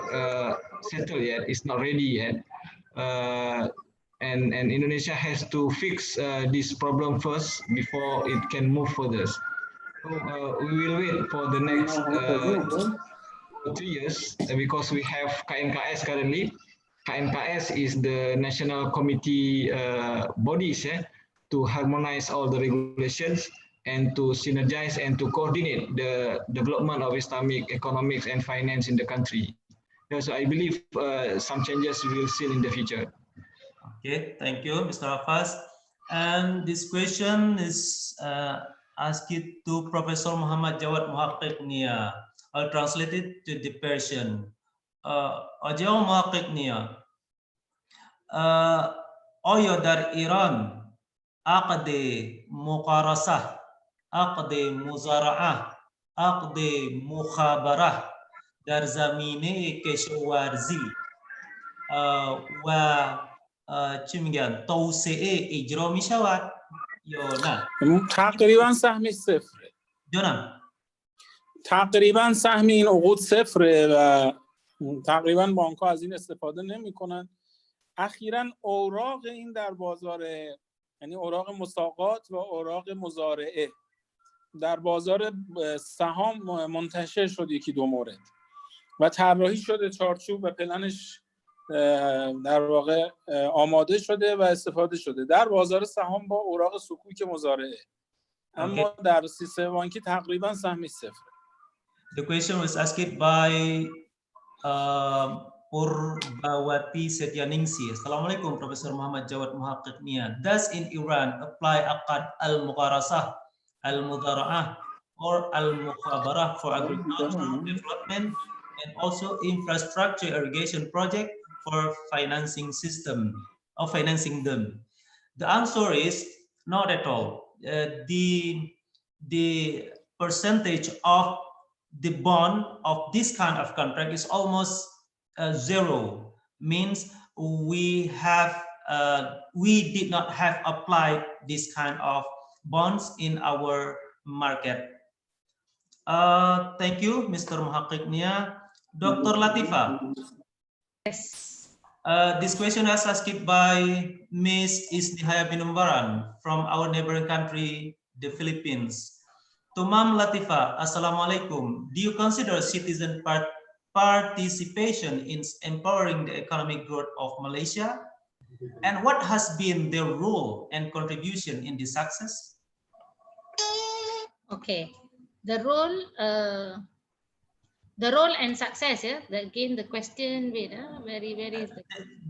settled yet, it's not ready yet. And Indonesia has to fix this problem first before it can move further. So we will wait for the next 3 years because we have KNKS currently. KNKS is the national committee bodies to harmonize all the regulations. and to synergize and to coordinate the development of Islamic economics and finance in the country. So I believe some changes we will see in the future. Okay, thank you, Mr. Hafaz. And this question is asked to Professor Muhammad Jawad Muhaqqiq Nia. I'll translate it to the Persian. Ajau Muhaqqiq Nia. Oyo dari Iran, aqde muqarasah, aqde muzara'ah, aqde mukhabarah, dar zamine keshwarzi, wa چی میگن توسعه اجرا میشود یا نه؟ تقریبا سهمش صفره. جانم تقریبا سهم این عقود صفره و تقریبا بانک ها از این استفاده نمی کنن. اخیراً اوراق این در بازار، یعنی اوراق مساقات و اوراق مزارعه در بازار سهام منتشر شد یکی دو مورد و طراحی شده، چارچوب و پلنش در واقع آماده شده و استفاده شده در بازار سهام با اوراق سکوک مزارعه. اما در سیستم بانکی تقریبا سهمش صفره. The question was asked by Purbawati Setyaningsi. Assalamualaikum, Professor Muhammad Jawad Muhaqqiq Nia. Does in Iran apply aqad al-muqarasah, al-mudara'ah, or al-mukhabarah for agricultural development and also infrastructure irrigation project for financing system or financing them? The answer is not at all. The percentage of the bond of this kind of contract is almost zero. Means we did not have applied this kind of bonds in our market. Thank you, Mr. Muhaqqiq Nia. Dr. Latifa. Yes. This question is asked by Ms. Isnihaya Binumbaran from our neighboring country, the Philippines. To Ma'am Latifa, Assalamualaikum. Do you consider citizen participation in empowering the economic growth of Malaysia? And what has been their role and contribution in this success? Okay, the role and success. Yeah, again the question. Wait, very.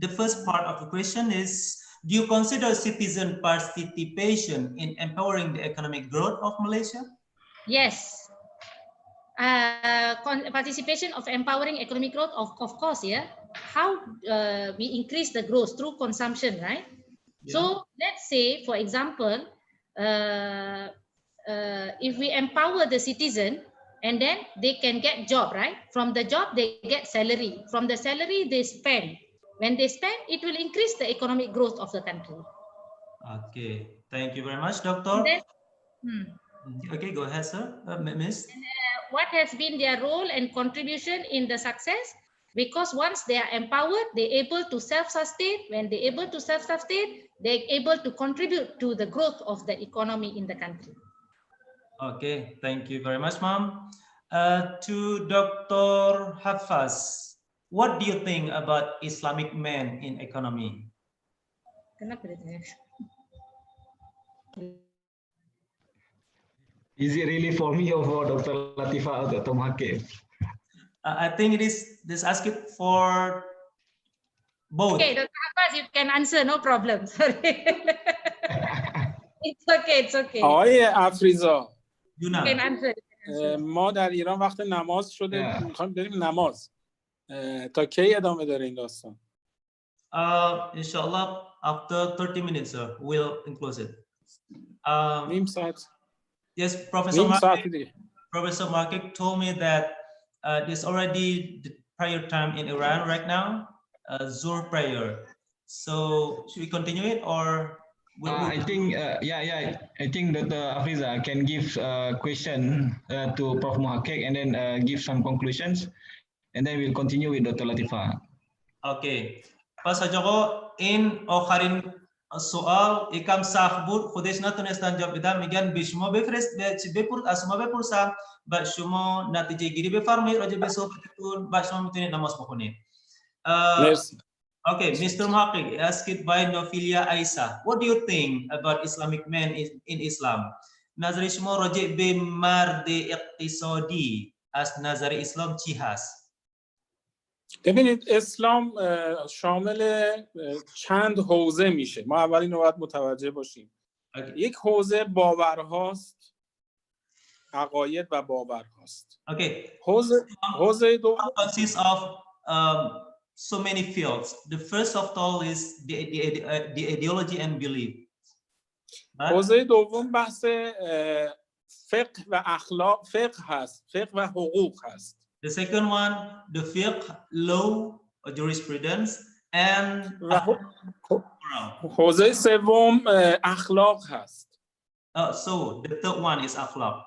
The first part of the question is: do you consider citizen participation in empowering the economic growth of Malaysia? Yes. Participation of empowering economic growth, of course, yeah. How we increase the growth through consumption, right? Yeah. So let's say, for example, if we empower the citizen, and then they can get job, right? From the job, they get salary. From the salary, they spend. When they spend, it will increase the economic growth of the country. Okay, thank you very much, Doctor. Then, okay, go ahead, sir. Miss. What has been their role and contribution in the success? Because once they are empowered, they're able to self-sustain. When they're able to self-sustain, they're able to contribute to the growth of the economy in the country. Okay, thank you very much, Ma'am. To Dr. Hafaz, what do you think about Islamic men in economy? Is it really for me or for Dr. Latifa or Dr. Muhaqqiq? I think it is asked for both. Okay, Dr. Hafaz, you can answer, no problem. Sorry. It's okay. آقای افریزا، ما در ایران وقت نماز شده، میخوایم بریم نماز. تا کی ادامه داره این داستان؟ Inshallah, after 30 minutes, sir, we'll close it. نیم ساعت. Yes, Professor Muhaqqiq told me that there's already the prayer time in Iran right now, Zuhr prayer. So should we continue it or? I think I think Dr. Afiza can give a question to Prof. Muhaqqiq and then give some conclusions, and then we'll continue with Dr. Latifa. Okay. Pas Joko in akhirin soal ikam sahbut khudesna tunestan jawab bida migan bishmo befres bepur asma bepursa ba shumo natije giri befarmi roje beso betun ba shumo mitune namas pokone. Okay, Mr. Muhaqqiq, asked by Nofilia Aisa, what do you think about Islamic men in Islam? نظر شما راجع به مرد اقتصادی از نظر اسلام چی هست؟ ببینید اسلام شامل چند حوزه میشه. ما اول اینو باید متوجه باشیم. یک حوزه باورهاست، عقاید و باورهاست. Okay. حوزه دوم consists of so many fields. The first of all is the ideology and belief. حوزه دوم بحث فقه و اخلاق، فقه هست، فقه و حقوق هست. The second one, the fiqh, law, or jurisprudence, and حوزه سوم اخلاق هست. So the third one is akhlaq.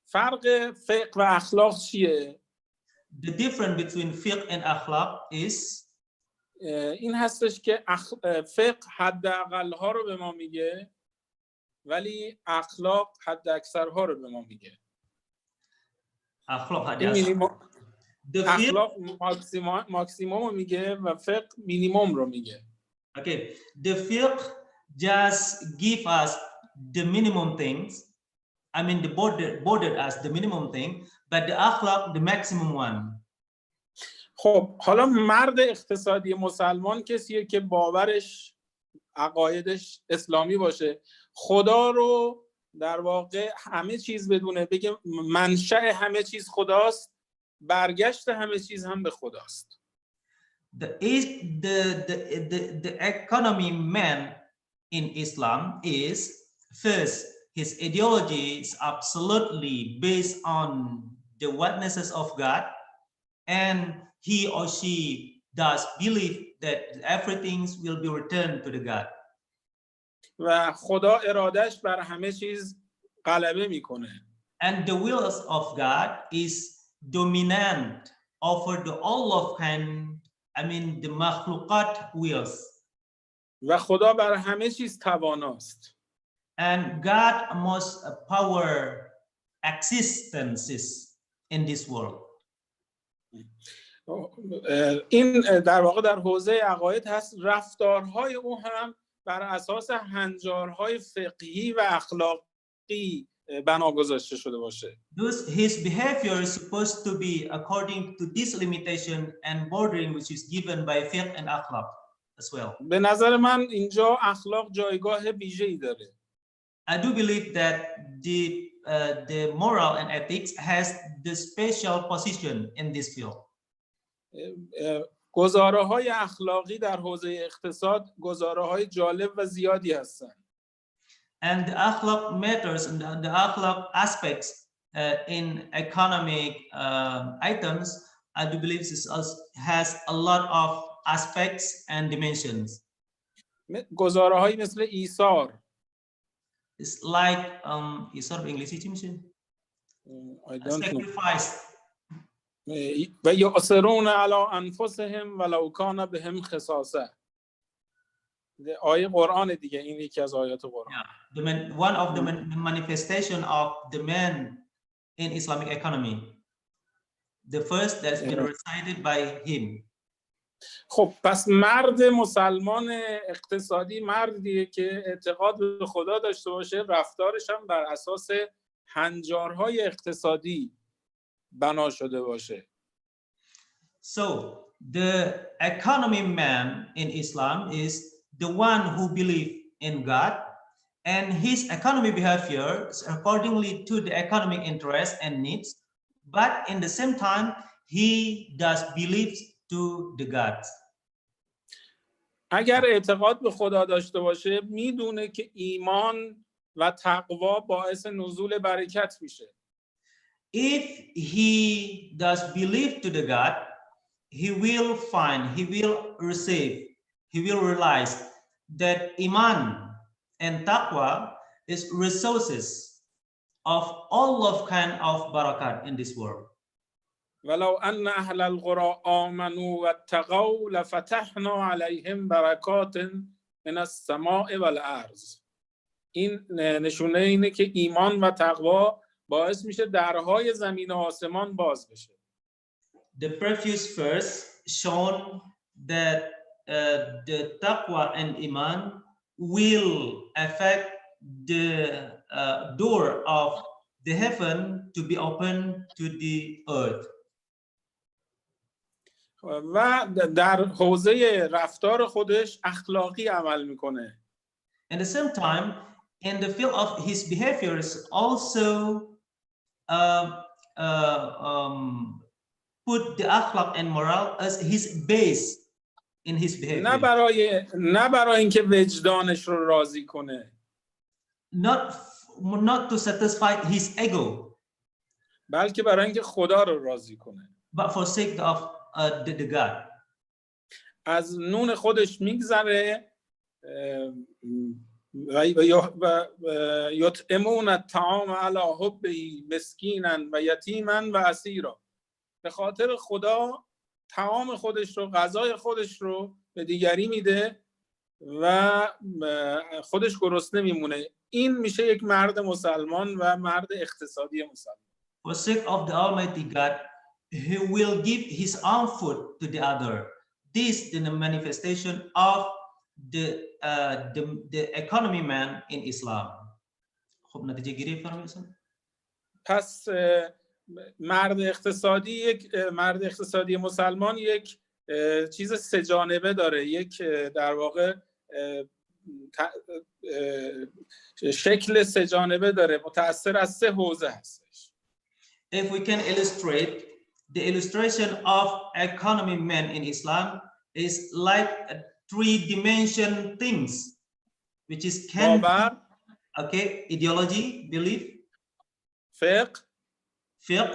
فرق فقه و اخلاق چیه؟ The difference between fiqh and akhlaq is این هستش که فقه حداقل ها رو به ما میگه ولی اخلاق حد اکثر ها رو به ما میگه. اخلاق ماکسیموم رو میگه و فقه مینیموم رو میگه. Okay, the fiqh just give us the minimum things. I mean, the bordered as the minimum thing, but the akhlaq the maximum one. خب حالا مرد اقتصادی مسلمان کسیه که باورش، عقایدش اسلامی باشه، خدا رو در واقع همه چیز بدونه، بگه منشأ همه چیز خداست، برگشت همه چیز هم به خداست. The economy man in Islam is first his ideology is absolutely based on the oneness of God, and he or she does believe that everything will be returned to the God. و خدا ارادش بر همه چیز غلبه میکنه. And the will of God is dominant over the all of kind, I mean the makhluqat wills. و خدا بر همه چیز تواناست. And God most power existences in this world. این در واقع در حوزه عقاید هست. رفتارهای او هم بر اساس هنجارهای فقهی و اخلاقی بنا گذاشته شده باشه. Thus, his behavior is supposed to be according to this limitation and bordering which is given by fiqh and akhlaq as well. به نظر من اینجا اخلاق جایگاه ویژه‌ای داره. I do believe that the moral and ethics has the special position in this field. گزاره‌های اخلاقی در حوزه اقتصاد گزاره‌های جالب و زیادی هستند. And the akhlaq matters and the akhlaq aspects in economic items, I do believe this has a lot of aspects and dimensions. گزاره‌هایی مثل ایثار. It's like ایثار به انگلیسی چی میشه؟ I don't know. Sacrifice. و یؤثرون علی انفسهم ولو کان بهم خصاصه. آیه قرآن دیگه، این یکی از آیات قرآن. One of the manifestation of the man in Islamic economy. The first that's been recited by him. خب پس مرد مسلمان اقتصادی مردیه که اعتقاد به خدا داشته باشه، رفتارش هم بر اساس هنجارهای اقتصادی بنا شده باشه. So the economy man in Islam is the one who believes in God, and his economic behavior is accordingly to the economic interests and needs, but in the same time he does believe to the gods. اگر اعتقاد به خدا داشته باشه میدونه که ایمان و تقوا باعث نزول برکت میشه. If he does believe to the God, he will find, he will receive, he will realize that iman and taqwa is resources of all of kind of barakat in this world. ولو ان اهل القرى آمنوا واتقوا لفتحنا عليهم برکات من السماء والارض. این نشونه اینه که ایمان و تقوا باعث میشه درهای زمین و آسمان باز بشه. The previous verse shown that the taqwa and iman will affect the door of the heaven to be open to the earth. و در حوزه رفتار خودش اخلاقی عمل میکنه. At the same time, in the field of his behaviors, also put the akhlaq and moral as his base in his behavior. نه برای اینکه وجدانش رو راضی کنه. Not to satisfy his ego. بلکه برای اینکه خدا رو راضی کنه. But for sake of the God. از نون خودش میگذره و یطعمون الطعام علی حبه مسکینا و یتیما و اسیرا. به خاطر خدا طعام خودش رو، غذای خودش رو به دیگری میده و خودش گرسنه میمونه. این میشه یک مرد مسلمان و مرد اقتصادی مسلمان. For sake of the Almighty God, he will give his own food to the other. This is the manifestation of the economy man in Islam. خب نتیجه گیری فرمایید. پس مرد اقتصادی مسلمان یک چیز سه جانبه داره. یک در واقع شکل سه جانبه داره، متأثر از سه حوزه هستش. If we can illustrate, the illustration of economy man in Islam is like three-dimension things, which is ideology, belief, fiqh,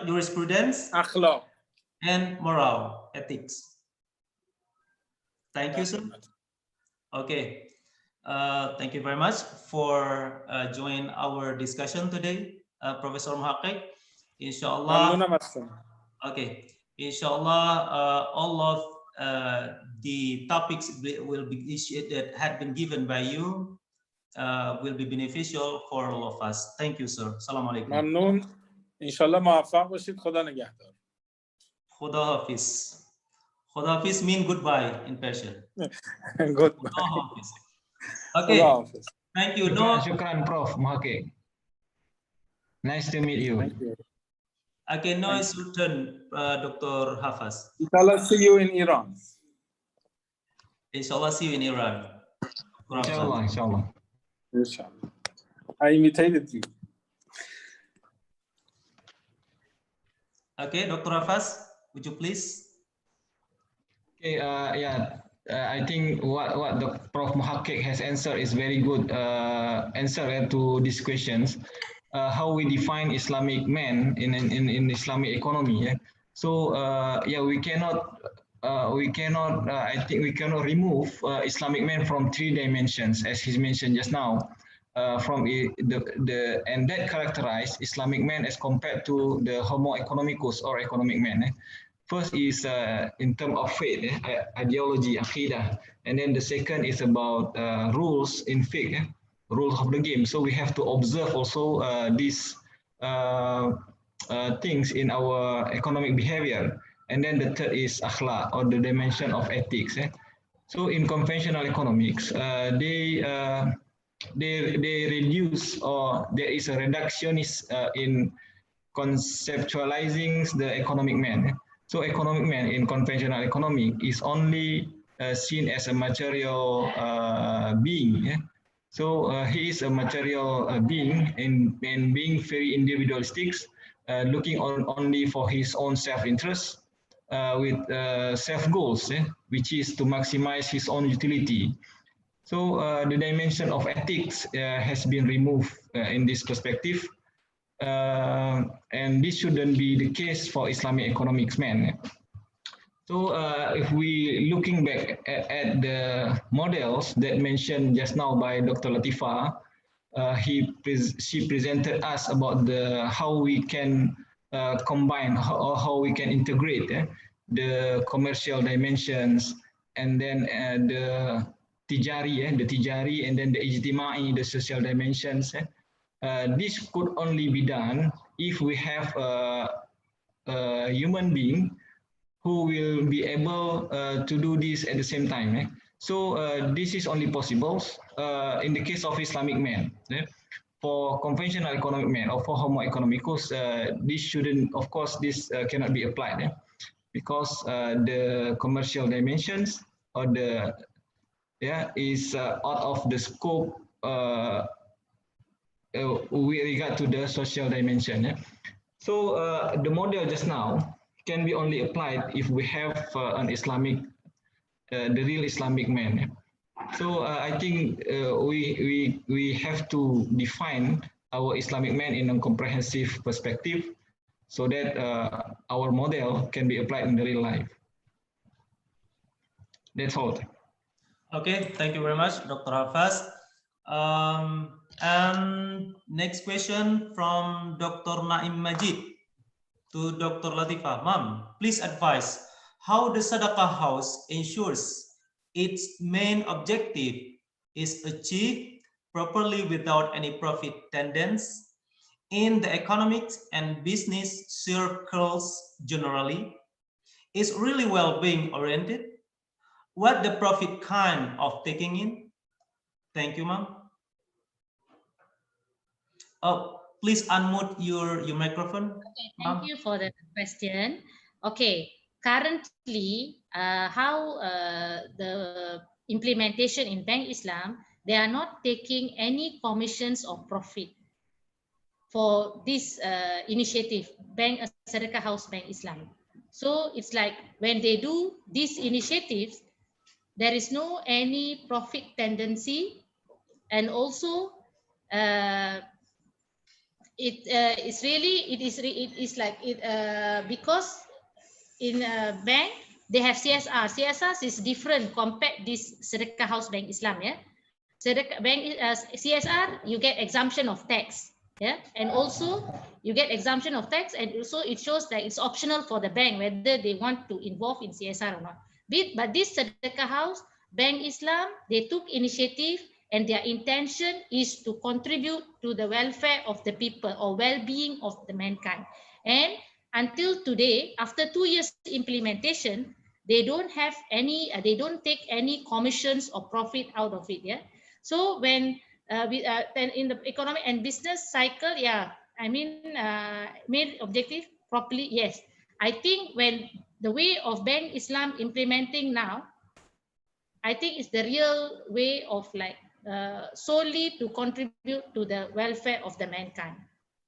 jurisprudence, akhlaq, and moral, ethics. Thank you, sir. Okay. Thank you very much for joining our discussion today, Professor Muhaqiq. Inshallah. Okay. Inshallah, all of the topics will be issued that had been given by you will be beneficial for all of us. Thank you, sir. Assalamu alaikum. ممنون. Inshallah موفق باشید. خدا نگهدار. Khuda Hafiz. Khuda Hafiz mean goodbye in Persian. Goodbye. Khuda Hafiz. Okay. Thank you. Shukran, Prof. Muhaqiq. Nice to meet you. Thank you. Okay, now it's your turn, Dr. Hafaz. Inshallah, see you in Iran. Inshallah, see you in Iran. Inshallah, inshallah. Inshallah. I imitated you. Okay, Dr. Hafaz, would you please? Okay, I think what the Prof. Muhaqiq has answered is very good answer to these questions. How we define Islamic man in Islamic economy. Yeah? So we cannot I think we cannot remove Islamic man from three dimensions, as he's mentioned just now. And that characterize Islamic man as compared to the Homo economicus or economic man. First is in terms of faith, ideology, aqidah, and then the second is about rules in fiqh, rules of the game. So we have to observe also these things in our economic behavior. And then the third is akhlaq, or the dimension of ethics. So in conventional economics, they reduce, or there is a reductionist in conceptualizing the economic man. So economic man in conventional economy is only seen as a material being. So he is a material being and being very individualistic, looking only for his own self-interest with self-goals, which is to maximize his own utility. So the dimension of ethics has been removed in this perspective. And this shouldn't be the case for Islamic economics man. So if we looking back at the models that mentioned just now by Dr. Latifa, she presented us about how we can combine or how we can integrate the commercial dimensions, and then the tijari, and then the ijtimai, the social dimensions. This could only be done if we have a human being who will be able to do this at the same time. So this is only possible in the case of Islamic man. for conventional economic man or for homo economicus, this shouldn't, of course, this cannot be applied because the commercial dimensions or the is out of the scope with regard to the social dimension. So the model just now can be only applied if we have an Islamic, the real Islamic man. So I think we have to define our Islamic man in a comprehensive perspective, so that our model can be applied in the real life. That's all. Okay, thank you very much, Dr. Hafaz. And next question from Dr. Naim Majid to Dr. Latifah. Ma'am, please advise how the Sadaqah House ensures its main objective is achieved properly without any profit tendency in the economics and business circles generally, is really well-being oriented. What the profit kind of taking in? Thank you, ma'am. Oh, please unmute your microphone. Okay, thank you for the question. Okay, currently, how the implementation in Bank Islam, they are not taking any commissions or profit for this initiative, Bank Sedekah House Bank Islam. So it's like when they do these initiatives, there is no any profit tendency, and also it is like it because in a bank they have CSR. CSR is different compared this Sedekah House Bank Islam. Sedekah Bank CSR, you get exemption of tax. And also you get exemption of tax, and also it shows that it's optional for the bank whether they want to involve in CSR or not. But this Sedekah House Bank Islam, they took initiative, and their intention is to contribute to the welfare of the people or well-being of the mankind. And until today, after 2 years implementation, they don't have any, they don't take any commissions or profit out of it. So when then in the economic and business cycle, I mean, main objective properly, yes. I think when the way of Bank Islam implementing now, I think it's the real way of like solely to contribute to the welfare of the mankind,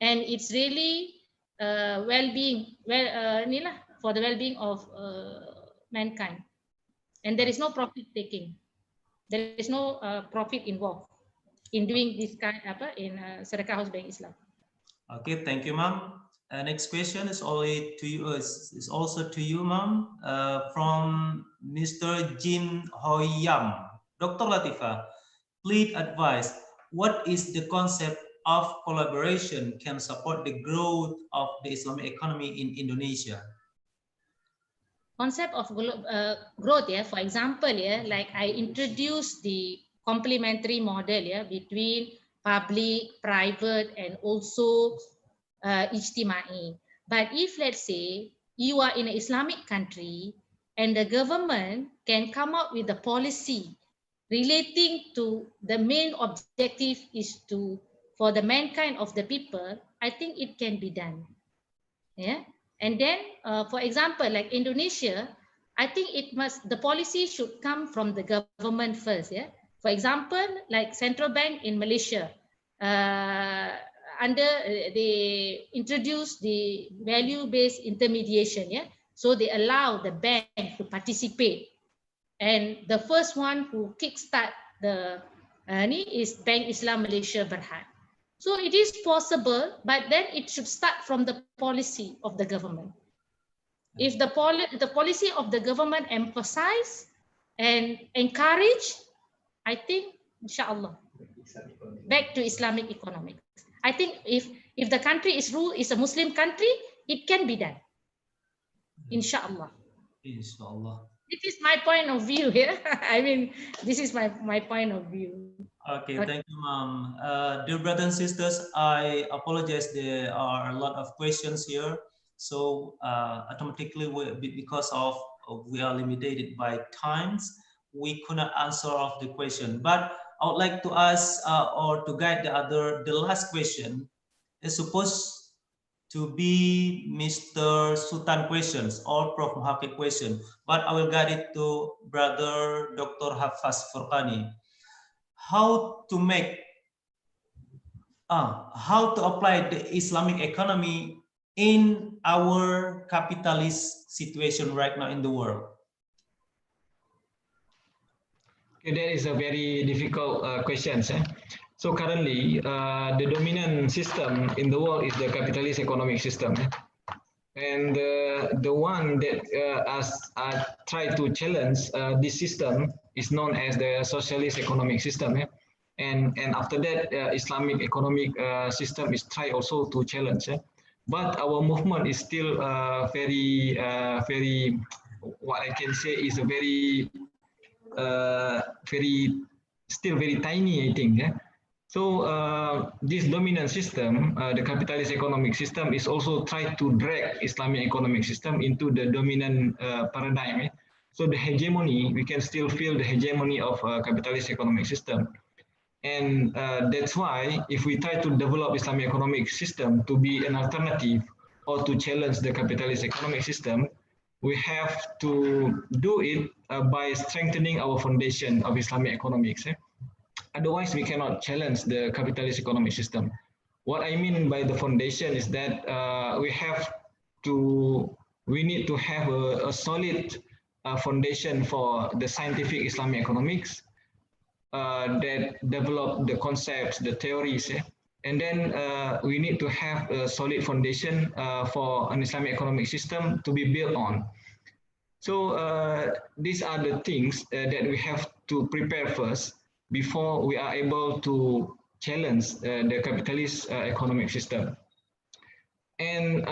and it's really well-being, for the well-being of mankind, and there is no profit taking, there is no profit involved in doing this kind of in Sedekah House Bank Islam. Okay, thank you, ma'am. Next question is only to you. Is also to you, ma'am. From Mr. Jin Hoyam. Dr. Latifah, please advise what is the concept of collaboration can support the growth of the Islamic economy in Indonesia? Concept of growth, for example, like I introduced the complementary model between public, private, and also ijtimai. But if let's say you are in an Islamic country and the government can come up with a policy relating to the main objective is to for the mankind of the people, I think it can be done. And then for example, like Indonesia, I think the policy should come from the government first. For example, like central bank in Malaysia, they introduced the value-based intermediation. So they allow the bank to participate, and the first one who kickstart the is Bank Islam Malaysia Berhad. So it is possible, but then it should start from the policy of the government. If the policy of the government emphasize and encourage, I think inshallah back to Islamic economics. I think if the country is a Muslim country, it can be done. Inshallah. Inshallah. This is my point of view here. I mean, this is my point of view. Okay, thank you, ma'am. Dear brothers and sisters, I apologize. There are a lot of questions here. So automatically, because we are limited by times, we could not answer all of the question. But I would like to ask or to guide the last question is supposed to be Mr. Sultan questions or Prof. Muhakkik question, but I will guide it to Brother Dr. Hafaz Furqani. How to apply the Islamic economy in our capitalist situation right now in the world? Okay, that is a very difficult question. So currently, the dominant system in the world is the capitalist economic system. And the one that try to challenge this system is known as the socialist economic system. And after that, Islamic economic system is try also to challenge. But our movement is still very, what I can say is a still very tiny, I think. So this dominant system, the capitalist economic system, is also trying to drag Islamic economic system into the dominant paradigm. So the hegemony, we can still feel the hegemony of capitalist economic system. And that's why if we try to develop Islamic economic system to be an alternative or to challenge the capitalist economic system, we have to do it by strengthening our foundation of Islamic economics. Otherwise, we cannot challenge the capitalist economic system. What I mean by the foundation is that we need to have a solid foundation for the scientific Islamic economics that develop the concepts, the theories, and then we need to have a solid foundation for an Islamic economic system to be built on. So these are the things that we have to prepare first before we are able to challenge the capitalist economic system. And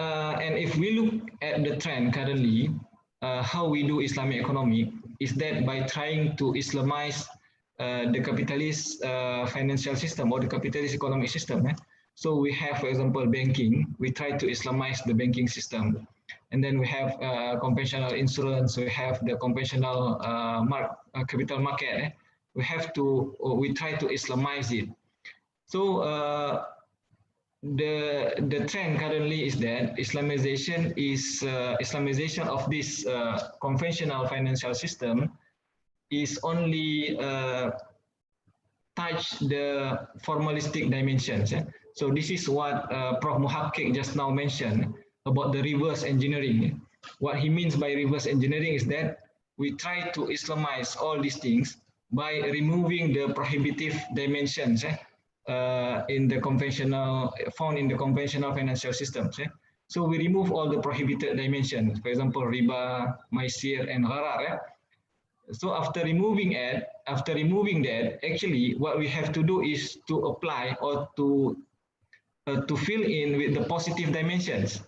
if we look at the trend currently, how we do Islamic economy is that by trying to Islamize the capitalist financial system or the capitalist economic system. So we have, for example, banking. We try to Islamize the banking system. And then we have conventional insurance. We have the conventional capital market. We try to Islamize it. So the trend currently is that Islamization of this conventional financial system is only touch the formalistic dimensions. So this is what Prof. Muhakkik just now mentioned about the reverse engineering. What he means by reverse engineering is that we try to Islamize all these things by removing the prohibitive dimensions found in the conventional financial systems. So we remove all the prohibited dimensions, for example, riba, maisir, and gharar. So after removing that, actually what we have to do is to apply or to fill in with the positive dimensions,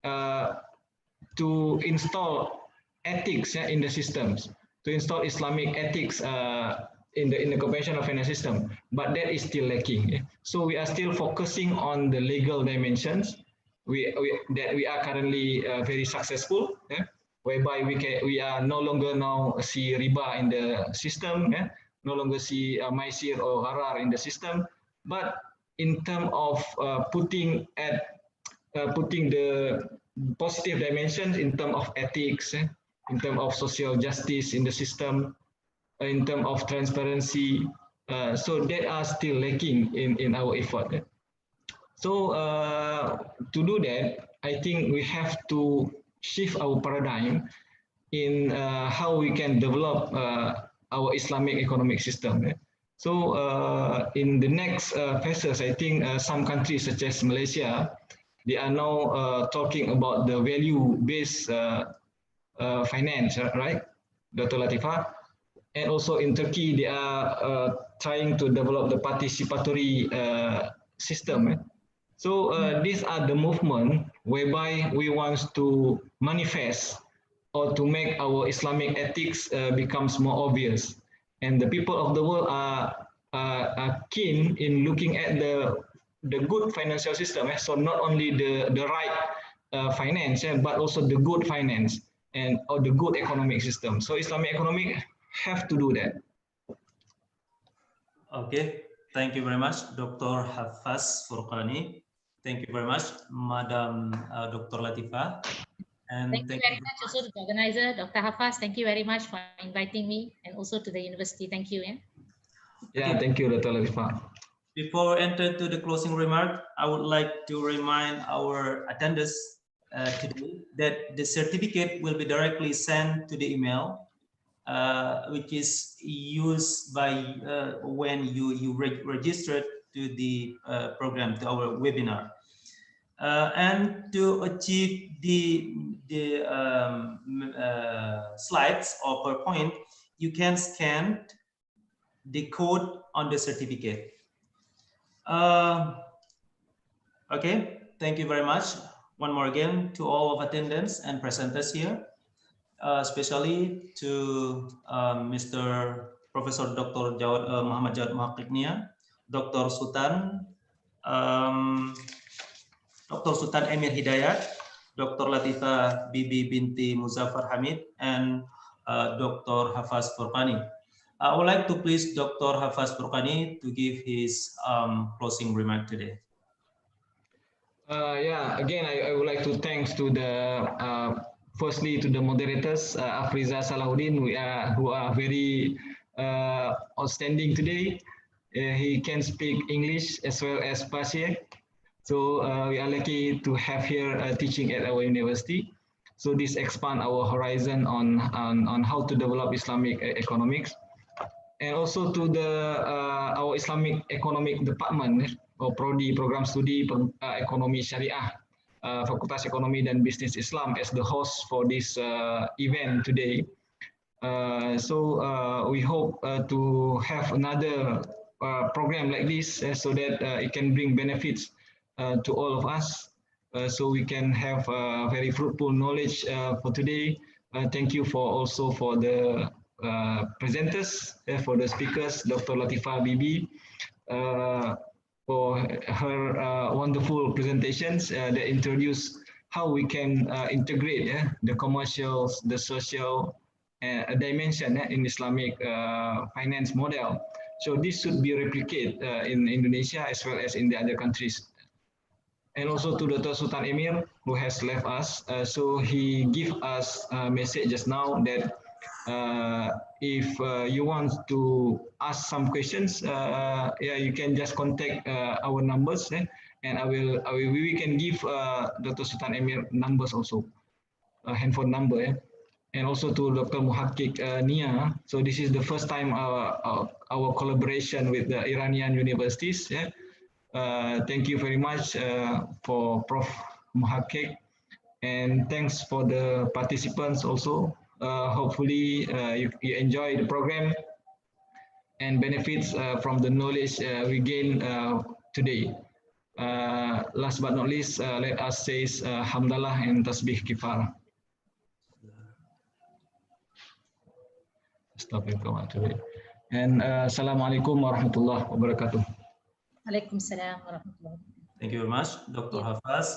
to install ethics in the systems, to install Islamic ethics in the conventional finance system, but that is still lacking. So we are still focusing on the legal dimensions. We are currently very successful, whereby we are no longer now see riba in the system, no longer see maisir or gharar in the system, but in terms of putting the positive dimensions in terms of ethics, in terms of social justice in the system, in terms of transparency, so that are still lacking in our effort. So to do that, I think we have to shift our paradigm in how we can develop our Islamic economic system. So in the next phases, I think some countries such as Malaysia, they are now talking about the value-based finance, right, Dr. Latifah? And also in Turkey, they are trying to develop the participatory system. So these are the movement whereby we want to manifest or to make our Islamic ethics becomes more obvious. And the people of the world are keen in looking at the good financial system. So not only the right finance, but also the good finance or the good economic system. So Islamic economic have to do that. Okay, thank you very much, Dr. Hafaz Furqani. Thank you very much, Madam Dr. Latifa. And Thank you very much also to the organizer, Dr. Hafaz. Thank you very much for inviting me, and also to the university. Thank you. Yeah, thank you, Dr. Latifa. Before we enter to the closing remark, I would like to remind our attendees today that the certificate will be directly sent to the email, which is used by when you registered to the program, to our webinar. And to achieve the slides or PowerPoint, you can scan the code on the certificate. Okay, thank you very much. One more again to all of attendants and presenters here, especially to Mr. Professor Dr. Muhammad Jawad Muhakkiknia, Dr. Sultan, Dr. Sultan Emir Hidayat, Dr. Latifa Bibi binti Muzaffar Hamid, and Dr. Hafaz Furqani. I would like to please Dr. Hafaz Furqani to give his closing remark today. Yeah, again, I would like to thanks to the firstly to the moderators, Afriza Salahuddin, who are very outstanding today. He can speak English as well as Persian. So we are lucky to have here teaching at our university. So this expand our horizon on how to develop Islamic economics. And also to the our Islamic Economic Department or Prodi Program Studi Ekonomi Syariah, Fakultas Ekonomi dan Bisnis Islam as the host for this event today. So we hope to have another program like this so that it can bring benefits to all of us. So we can have very fruitful knowledge for today. Thank you for also for the presenters, for the speakers, Dr. Latifa Bibi, for her wonderful presentations that introduce how we can integrate the commercials, the social dimension in Islamic finance model. So this should be replicated in Indonesia as well as in the other countries. And also to Dr. Sultan Emir, who has left us. So he give us a message just now that if you want to ask some questions, yeah, you can just contact our numbers, and we can give Dr. Sultan Emir numbers also, handphone number, and also to Dr. Muhakkik Nia. So this is the first time our collaboration with the Iranian universities. Thank you very much for Prof. Muhakkik, and thanks for the participants also. Hopefully you enjoy the program and benefits from the knowledge we gain today. Last but not least, let us say hamdalah and tasbih kifar. Astagfirullah. And assalamualaikum warahmatullahi wabarakatuh. Waalaikumsalam warahmatullahi wabarakatuh. Thank you very much, Dr. Hafaz.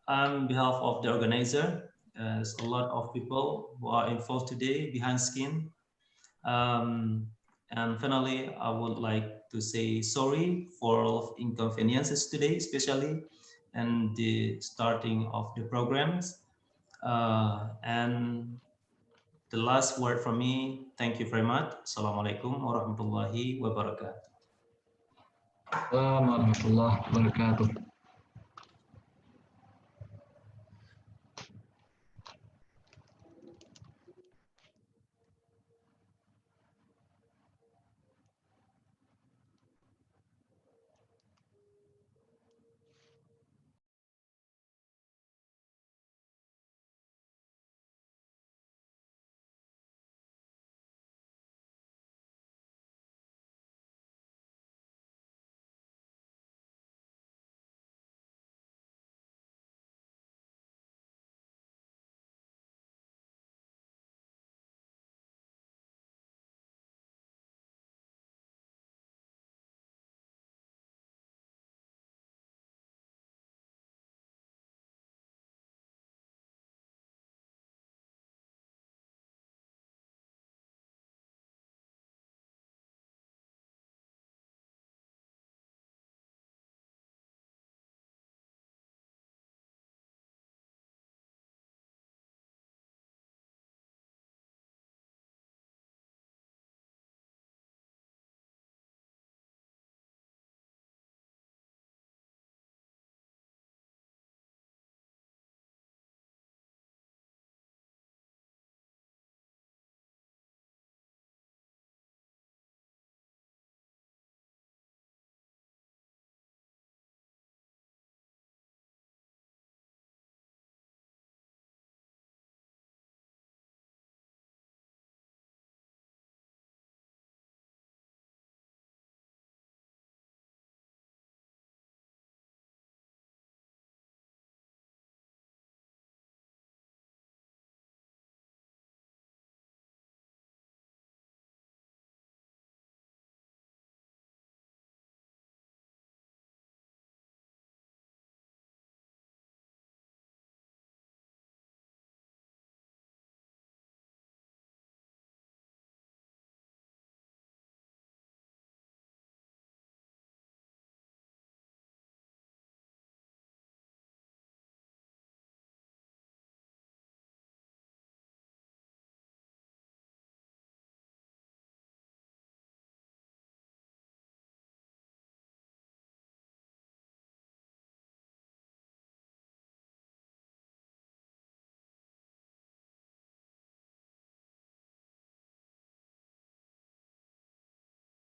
On behalf of the organizer, there's a lot of people who are involved today behind screen. And finally, I would like to say sorry for all of inconveniences today, especially and the starting of the programs. And the last word from me, thank you very much. Assalamualaikum warahmatullahi wabarakatuh. Warahmatullahi wabarakatuh.